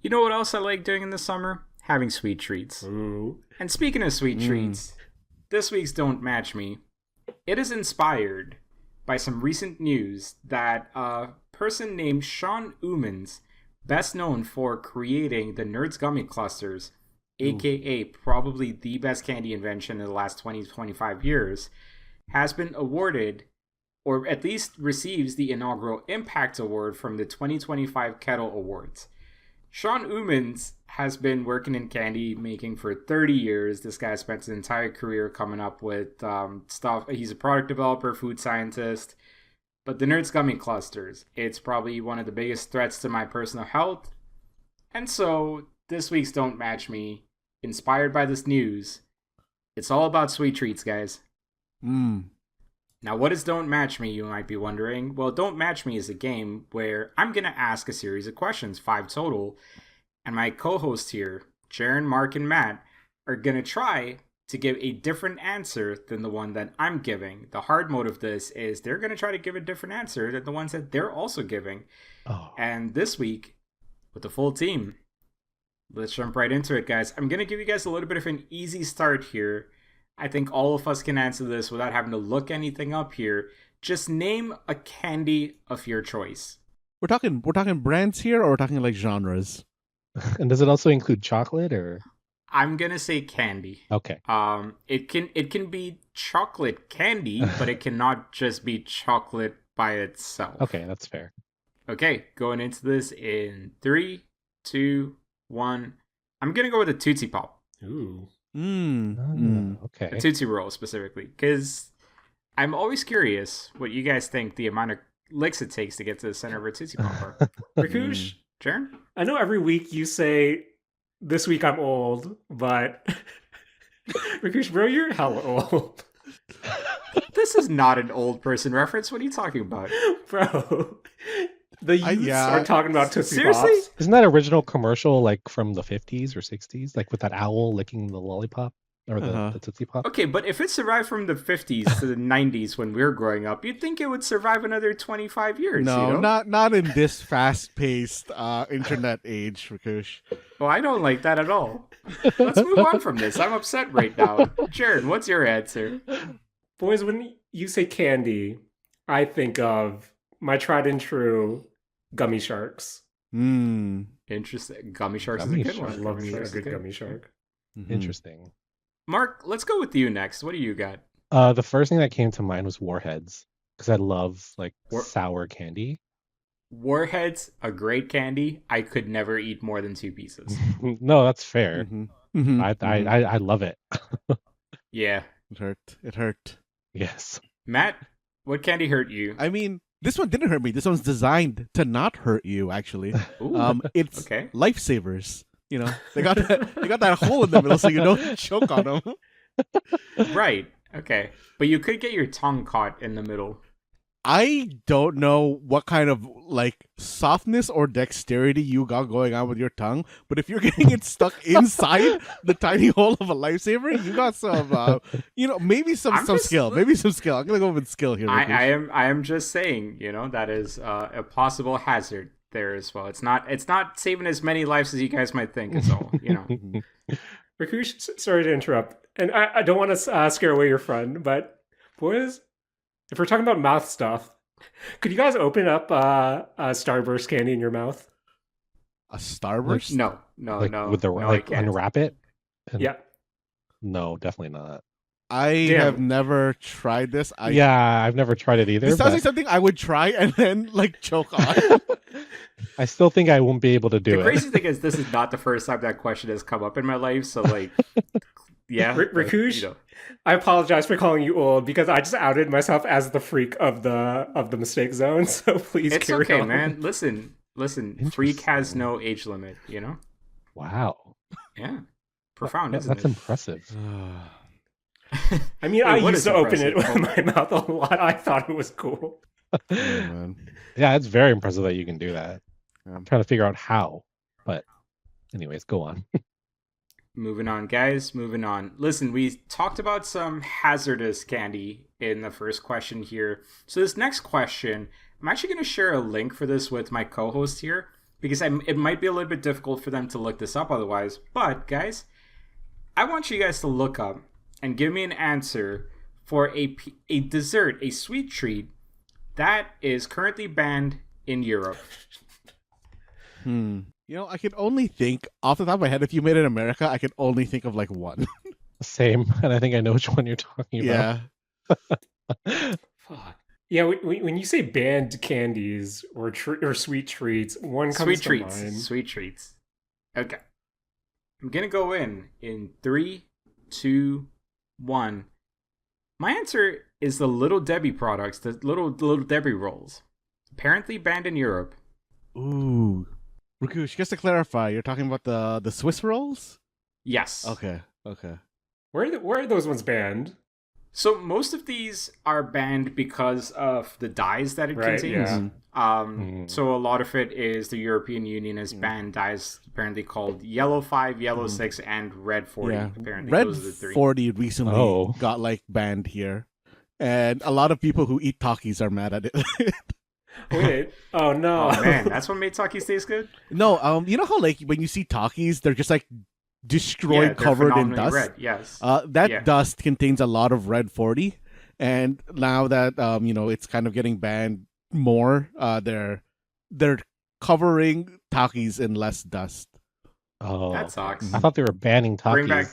You know what else I like doing in the summer? Having sweet treats. Ooh. And speaking of sweet Mm. treats, this week's Don't Match Me, it is inspired by some recent news that a person named Sean Umans, best known for creating the Nerds Gummy Clusters, Ooh. aka probably the best candy invention in the last 20 to 25 years, has been awarded, or at least receives the inaugural Impact Award from the 2025 Kettle Awards. Sean Umans has been working in candy making for 30 years. This guy spent his entire career coming up with stuff. He's a product developer, food scientist. But the Nerds Gummy Clusters, it's probably one of the biggest threats to my personal health. And so, this week's Don't Match Me, inspired by this news, it's all about sweet treats, guys. Mm. Now, what is Don't Match Me, you might be wondering? Well, Don't Match Me is a game where I'm going to ask a series of questions, 5 total, and my co-hosts here, Jaren, Mark, and Matt, are going to try to give a different answer than the one that I'm giving. The hard mode of this is they're going to try to give a different answer than the ones that they're also giving. Oh, And this week, with the full team, let's jump right into it, guys. I'm going to give you guys a little bit of an easy start here. I think all of us can answer this without having to look anything up here. Just name a candy of your choice. We're talking brands here, or we're talking like genres. and does it also include chocolate or? I'm gonna say candy. Okay. It can be chocolate candy, but it cannot just be chocolate by itself. Okay, that's fair. Okay, going into this in 3, 2, 1. I'm gonna go with a Tootsie Pop. Ooh. Mm. A Okay. Tootsie Roll specifically, because I'm always curious what you guys think the amount of licks it takes to get to the center of a Tootsie Pop are. Rakush, Jaren? I know every week you say, "This week I'm old," but Rakush, bro, you're hella old, This is not an old person reference. What are you talking about? bro. The youths yeah. are talking about Tootsie Seriously? Pops. Isn't that original commercial like from the 50s or 60s? Like with that owl licking the lollipop or the Tootsie Pop? Okay, but if it survived from the 50s to the 90s when we were growing up, you'd think it would survive another 25 years, No, you know? not in this fast-paced internet age, Rakush. Well, I don't like that at all. Let's move on from this. I'm upset right now. Jaren, what's your answer? Boys, when you say candy, I think of my tried and true gummy sharks. Interesting. Gummy Sharks Gummy is a good shark. I one. love Gummy me a Sharks is good good. gummy shark. Interesting. Mark, let's go with you next. What do you got? The first thing that came to mind was Warheads because I love like War- sour candy. Warheads, a great candy. I could never eat more than 2 pieces. No, that's fair. Mm-hmm. I love it. Yeah. It hurt. It hurt. Yes. Matt, what candy hurt you? I mean, this one didn't hurt me. This one's designed to not hurt you. Actually, Ooh, it's okay. lifesavers. You know, they got that hole in the middle so you don't choke on them. Right. Okay. But you could get your tongue caught in the middle. I don't know what kind of like softness or dexterity you got going on with your tongue, but if you're getting it stuck inside the tiny hole of a lifesaver, you got some, maybe some skill. Maybe some skill. I'm gonna go with skill here. I am just saying, that is a possible hazard there as well. It's not saving as many lives as you guys might think. Is all. Rakush, sorry to interrupt, and I don't want to scare away your friend, but boys, if we're talking about mouth stuff, could you guys open up a Starburst candy in your mouth? A Starburst? No. With the no, I can't. unwrap it. Yeah. No, definitely not. I Damn. have never tried this. I've never tried it either. This sounds but like something I would try and then like choke on. I still think I won't be able to do The it. crazy thing is, this is not the first time that question has come up in my life. So, like, yeah, Rakush, I apologize for calling you old because I just outed myself as the freak of the mistake zone. So please it's carry okay, on. man. Listen. Freak has no age limit. Wow. Yeah, profound, isn't That's it? impressive. I mean, Wait, I what used is to open it impressive? with my mouth a lot. I thought it was cool. Oh, man. Yeah, it's very impressive that you can do that. Yeah. I'm trying to figure out how, but anyways, go on. Moving on, guys. Moving on. Listen, we talked about some hazardous candy in the first question here. So this next question, I'm actually going to share a link for this with my co-host here because it might be a little bit difficult for them to look this up otherwise. But guys, I want you guys to look up and give me an answer for a dessert, a sweet treat that is currently banned in Europe. I can only think off the top of my head. If you made it in America, I can only think of like one. Same, and I think I know which one you're talking Yeah. about. Fuck. Yeah, when you say banned candies or sweet treats, one comes to mind. Sweet treats. Okay. I'm gonna go in 3, 2, 1. My answer is the Little Debbie products, the little Debbie rolls. Apparently banned in Europe. Ooh. Rakush, just to clarify, you're talking about the Swiss rolls? Yes. Okay. Where are those ones banned? So most of these are banned because of the dyes that it Right, contains. yeah. So a lot of it is the European Union has banned dyes apparently called Yellow 5, Yellow 6, and Red 40. Yeah. Apparently Red those are the 3. 40 recently got like banned here. And a lot of people who eat Takis are mad at it. Wait. Oh no. Oh man, that's what made Takis taste good? No, you know how like when you see Takis, they're just like destroyed, they're covered in phenomenally dust. red, yes. That dust contains a lot of red 40, and now that it's kind of getting banned more, they're covering Takis in less dust. Oh, That sucks. I thought they were banning Takis. Bring back.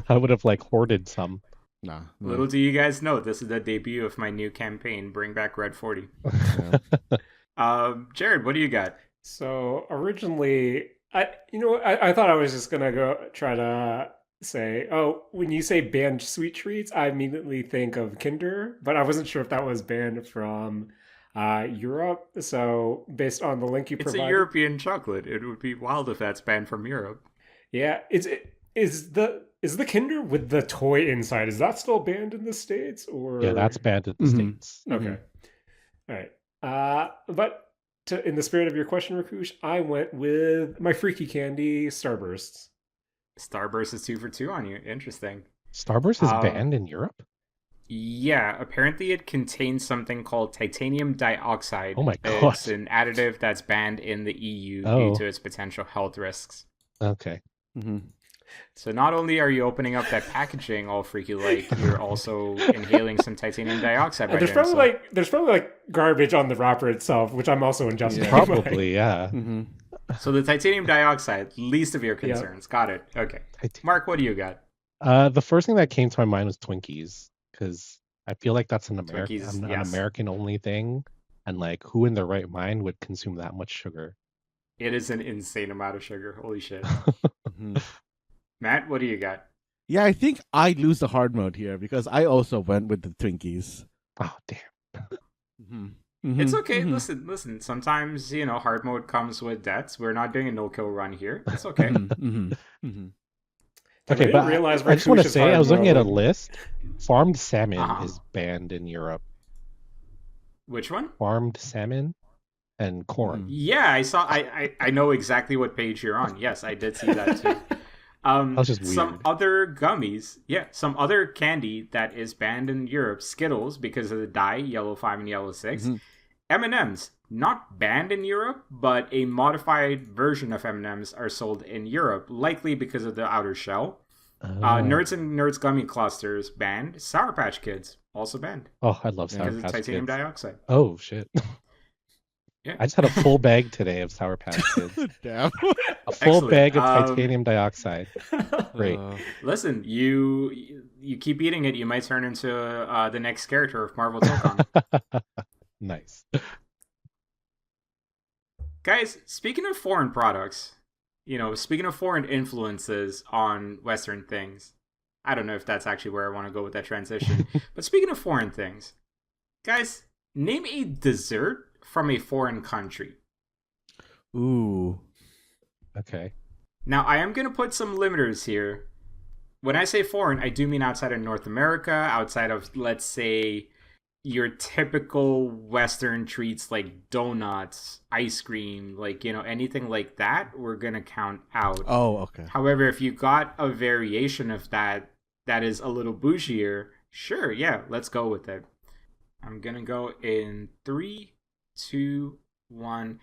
I would have like hoarded some. Nah. Little do you guys know, this is the debut of my new campaign, Bring Back Red 40. Jared, what do you got? So originally, I thought I was just gonna go try to say, oh, when you say banned sweet treats, I immediately think of Kinder, but I wasn't sure if that was banned from Europe. So based on the link you It's a provided, European chocolate. It would be wild if that's banned from Europe. yeah, is the Kinder with the toy inside? Is that still banned in the States or? Yeah, that's banned in the Mhm. States. Okay. All right. But in the spirit of your question, Rakush, I went with my freaky candy Starbursts. Starburst is 2 for 2 on you. Interesting. Starburst is Um, banned in Europe? Yeah, apparently it contains something called titanium dioxide. Oh my It's God. an additive that's banned in the EU Oh. due to its potential health risks. Okay. Mm-hmm. So not only are you opening up that packaging all freaky like, you're also inhaling some titanium dioxide And right there's probably like garbage on the wrapper itself, which I'm also injustified by. Probably, yeah. Mm-hmm. So the titanium dioxide, least of your concerns. Got it. Okay. Mark, what do you got? The first thing that came to my mind was Twinkies, because I feel like that's an Twinkies, an yes. American only thing, and like who in their right mind would consume that much sugar? It is an insane amount of sugar. Holy shit. Mm-hmm. Matt, what do you got? Yeah, I think I lose the hard mode here because I also went with the Twinkies. Oh damn. Mm-hmm. It's okay. Listen. Sometimes, hard mode comes with debts. We're not doing a no-kill run here. It's okay. Okay, but I just want to say, I was looking at a list. Farmed salmon is banned in Europe. Which one? Farmed salmon and corn. Yeah, I saw. I know exactly what page you're on. Yes, I did see that too. That was just weird. Some other gummies, some other candy that is banned in Europe, Skittles, because of the dye, yellow 5 and yellow 6. M&M's, not banned in Europe, but a modified version of M&M's are sold in Europe, likely because of the outer shell. Nerds and Nerds gummy clusters banned. Sour Patch Kids also banned. Oh, I love Sour because Patch of titanium Kids. dioxide. Oh shit. Yeah. I just had a full bag today of Sour Patch Kids. Damn. A full Excellent. bag of titanium dioxide. Great. Listen, you keep eating it, you might turn into the next character of Marvel Tokon. Nice. Guys, speaking of foreign products, speaking of foreign influences on Western things, I don't know if that's actually where I want to go with that transition, but speaking of foreign things, guys, name a dessert from a foreign country. Ooh. Okay. Now, I am going to put some limiters here. When I say foreign, I do mean outside of North America, outside of, let's say, your typical Western treats like donuts, ice cream, anything like that, we're going to count out. Oh, okay. However, if you got a variation of that is a little bougier, sure, yeah, let's go with it. I'm going to go in 3, 2, 1.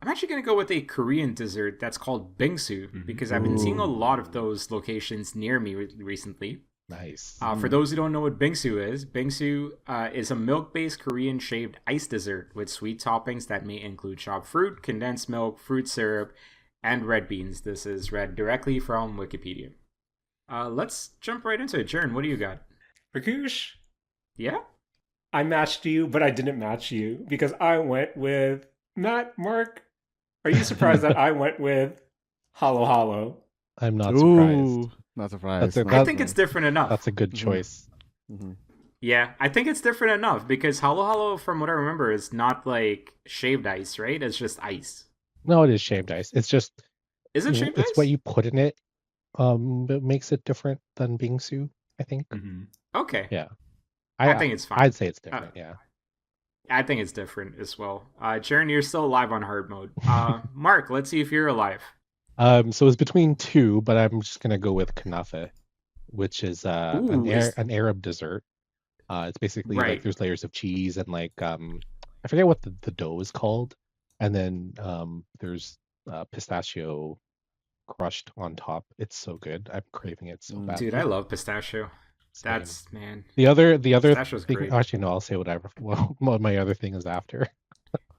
I'm actually going to go with a Korean dessert that's called bingsu, because I've been seeing a lot of those locations near me recently. Nice. For those who don't know what bingsu is a milk-based Korean shaved ice dessert with sweet toppings that may include chopped fruit, condensed milk, fruit syrup, and red beans. This is read directly from Wikipedia. Let's jump right into it. Jaren, what do you got? Rakush, Yeah? I matched you, but I didn't match you because I went with Matt. Mark, are you surprised that I went with Hollow Hollow? I'm not surprised. Not surprised. I think it's different enough. That's a good choice. Mm-hmm. Yeah, I think it's different enough because Hollow Hollow, from what I remember, is not like shaved ice, right? It's just ice. No, it is shaved ice. It's just Is it shaved ice? It's what you put in it. That makes it different than bingsu, I think. Okay. Yeah. I think it's fine. I'd say it's different, yeah. I think it's different as well. Jaren, you're still alive on hard mode. Mark, let's see if you're alive. So it's between two, but I'm just gonna go with kanafe, which is an Arab dessert. It's basically like there's layers of cheese and I forget what the dough is called, and then there's pistachio crushed on top. It's so good. I'm craving it so bad. Dude, I love pistachio. Same. That's man. The other Pistachio's thing. great. Actually, no. I'll say whatever. Well, my other thing is after.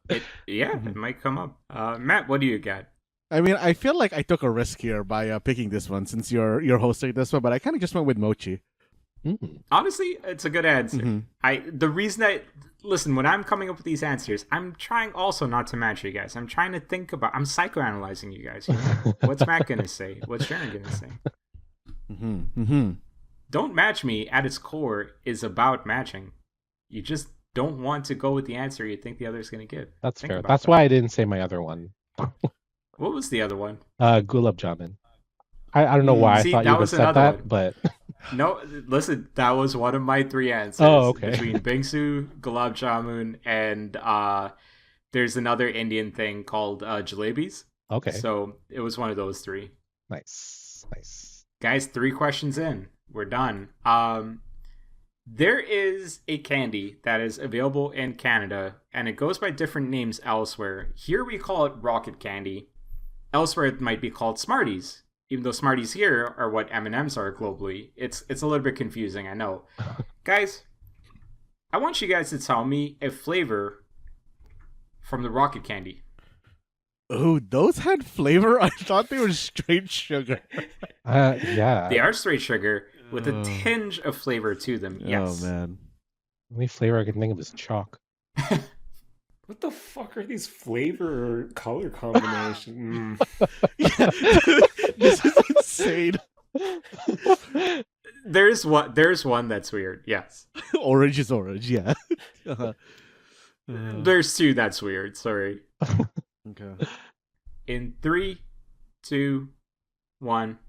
It might come up. Matt, what do you got? I mean, I feel like I took a risk here by picking this one since you're hosting this one, but I kind of just went with mochi. Honestly, it's a good answer. The reason listen, when I'm coming up with these answers, I'm trying also not to match you guys. I'm trying to I'm psychoanalyzing you guys. What's Matt gonna say? What's Jaren gonna say? Don't Match Me at its core is about matching. You just don't want to go with the answer you think the other's going to give. That's Think fair. about That's that. why I didn't say my other one. What was the other one? Gulab Jamun. I don't know why See, I thought that you would have was said another that, one. but No, listen, that was one of my 3 answers. Oh, okay. Between Bingsu, Gulab Jamun, and there's another Indian thing called jalebis. okay. So it was one of those 3. Nice. Guys, 3 questions in. We're done. There is a candy that is available in Canada, and it goes by different names elsewhere. Here we call it rocket candy. Elsewhere, it might be called Smarties. Even though Smarties here are what M&Ms are globally. It's a little bit confusing, I know. Guys, I want you guys to tell me a flavor from the rocket candy. Oh, those had flavor? I thought they were straight sugar. Yeah. They are straight sugar with a tinge of flavor to them. Yes. Oh, man. The only flavor I can think of is chalk. What the fuck are these flavor or color combinations? Yeah. This is insane. There's one that's weird. Yes. Orange is orange, yeah. Uh-huh. There's 2 that's weird. Sorry. Okay. In 3, 2, 1.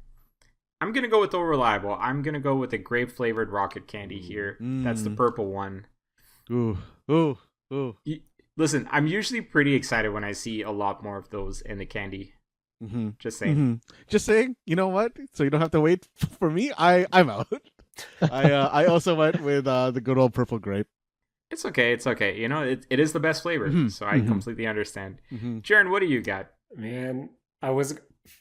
I'm gonna go with the reliable. I'm gonna go with a grape flavored rocket candy here. That's the purple one. Ooh. Listen, I'm usually pretty excited when I see a lot more of those in the candy. Just saying. Just saying. You know what? So you don't have to wait for me. I'm out. I also went with the good old purple grape. It's okay. You know, it is the best flavor, so I completely understand. Jaren, what do you got? Man, I was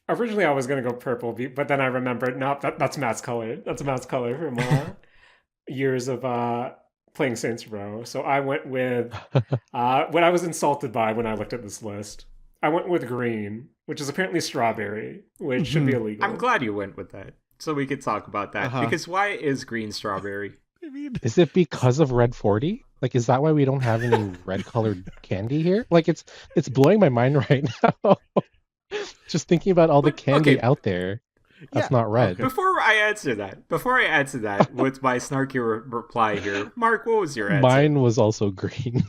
gonna go purple, but then I remembered, no, that's Matt's color. That's Matt's color from years of playing Saints Row. So I went with what I was insulted by when I looked at this list. I went with green, which is apparently strawberry, which should be illegal. I'm glad you went with that, so we could talk about that. Because why is green strawberry? I mean, Is it because of Red 40? Like, is that why we don't have any red colored candy here? Like, it's blowing my mind right now. Just thinking about all the candy out there that's not red. Okay. Before I answer that, with my snarky reply here, Mark, what was your answer? Mine was also green.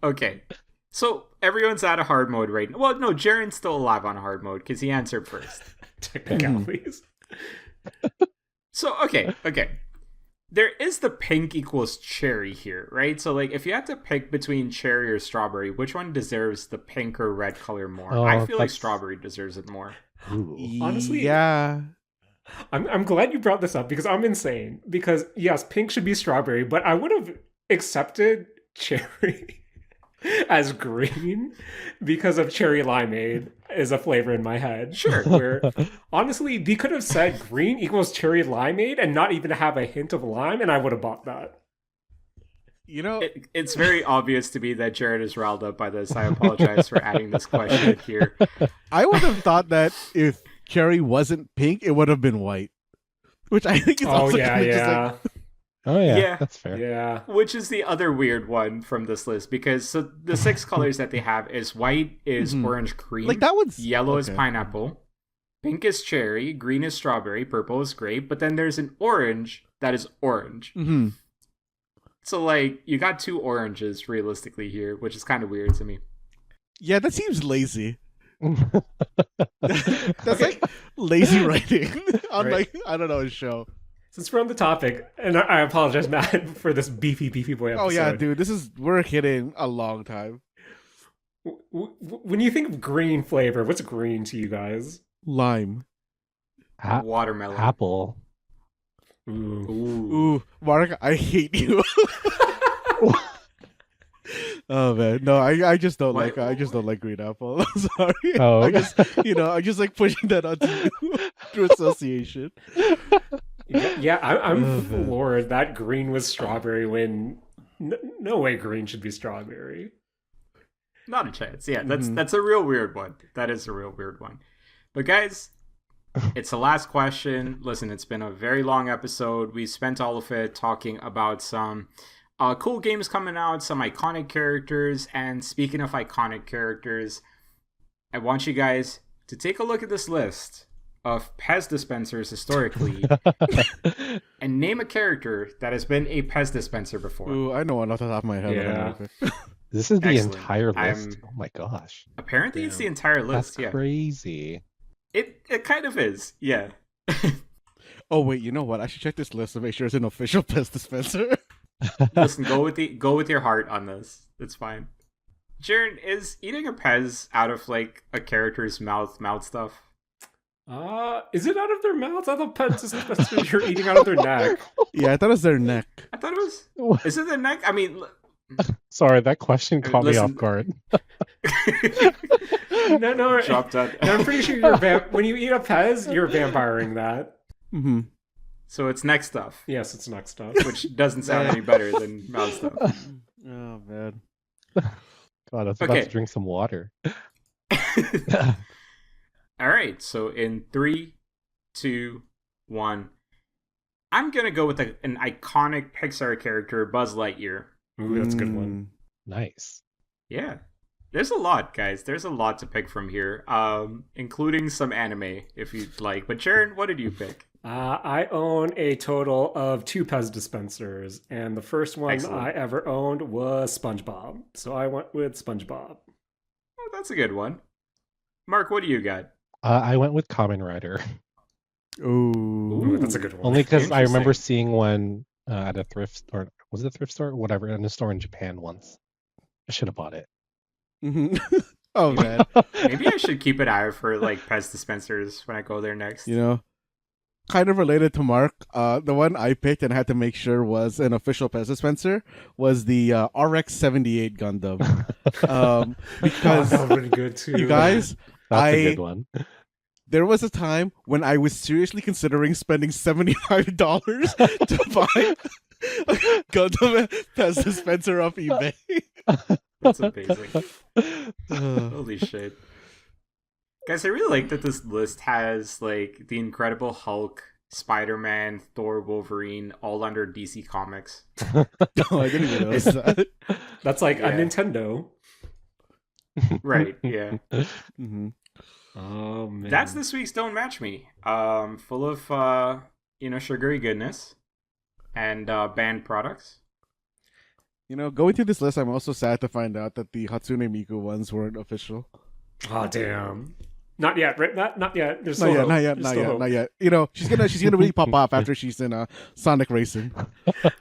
Okay, so everyone's out of hard mode right now. Well, no, Jaren's still alive on hard mode because he answered first. Technicalities. So, okay. There is the pink equals cherry here, right? So, like, if you had to pick between cherry or strawberry, which one deserves the pink or red color more? I feel like strawberry deserves it more. Ooh. Honestly, yeah. I'm glad you brought this up because I'm insane. Because yes, pink should be strawberry, but I would have accepted cherry as green because of cherry limeade is a flavor in my head. Sure. Where honestly, they could have said green equals cherry limeade and not even have a hint of lime, and I would have bought that. You know, It's very obvious to me that Jared is riled up by this. I apologize for adding this question here. I would have thought that if cherry wasn't pink, it would have been white. Which I think is also kind of just like, Oh yeah, Yeah. that's fair. Yeah. Which is the other weird one from this list because so the 6 colors that they have is white is orange cream, like that one's yellow is okay. pineapple, pink is cherry, green is strawberry, purple is grape, but then there's an orange that is orange. Mm-hmm. So like you got 2 oranges realistically here, which is kind of weird to me. Yeah, that seems lazy. That's like lazy writing on Right. like I don't know a show. Since we're on the topic, and I apologize, Matt, for this beefy boy episode. Oh yeah, dude, we're hitting a long time. When you think of green flavor, what's green to you guys? Lime. Watermelon. Apple. Ooh. Ooh, Mark, I hate you. Oh man, no, I just don't What? I just don't like green apple. I'm sorry. Oh, I okay. just just like pushing that onto you through association. Yeah, I'm Oh, man. floored that green was strawberry when no way green should be strawberry. Not a chance. Yeah, that's Mhm. that's a real weird one. That is a real weird one. But guys, it's the last question. Listen, it's been a very long episode. We spent all of it talking about some cool games coming out, some iconic characters, and speaking of iconic characters, I want you guys to take a look at this list of Pez dispensers historically, and name a character that has been a Pez dispenser before. Ooh, I know one off the top of my head. Yeah. This is the Excellent. entire list. Oh my gosh. Apparently, it's the entire list. That's crazy. It kind of is. Yeah. Oh wait, you know what? I should check this list to make sure it's an official Pez dispenser. Listen, go with your heart on this. It's fine. Jaren, is eating a Pez out of like a character's mouth stuff? Is it out of their mouths? I thought pets dispensers you're eating out of their neck. Yeah, I thought it was their neck. I thought it was. Is it the neck? I mean, Sorry, that question caught me Listen. off guard. No. Drop that. I'm pretty sure you're when you eat a Pez, you're vampiring that. Mm-hmm. So it's neck stuff, Yes, it's neck stuff. which doesn't sound any better than mouth stuff. Oh man. God, I was about to drink some water. All right, so in 3, 2, 1, I'm gonna go with an iconic Pixar character, Buzz Lightyear. Ooh, that's a good one. Nice. Yeah, there's a lot, guys. There's a lot to pick from here, including some anime if you'd like. But Jaren, what did you pick? I own a total of 2 Pez dispensers, and the first one Excellent. I ever owned was SpongeBob. So I went with SpongeBob. Oh, that's a good one. Mark, what do you got? I went with Kamen Rider. Ooh, That's a good one. Only because I remember Interesting. seeing one at a thrift store. Was it a thrift store? Whatever, in a store in Japan once. I should have bought it. Mhm. Oh man. Maybe I should keep an eye out for like Pez dispensers when I go there next. You know, kind of related to Mark, the one I picked and had to make sure was an official Pez dispenser was the RX-78 Gundam. Because that would have been good too. you guys, That's a good one. there was a time when I was seriously considering spending $75 to buy a Gundam Pez dispenser off eBay. That's amazing. Holy shit. Guys, I really like that this list has like the Incredible Hulk, Spider-Man, Thor, Wolverine, all under DC Comics. No, I didn't even notice that. That's like Yeah. a Nintendo. Right, yeah. Mhm. Oh man. That's this week's Don't Match Me. Full of sugary goodness and banned products. You know, going through this list, I'm also sad to find out that the Hatsune Miku ones weren't official. Oh damn. Not yet, right? Not yet. There's Not still yet, hope. not yet, There's not still yet, hope. not yet. You know, she's gonna really pop off after she's in Sonic Racing.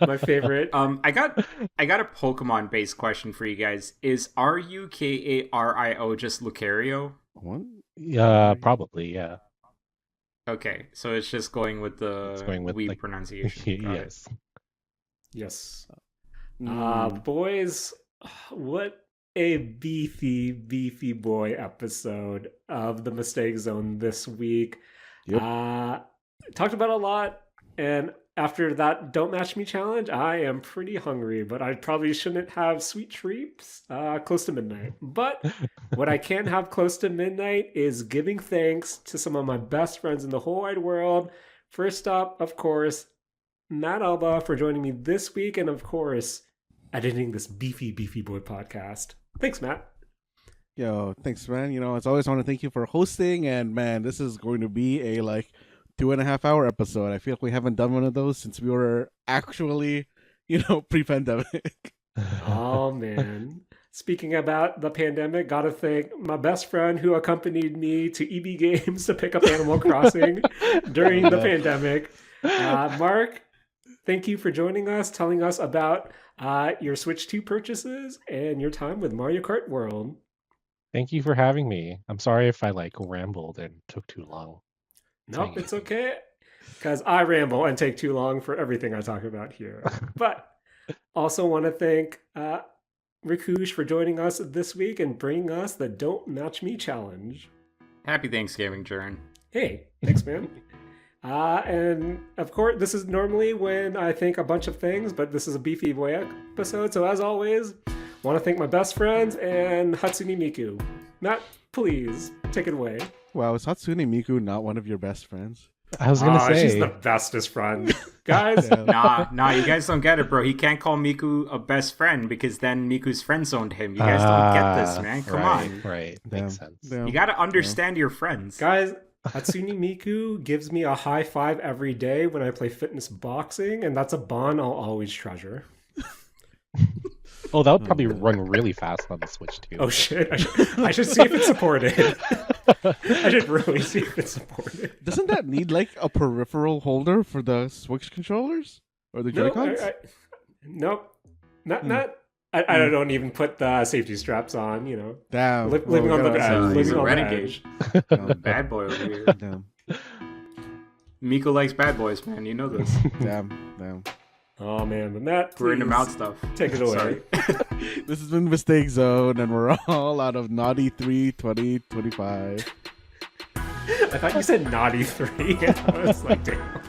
My favorite. I got a Pokemon based question for you guys. Is Rukario just Lucario? What? Yeah, probably. Yeah. Okay, so it's just going with the It's going with, Wii like, pronunciation. Got it. Yes. Yes. Mm. Boys, what a beefy boy episode of the Mistake Zone this week. Yep. Talked about a lot, and after that Don't Match Me challenge, I am pretty hungry, but I probably shouldn't have sweet treats close to midnight. But what I can have close to midnight is giving thanks to some of my best friends in the whole wide world. First up, of course, Matt Alba for joining me this week, and of course, editing this beefy boy podcast. Thanks, Matt. Yo, thanks, man. You know, as always, I want to thank you for hosting. And man, this is going to be a 2.5 hour episode. I feel like we haven't done one of those since we were actually, pre-pandemic. Oh man. Speaking about the pandemic, gotta thank my best friend who accompanied me to EB Games to pick up Animal Crossing during the pandemic. Mark, thank you for joining us, telling us about your Switch 2 purchases and your time with Mario Kart World. Thank you for having me. I'm sorry if I rambled and took too long. Nope, it's okay. Because I ramble and take too long for everything I talk about here. But also want to thank Rakush for joining us this week and bringing us the Don't Match Me challenge. Happy Thanksgiving, Jaren. Hey, thanks, man. And of course, this is normally when I think a bunch of things, but this is a beefy boy episode. So as always, want to thank my best friends and Hatsune Miku. Matt, please take it away. Wow, is Hatsune Miku not one of your best friends? I was gonna say She's the bestest friend. Guys, Yeah. Nah, you guys don't get it, bro. He can't call Miku a best friend because then Miku's friend zoned him. You guys don't get this, man. Come right, on. Right, Damn, makes sense. damn. You gotta understand your friends. guys, Hatsune Miku gives me a high five every day when I play fitness boxing, and that's a bond I'll always treasure. Oh, that would probably run really fast on the Switch too. Oh shit! I should see if it's supported. I should really see if it's supported. Doesn't that need like a peripheral holder for the Switch controllers or the Joy-Cons? Nope. Not. I don't even put the safety straps on. You know, Damn. living on the edge. He's Living a on the renegade. edge. The bad boy over here. Damn. Miko likes bad boys, man. You know this. Damn. Oh man, but Matt, We're in the please mouth stuff. take it away. Sorry. This has been Mistake Zone, and we're all out of Naughty 3 2025. I thought you said naughty 3. I was like, damn.